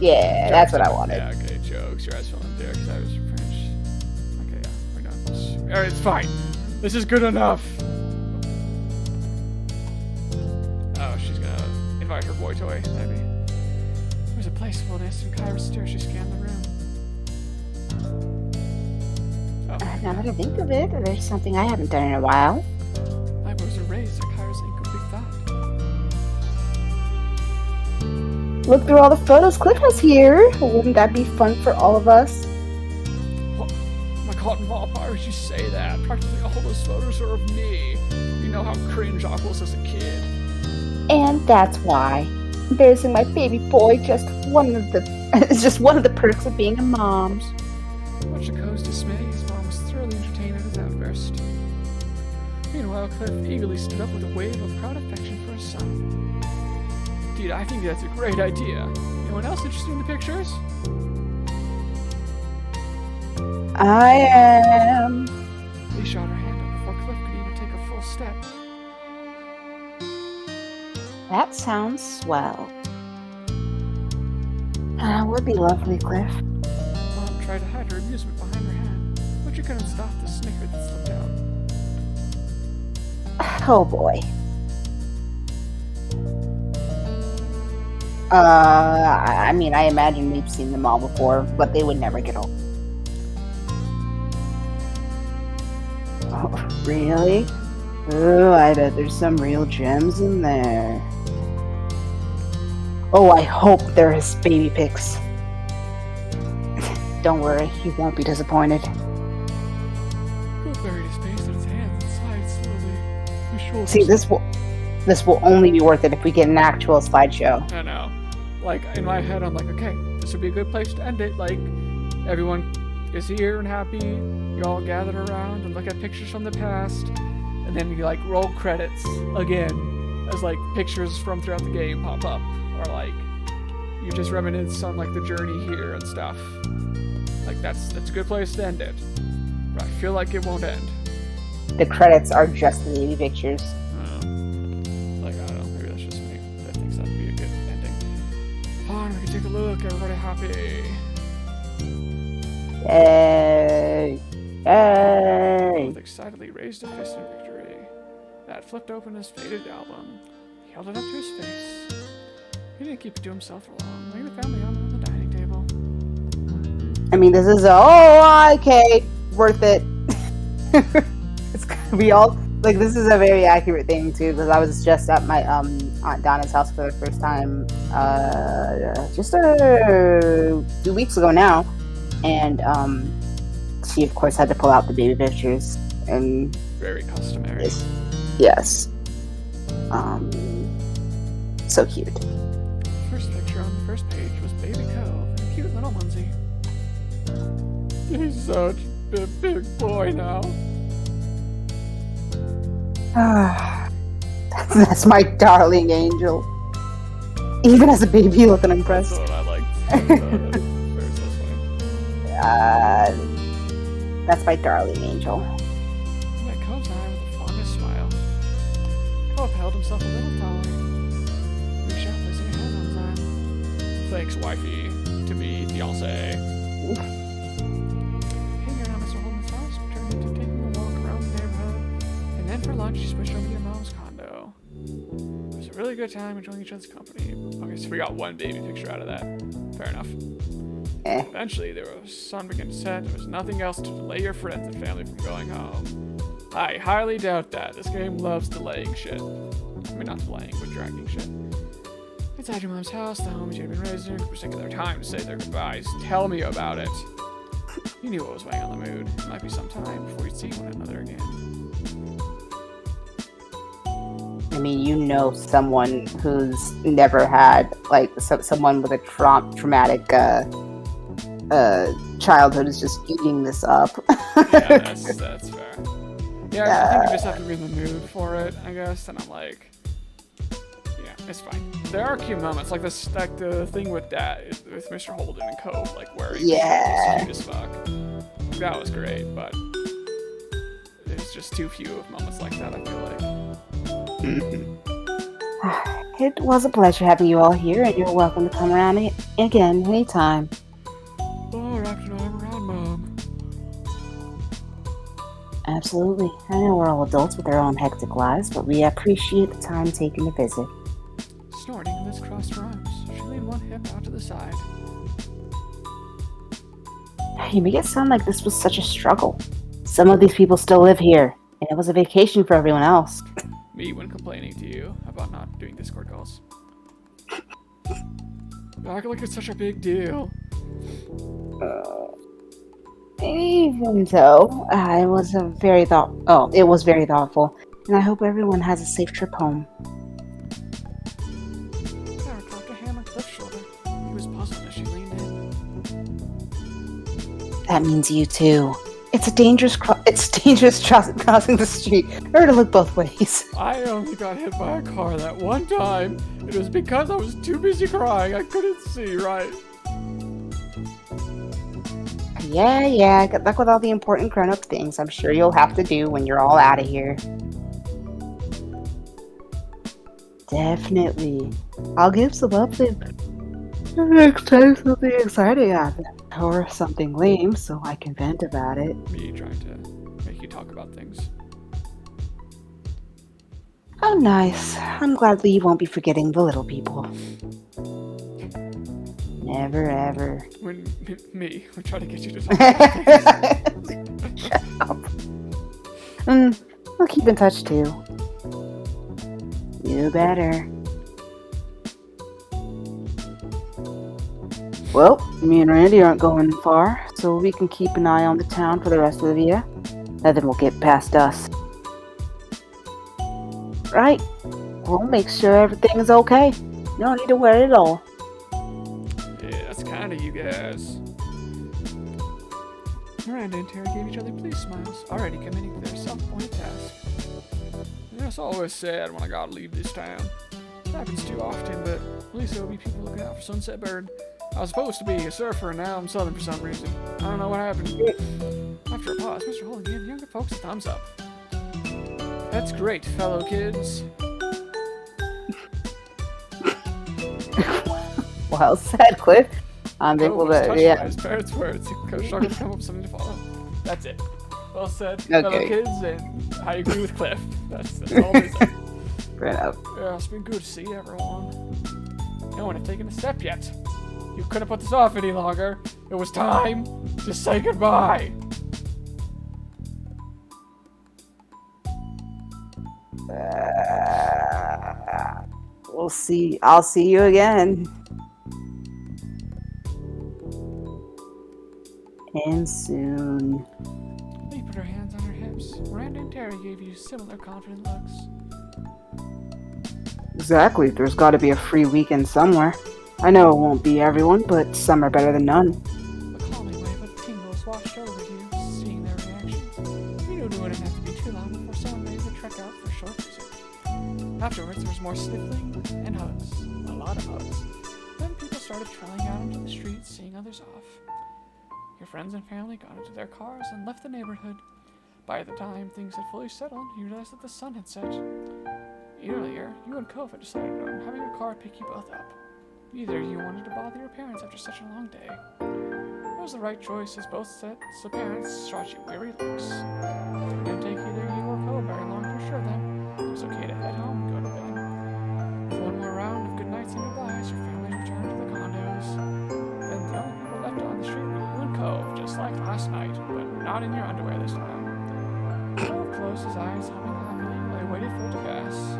Yeah, that's what I wanted. Yeah, okay, jokes. Your eyes fell in there because I was French. Okay, yeah, we're done. Alright, it's fine. This is good enough. Oh, she's gonna invite her boy toy, maybe. There's a playfulness in Kyra's stare. She scanned the room. Oh, Now that I think of it, there's something I haven't done in a while. eyebrows are raised at Kyra's incomplete thought. Look through all the photos Cliff has here. Wouldn't that be fun for all of us? What? My cotton ball, why would you say that? Practically all those photos are of me. You know how cringe I was as a kid. And that's why embarrassing my baby boy is just one of the perks of being a mom. Much to Co's dismay, his mom was thoroughly entertained at his outburst. Meanwhile, Cliff eagerly stood up with a wave of proud affection for his son. Dude, I think that's a great idea. Anyone else interested in the pictures? I am. Lee shot her hand up before Cliff could even take a full step. That sounds swell. Would be lovely, Cliff. Mom tried to hide her amusement behind her hand, but she couldn't stop the snicker that slipped out. Oh boy. I mean, I imagine we've seen them all before, but they would never get old. Oh, really? Oh, I bet there's some real gems in there. Oh, I hope they're his baby pics. Don't worry, he won't be disappointed. Go buried his face in his hands and sighed slowly. His shoulders. See, this will only be worth it if we get an actual slideshow. I know. Like, in my head, I'm like, okay, this would be a good place to end it. Like, everyone is here and happy. You all gathered around and look at pictures from the past. And then you, like, roll credits again as, like, pictures from throughout the game pop up. Or, like, you just reminisce on, like, the journey here and stuff. Like, that's a good place to end it. But I feel like it won't end. The credits are just the baby pictures. Like, I don't know, maybe that's just me that thinks that'd be a good ending. Fine, we can take a look, everybody happy. Yay! Yay! Both excitedly raised a fist in victory. That flipped open his faded album. He held it up to his face. He didn't keep it to himself for long, laying the family on the dining table. I mean, this is okay, worth it. It's gonna be all like this is a very accurate thing too, because I was just at my Aunt Donna's house for the first time just 2 weeks ago now, and she of course had to pull out the baby pictures and Very customary. yes, so cute. The first picture on the first page was Baby Cove, a cute little onesie. He's such a big boy now. That's my darling angel. Even as a baby, looking impressed. That's what I liked. Very satisfying. That's my darling angel. He met Cove's eye with the fondest smile. Cove held himself a little taller. Reached out, placing a hand on his arm. Thanks, wifey. To me, fiance. Hanging around Mr. Holman's house turned into taking a walk around the neighborhood. And then for lunch, she switched over to your mom's condo. It was a really good time enjoying each other's company. Okay, so we got one baby picture out of that. Fair enough. Eventually, the sun began to set. There was nothing else to delay your friends and family from going home. I highly doubt that. This game loves delaying shit. I mean, not delaying, but dragging shit. Inside your mom's house, the homies you had been raised in were taking their time to say their goodbyes. Tell me about it. You knew what was weighing on the mood. It might be some time before you'd see one another again. I mean, you know, someone who's never had like someone with a traumatic childhood is just eating this up. Yeah, that's fair. Yeah, I think you just have to be in the mood for it, I guess. And I'm like, yeah, it's fine. There are cute moments, like this, like the thing with with Mr. Holden and Cove, like wearing Yeah. cute as fuck. That was great, but there's just too few of moments like that. I feel like. It was a pleasure having you all here, and you're welcome to come around again anytime. Oh, wrapped an arm around Mom. Absolutely. I know we're all adults with our own hectic lives, but we appreciate the time taken to visit. Snorting, Liz crossed her arms. She leaned one hip out to the side. You make it sound like this was such a struggle. Some of these people still live here, and it was a vacation for everyone else. Me when complaining to you about not doing Discord calls. Act like it's such a big deal. Even so, it was very thoughtful, and I hope everyone has a safe trip home. Sarah clapped a hand on Cliff's shoulder. He was puzzled as she leaned in. That means you too. It's dangerous crossing the street. Remember to look both ways. I only got hit by a car that one time. It was because I was too busy crying. I couldn't see right. Yeah. Good luck with all the important grown-up things I'm sure you'll have to do when you're all out of here. Definitely. I'll give some updates next time something exciting happens. Or something lame, so I can vent about it. Me trying to make you talk about things. Oh, nice. I'm glad that you won't be forgetting the little people. Never ever. When we try to get you to talk about things. Shut up. I'll keep in touch too. You better. Well, me and Randy aren't going far, so we can keep an eye on the town for the rest of the year. Nothing will get past us. Right? We'll make sure everything's okay. No need to worry at all. Yeah, that's kind of you guys. Miranda and Terry gave each other pleased smiles, already committing to their self-appointed task. Yeah, it's always sad when I gotta leave this town. It happens too often, but at least there will be people looking out for Sunset Bird. I was supposed to be a surfer, and now I'm southern for some reason. I don't know what happened. After a pause, Mr. Holy gave the younger folks a thumbs up. That's great, fellow kids. Well said, Cliff. I'm Cove able was to, touched by yeah. his parents' words. He struggled to come up with something to follow. That's it. Well said, fellow Okay. kids, and I agree with Cliff. That's all there is. Fair enough. Yeah, it's been good to see everyone. No one had taken a step yet. You couldn't put this off any longer. It was time to say goodbye. We'll see. I'll see you again. And soon. Lee put her hands on her hips. Miranda and Terry gave you similar confident looks. Exactly. There's got to be a free weekend somewhere. I know it won't be everyone, but some are better than none. A calming wave of tingles washed over you, seeing their reactions. You knew it wouldn't have to be too long before someone made the trek out for a short visit. Afterwards, there was more sniffling and hugs. A lot of hugs. Then people started trailing out into the street, seeing others off. Your friends and family got into their cars and left the neighborhood. By the time things had fully settled, you realized that the sun had set. Earlier, you and Cove had decided on having a car pick you both up. Neither of you wanted to bother your parents after such a long day. It was the right choice, as both sets of parents shot you weary looks. It didn't take either you or Cove very long to assure them it was okay to head home and go to bed. With one more round of goodnights and goodbyes, your family returned to the condos. Then the only people left on the street were you and Cove, just like last night, but not in your underwear this time. Cove closed his eyes, humming happily while he waited for it to pass.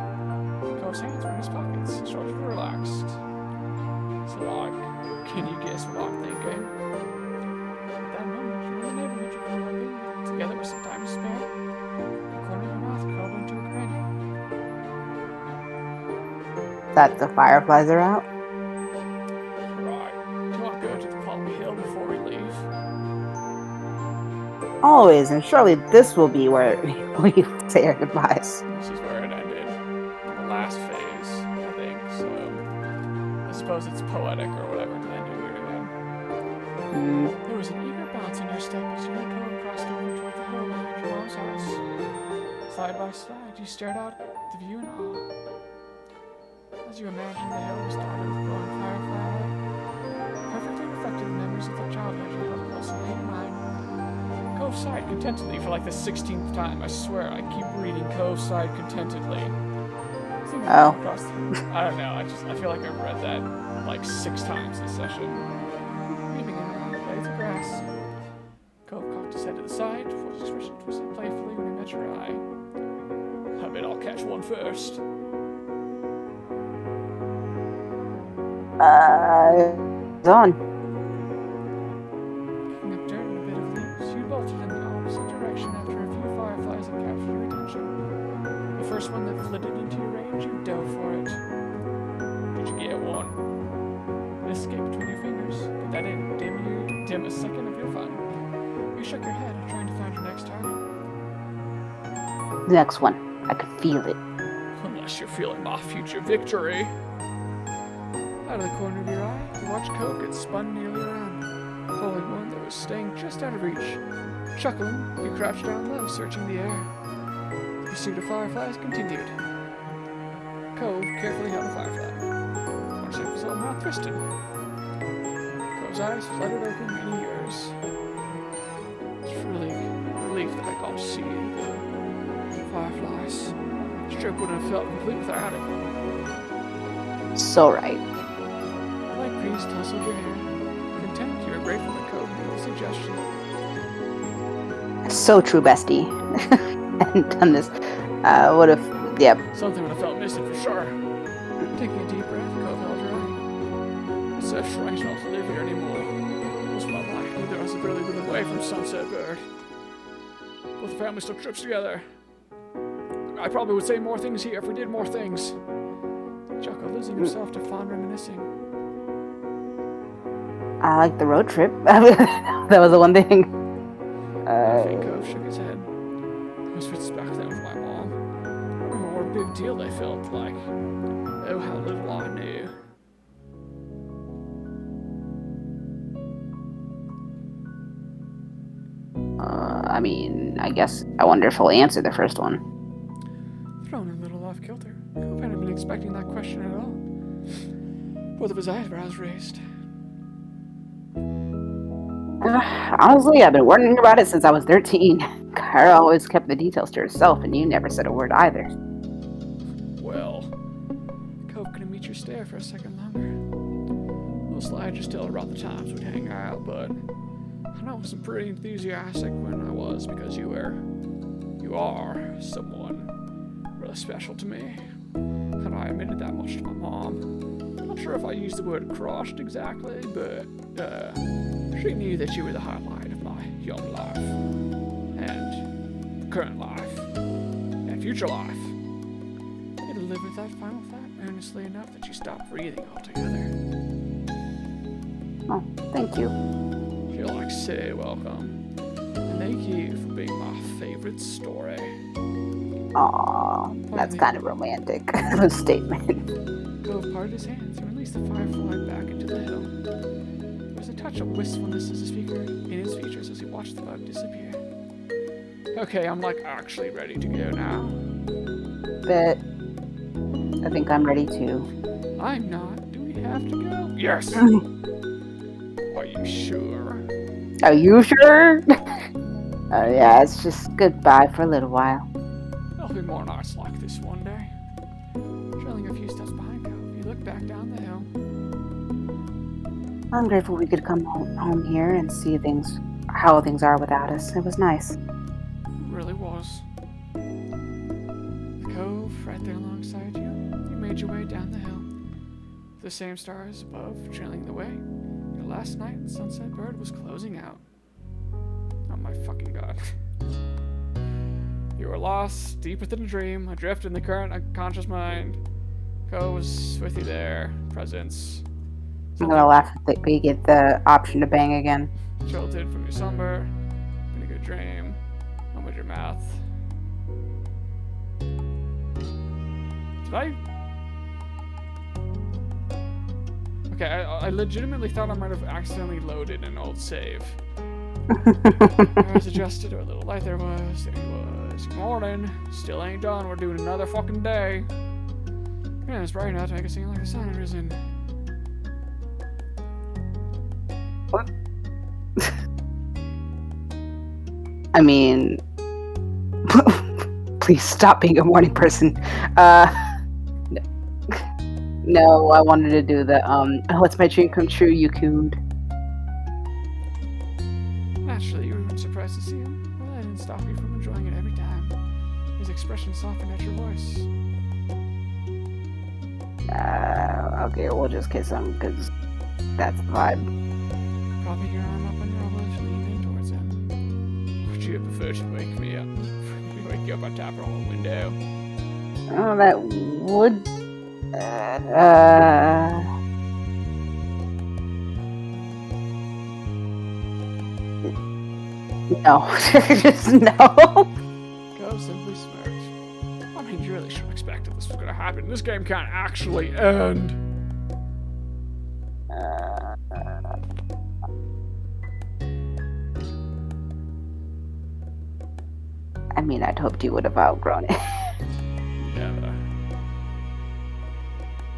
Cove's hands were in his pockets, his shoulders were relaxed. So, can you guess what I'm thinking? At that moment, you were in the neighborhood you were living, together with some time to spare. The corner of your mouth curled into a grin. That the fireflies are out? Right. Do you want to go to the Palmy Hill before we leave? Always, and surely this will be where we say our goodbyes. This is where it ended. The last phase, I think, so... I suppose it's poetic or whatever to end it here again. There was an eager bounce in your step as you and Cove crossed over toward the hill behind your mom's house. Side by side, you stared out at the view in awe. As you imagined the hill was dotted with glowing firefly light, perfectly reflected the memories of the childhood you held close in your mind. Cove sighed contentedly for like the 16th time. I swear, I keep reading Cove sighed contentedly. Oh. I don't know. I feel like I've read that like 6 times this session. Weaving in around the blades of grass. Cove cocked his head to the side, before his expression twisted playfully when he met your eye. I bet I'll catch one first. Done. Picking up dirt and a bit of leaves, you bolted in the opposite direction after a few fireflies had captured your attention. The first one that flitted into your range, you dove for it. Did you get one? It escaped between your fingers, but that didn't dim a second of your fun. You shook your head, trying to find your next target. The next one. I could feel it. Unless you're feeling my future victory. Out of the corner of your eye, you watched Cove get spun nearly around, pulling one that was staying just out of reach. Chuckling, you crouched down low, searching the air. The pursuit of fireflies continued. Cove carefully held the firefly. Watched it his own mouth twisted. Cove's eyes fluttered open, meeting yours. It's really a relief that I got to see the fireflies. This trip wouldn't have felt complete without it. So right. The light breeze tousled your hair, very grateful that Cove made the suggestion. So true, bestie. Hadn't done this. What if? Yep. Something would have felt missing for sure. Taking a deep breath, Cove held her eye. It's so strange not to live here anymore. That's what I'm like. Neither of us have really been away from Sunset Bird. Both families took trips together. I probably would say more things here if we did more things. Jocko losing himself to fond reminiscing. I like the road trip. That was the one thing. Cove shook his head. Those visits back then with my mom. I remember what a big deal they felt like. Oh, how little I knew. I mean, I guess I wonder if he'll answer the first one. Thrown a little off kilter. Cove hadn't been expecting that question at all. Both of his eyebrows raised. Honestly, I've been wondering about it since I was 13. Kara always kept the details to herself, and you never said a word either. Well, Cove couldn't meet your stare for a second longer. Little Sly just tell around the times we'd hang out, but I know I wasn't pretty enthusiastic when I was because you are someone really special to me. And I admitted that much to my mom. Not sure if I used the word crushed exactly, but she knew that you were the highlight of my young life, and current life, and future life. You delivered with that final thought earnestly enough that you stopped breathing altogether. Oh, thank you. You're like so welcome. And thank you for being my favorite story. Aww, that's kind of romantic of a statement. Cove parted his hands and released the firefly back into the hill. There was a touch of wistfulness in his features as he watched the bug disappear. Okay, I'm like actually ready to go now. But I think I'm ready too. I'm not. Do we have to go? Yes! Are you sure? Are you sure? Yeah, it's just goodbye for a little while. There'll be more nights like this one day. Trailing a few steps behind Cove, he looked back down the hill. I'm grateful we could come home here and see how things are without us. It was nice. It really was. The Cove, right there alongside you, you made your way down the hill. The same stars above, trailing the way. Your last night in Sunset Bird was closing out. Oh my fucking god. You were lost, deep within a dream, adrift in the current unconscious mind. Cove was with you there, presence. I'm gonna laugh if we get the option to bang again. Jolted from your slumber, in a good dream, opened your mouth. Did I? Okay, I legitimately thought I might have accidentally loaded an old save. I was adjusted to a little light there was. Good morning. Still ain't done. We're doing another fucking day. Yeah, it's bright enough to make it seem like the sun had risen. What? I mean, please stop being a morning person. No, I wanted to do the what's my dream come true, you cooed. Naturally, you were surprised to see him. Well, that didn't stop you from enjoying it every time. His expression softened at your voice. Okay, we'll just kiss him, because that's the vibe. Propping your arm up on your elbow, she leaned in towards him. Would you prefer to wake me up? Wake you up on top of the window? Oh, that would... No. Just no. Cove simply smirked. I mean, you really should have expected this was going to happen. This game can't actually end. I mean, I'd hoped you would have outgrown it. Never.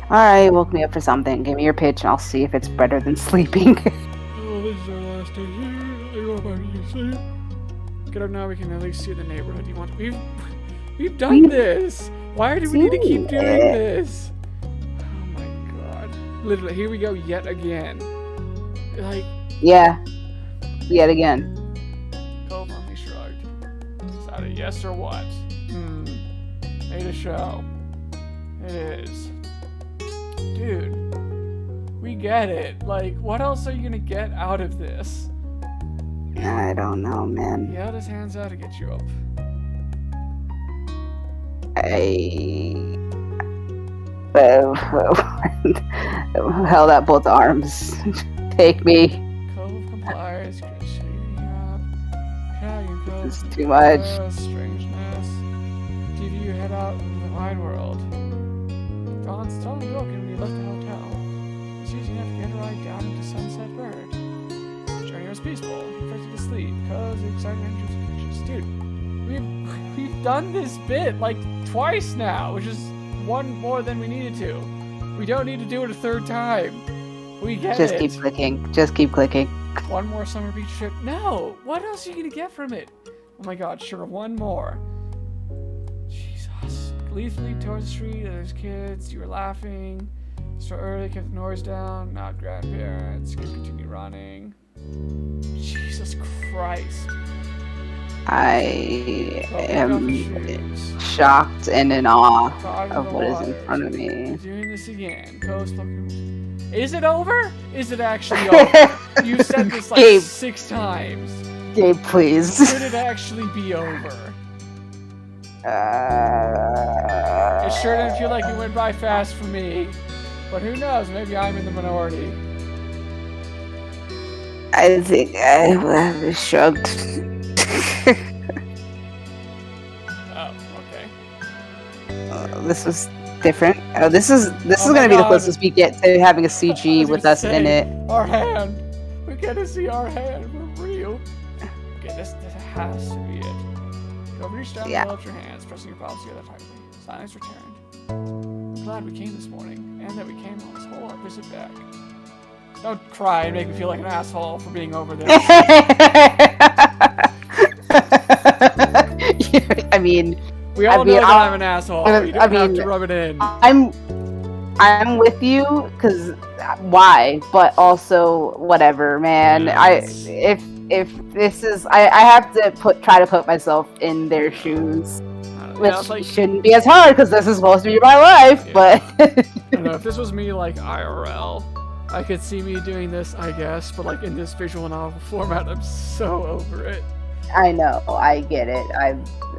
Alright, woke me up for something. Give me your pitch and I'll see if it's better than sleeping. Oh, this is our last day here. I go back to sleep. Get up now. We can at least see the neighborhood. You want? We've done this. Why do we need to keep doing this? Oh my god! Literally, here we go yet again. Like Yeah. Yet again. Cove only shrugged. Is that a yes or what? Made a show. It is. Dude, we get it. Like, what else are you gonna get out of this? I don't know, man. He held his hands out to get you up. I held out both arms. Take me. Cove complies. Shading you up. Yeah, you go. It's too much. Strangeness. TV, you head out into the wide world. Dawn's totally broken when you left the hotel. It's easy enough to get a ride down into Sunset Bird. The journey was peaceful. You drifted to sleep. Cause the exciting energy was infectious. Dude, we've done this bit like twice now, which is one more than we needed to. We don't need to do it a third time. We get Just it. keep clicking. Just keep clicking. One more summer beach trip. No! What else are you gonna get from it? Oh my god, sure, one more. Jesus. Gleefully towards the street, there's kids, you were laughing. So early, kept the noise down, not grandparents, could continue running. Jesus Christ. I am Shoes. shocked and in awe Talking of to what is waters. in front of me. Doing this again. Coast looking. Is it over? Is it actually over? You said this like Gabe. 6 times. Gabe, please. Could it actually be over? It Uh, sure didn't feel like it went by fast for me. But who knows? Maybe I'm in the minority. I think I shrugged. Oh, okay. This was different. This is Oh gonna my be the God. closest we get to having a I CG was with gonna us in say, it. Our hand. We get to see our hand. We're real. Okay, this has to be it. Go reach down Yeah. and hold your hands, pressing your palms together tightly. Silence returned. I'm glad we came this morning, and that we came on this whole visit back. Don't cry and make me feel like an asshole for being over this. I mean, We all I mean, know that I'll- I'm an asshole. I You don't have mean, to rub it in. I'm with you because why? But also whatever, man. Yes. If this is I have to try to put myself in their shoes, I don't know, which it's like, shouldn't be as hard because this is supposed to be my life. Yeah. But I don't know, if this was me like IRL, I could see me doing this, I guess, but like in this visual novel format, I'm so over it. I know, I get it.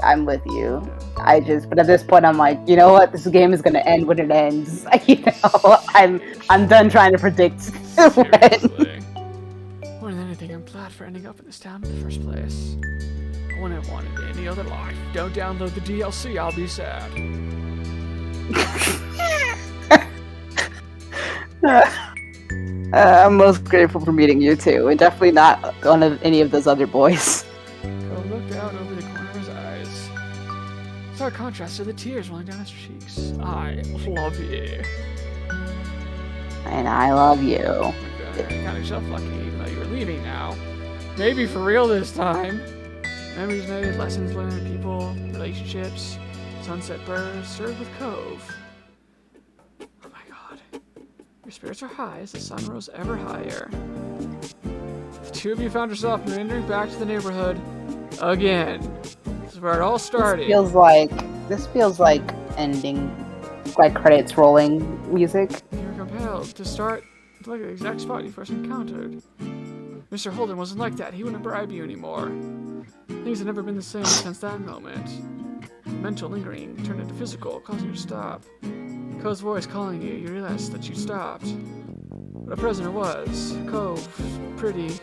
I'm with you. But at this point, I'm like, you know what? This game is gonna end when it ends. You know, I'm done trying to predict when. Seriously. More than anything, I'm glad for ending up in this town in the first place. I wouldn't have wanted any other life. Don't download the DLC, I'll be sad. I'm most grateful for meeting you too, and definitely not one of any of those other boys. Cole looked out over the corner of his eyes. Stark contrast to the tears rolling down his cheeks. I love you. And I love you. Okay, count yourself lucky, even though you were leaving now. Maybe for real this time. Memories made, lessons learned, people, relationships, sunset birds, served with Cove. Oh my god. Your spirits are high as the sun rose ever higher. The two of you found yourself meandering back to the neighborhood again. This is where it all started. This feels like ending, like credits rolling music. You were compelled to start to look at the exact spot you first encountered. Mr. Holden wasn't like that. He wouldn't bribe you anymore. Things had never been the same since that moment. Mental lingering turned into physical, causing you to stop. Cove's voice calling you, you realized that you stopped. But a prisoner was. Cove, pretty.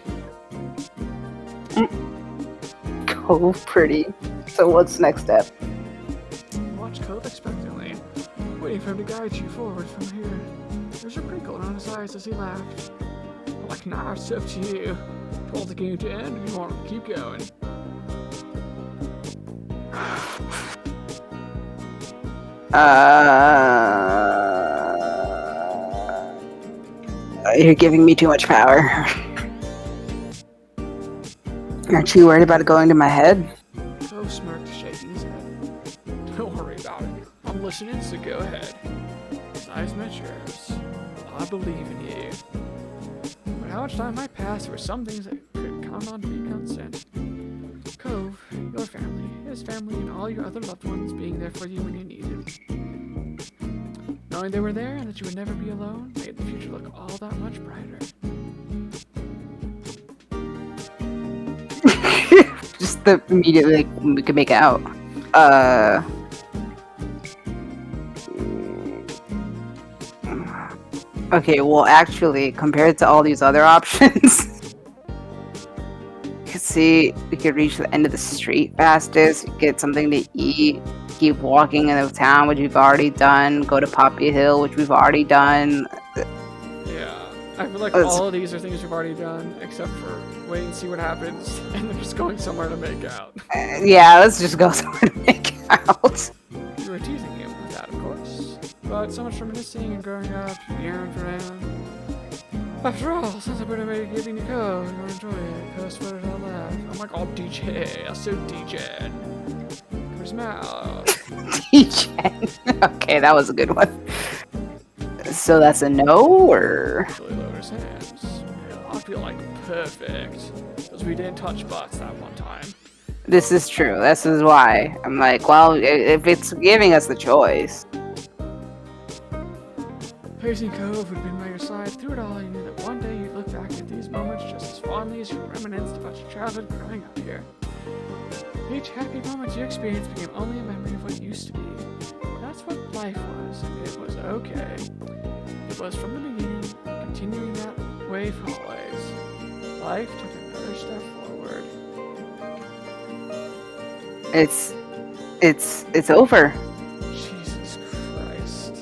Cove pretty. So what's next step? Watch Cove expectantly, waiting for him to guide you forward from here. There's a wrinkle around his eyes as he laughed. Like, nah, it's up to you. Do you want the game to end or do you want to keep going? You're giving me too much power. Aren't you worried about it going to my head? Cove smirked, shaking his head. Don't worry about it. I'm listening, so go ahead. His eyes met yours. I believe in you. how much time might pass, there were some things that could count on to be constant. Cove, your family, his family, and all your other loved ones being there for you when you needed. Knowing they were there and that you would never be alone made the future look all that much brighter. Just the immediately, like, we could make it out. Okay, well, actually, compared to all these other options, you could see we could reach the end of the street fastest, get something to eat, keep walking in the town, which we've already done, go to Poppy Hill, which we've already done. Yeah, I feel like Let's- all of these are things we've already done, except for wait and see what happens, and then just going somewhere to make out. Yeah, let's just go somewhere to make out. You were teasing him with that, of course. But so much reminiscing and growing up, yearning for man. After all, since I've been giving you code, you'll enjoy it. Cause what it all that. I'm like, oh, DJ, I said DJ. Where's mouth? DJ. Okay, that was a good one. So that's a no, or? Really lowered his hands. I feel like perfect. Because we didn't touch butts that one time. This is true. This is why. I'm like, well, if it's giving us the choice. Pacing Cove would have been by your side through it all. You knew that one day you'd look back at these moments just as fondly as you reminisced about your childhood growing up here. Each happy moment you experienced became only a memory of what used to be. That's what life was, and it was okay. It was from the beginning, continuing that way for always. Life took another step forward. It's over. Jesus Christ.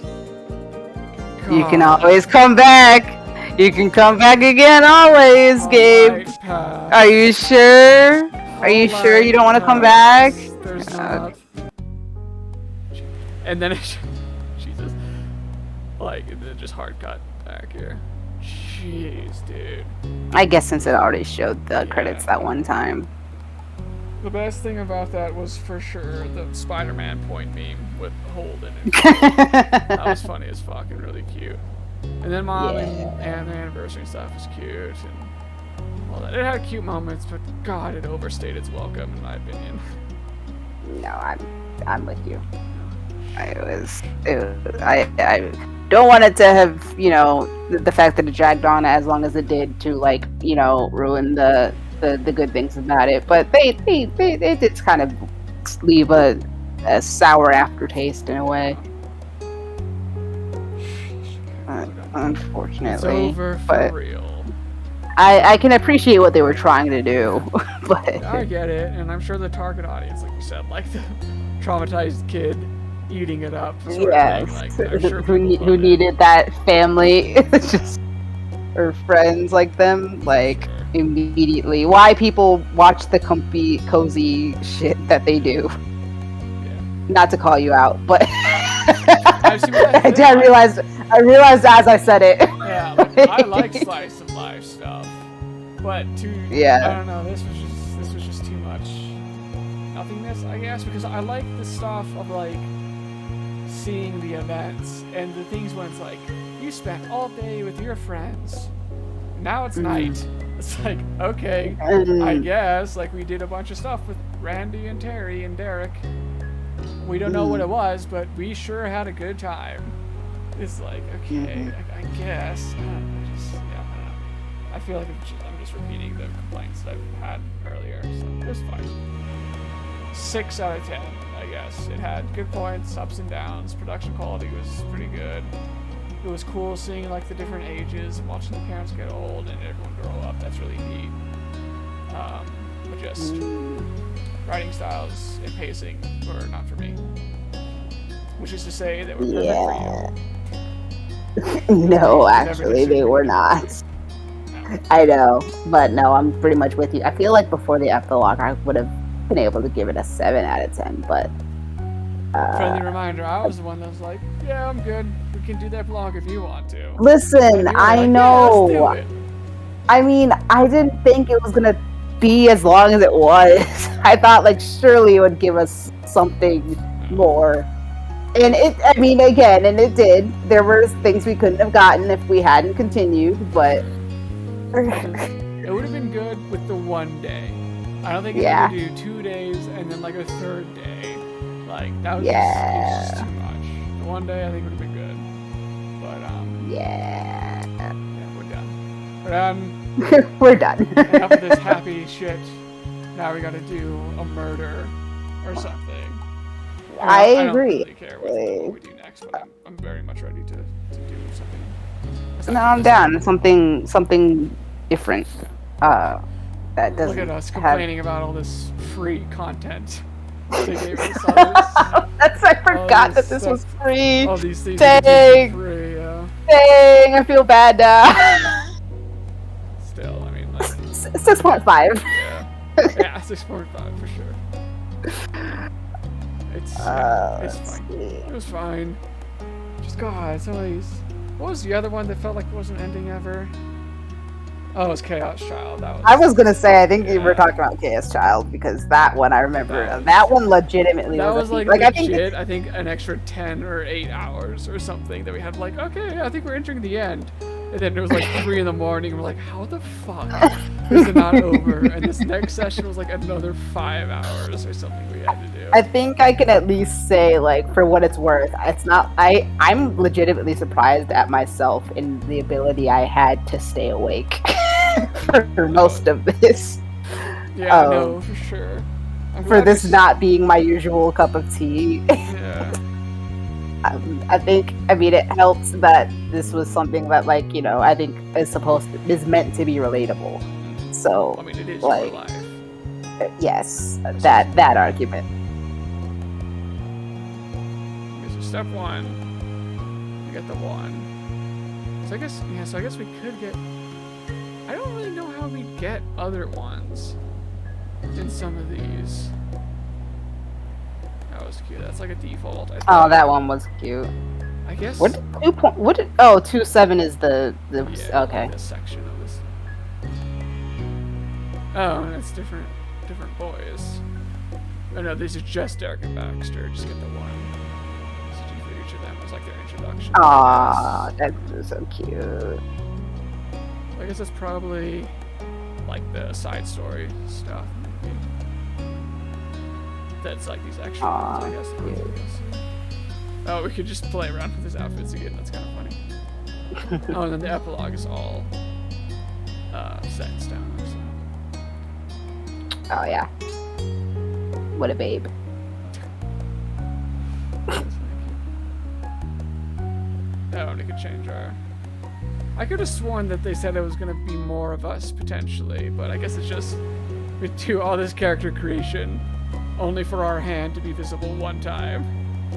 You can God. always come back. You can come back again always, Gabe. Alright, pass. Are you sure? Are you sure you don't want to come back? There's not. And then it, Jesus, like it just hard cut back here. Jeez, dude. I guess since it already showed the credits that one time. The best thing about that was for sure the Spider-Man point meme with Holden. That was funny as fuck and really cute. And then Mom and the anniversary stuff was cute and all that. It had cute moments, but God, it overstayed its welcome in my opinion. No, I'm with you. I don't want it to have, you know, the fact that it dragged on as long as it did to, like, you know, ruin the good things about it. But they did kind of leave a sour aftertaste in a way. It's Unfortunately, over for but real. I can appreciate what they were trying to do, but I get it, and I'm sure the target audience, like you said, like the traumatized kid eating it up. Sort yes, of thing. Like, I'm sure who people who love it. needed that family, just or friends like them, like Sure. immediately. Why people watch the comfy, cozy shit that they do? Yeah. Not to call you out, but see what I did. I realized as I said it. Yeah, like, I like slice of life stuff, but Yeah. I don't know. This was just too much nothingness, I guess, because I like the stuff of like seeing the events and the things when it's like you spent all day with your friends, now it's night. It's like, okay, I guess, like we did a bunch of stuff with Randy and Terry and Derek. We don't know what it was, but we sure had a good time. It's like, okay, I guess. I don't know. I feel like I'm just repeating the complaints that I've had earlier, so it was fine. 6 out of 10, I guess. It had good points, ups and downs. Production quality was pretty good. It was cool seeing like the different ages and watching the parents get old and everyone grow up. That's really neat. But just writing styles and pacing were not for me. Which is to say they were perfect for you. No, actually, they were not. I know, but no, I'm pretty much with you. I feel like before the epilogue, I would have been able to give it a 7 out of 10, but Friendly reminder, I was the one that was like, yeah, I'm good. We can do that vlog if you want to. listen, And you were I like, know. Yeah, let's do it. I mean, I didn't think it was gonna be as long as it was. I thought, like, surely it would give us something more. And it did. There were things we couldn't have gotten if we hadn't continued, but It would have been good with the one day. I don't think you Yeah. had to do 2 days and then like a third day. Like that was Yeah. just too much. The one day I think would have been good. But Yeah. yeah, we're done. We're done. We're done. Enough of this happy shit. Now we gotta do a murder or something. I don't agree. really care what we do next, but I'm very much ready to do something. No, I'm down. Something different. That doesn't. Look at us have- complaining about all this free content. They gave us all this. I forgot this that this was free. All these things Dang. that for free, yeah. Dang, I feel bad now. Still, I mean, like, 6.5. yeah. Yeah, 6.5 for sure. It's fine. It was fine. Just God, some of these. What was the other one that felt like it wasn't ending ever? Oh, it was Chaos Child. That was. I was gonna say, I think you were Yeah. talking about Chaos Child because that one I remember. That was- That one legitimately That was was a feat. like I think legit. I think an extra 10 or 8 hours or something that we had. Like, okay, I think we're entering the end. And then it was like 3 in the morning. And we're like, how the fuck is it not over? And this next session was like another 5 hours or something we had to do. I think I can at least say, like, for what it's worth, it's not. I'm legitimately surprised at myself in the ability I had to stay awake for most of this. Yeah, no, for sure. I'm For glad this we- not being my usual cup of tea. Yeah. I think, I mean, it helps that this was something that, like, you know, I think is meant to be relatable. So, I mean, it is like, your life. yes, that argument. Okay, so step 1, we get the 1. So I guess, yeah, so I guess we could get. I don't really know how we get other ones in some of these. That was cute. That's like a default. I think. Oh, that one was cute. I guess. What? 2.7 is the Yeah, okay. This section of this. Oh, and it's different boys. Oh no, these are just Derek and Baxter. Just get the one. So do for each of them. It was like their introduction. Aw, that's so cute. I guess that's probably like the side story stuff. Maybe. That's like these extra ones, I guess. Oh, we could just play around with his outfits again. That's kind of funny. Oh, and then the epilogue is all set in stone. So. Oh yeah. What a babe. Oh, and it could change our. I could have sworn that they said it was gonna be more of us potentially, but I guess it's just we do all this character creation only for our hand to be visible one time.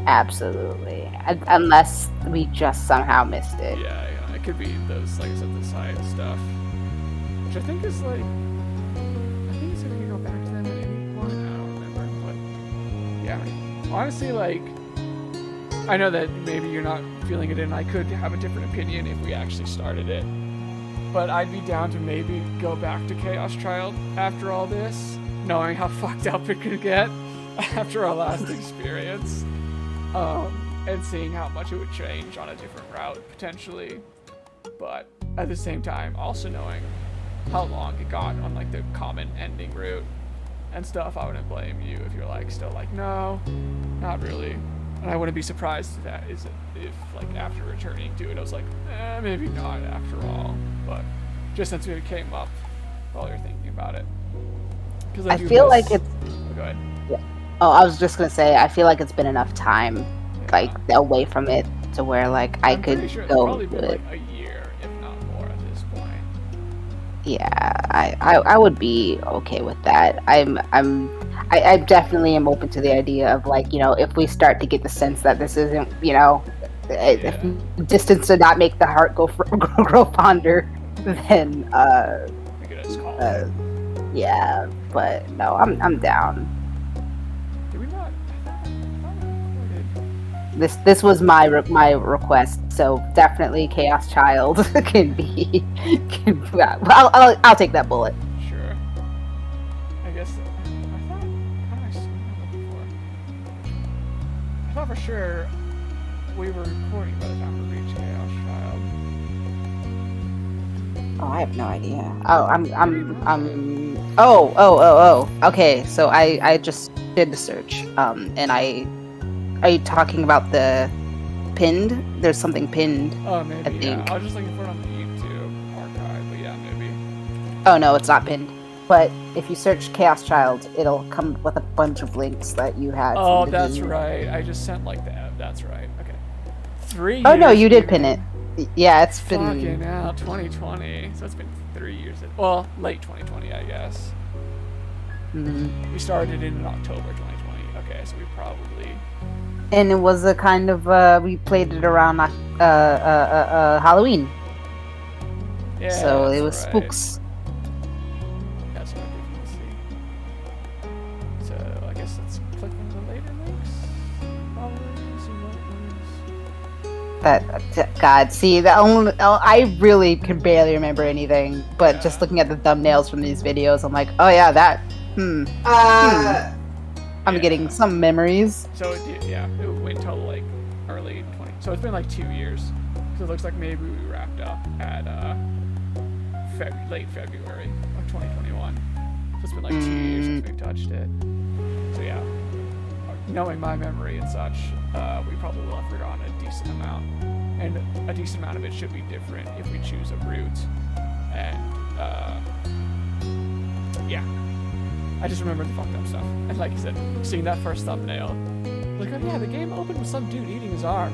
Absolutely. Unless we just somehow missed it. Yeah, it could be those, like I said, the side stuff, which I think is like. I think it's gonna go back to them at any point. I don't remember, but yeah. Honestly, like. I know that maybe you're not feeling it, and I could have a different opinion if we actually started it. But I'd be down to maybe go back to Chaos Child after all this, knowing how fucked up it could get after our last experience, and seeing how much it would change on a different route potentially. But at the same time, also knowing how long it got on like the common ending route and stuff, I wouldn't blame you if you're like still like, no, not really. And I wouldn't be surprised if like after returning to it, I was like, maybe not after all. But just since it came up while you're thinking about it, because I feel like it's. Oh, go ahead. Oh, I was just gonna say, I feel like it's been enough time, Yeah. like away from it, to where like I I'm could pretty sure it's go probably to been it. like a year, if not more, at this point. Yeah, I would be okay with that. I definitely am open to the idea of, like, you know, if we start to get the sense that this isn't, you know, if distance did not make the heart grow fonder, then We could just call yeah. But no, I'm down. Did we not? I thought we recorded. This was my request, so definitely Chaos Child can be. Well, I'll take that bullet. Sure. I guess. I thought. How did I see that before? I thought for sure we were recording by the time we reached Chaos Child. Oh, I have no idea. Oh, oh. Okay, so I just did the search. And are you talking about the pinned? There's something pinned. Oh, maybe. I think. I was just looking for it on the YouTube archive, but yeah, maybe. Oh no, it's not pinned. But if you search Chaos Child, it'll come with a bunch of links that you had. Oh, from the that's game. right. I just sent like that. That's right. Okay. 3 years. Oh no, you did dude. pin it. Yeah, it's been. Fucking hell, 2020. So it's been 3 years. Well, late 2020, I guess. Mhm. We started in October 2020. Okay, so we probably. And it was a kind of we played it around Halloween, Yeah. so it that's was right. spooks. That's what I did see. So I guess let's click on the later links. Probably see what links. God, see that only, I really can barely remember anything, but just looking at the thumbnails from these videos, I'm like, oh yeah, that. I'm getting some memories. So it did, yeah, it went until like early 20. So it's been like 2 years. So it looks like maybe we wrapped up at late February of 2021. So it's been like 2 years since we've touched it. So yeah, knowing my memory and such, we probably will have forgotten a decent amount, and a decent amount of it should be different if we choose a route. And yeah. I just remember the fucked up stuff. And like you said, seeing that first thumbnail, like, oh yeah, the game opened with some dude eating his arm.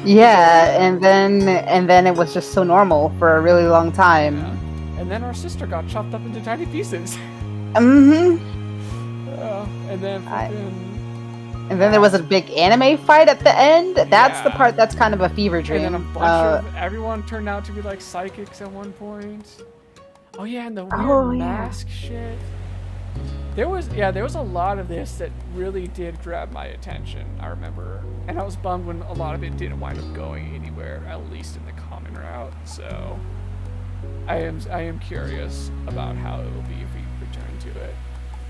Yeah, and then it was just so normal for a really long time. Yeah. And then our sister got chopped up into tiny pieces. Mm-hmm. And then And then there was a big anime fight at the end. That's the Yeah. part that's kind of a fever dream. and then a bunch of everyone turned out to be like psychics at one point. Oh yeah, and the weird mask shit. There was a lot of this that really did grab my attention, I remember. And I was bummed when a lot of it didn't wind up going anywhere, at least in the common route. So I am curious about how it will be if we return to it.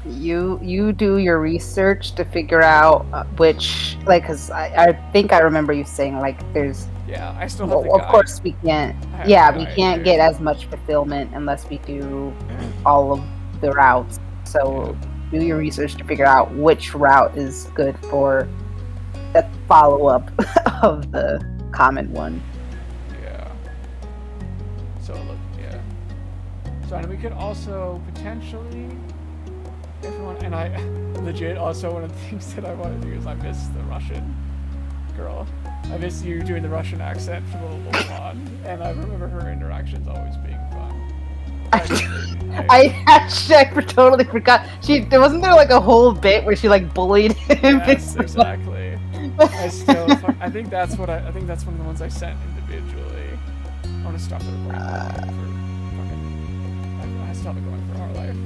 You do your research to figure out which, like, because I think I remember you saying, like, there's. Yeah, I still have the Well, of guide. course we can't. I have Yeah, the we guide can't here. get as much fulfillment unless we do all of the routes. So do your research to figure out which route is good for the follow-up of the common one. Yeah. So look, yeah. So and we could also potentially, if we want, and I legit also one of the things that I want to do is I miss the Russian girl. I miss you doing the Russian accent for Little Wolfman, and I remember her interactions always being fun. I totally forgot. Wasn't there like a whole bit where she like bullied him? Yes, exactly. I think that's one of the ones I sent individually. I want to stop the recording for fucking. I stop it going for our life.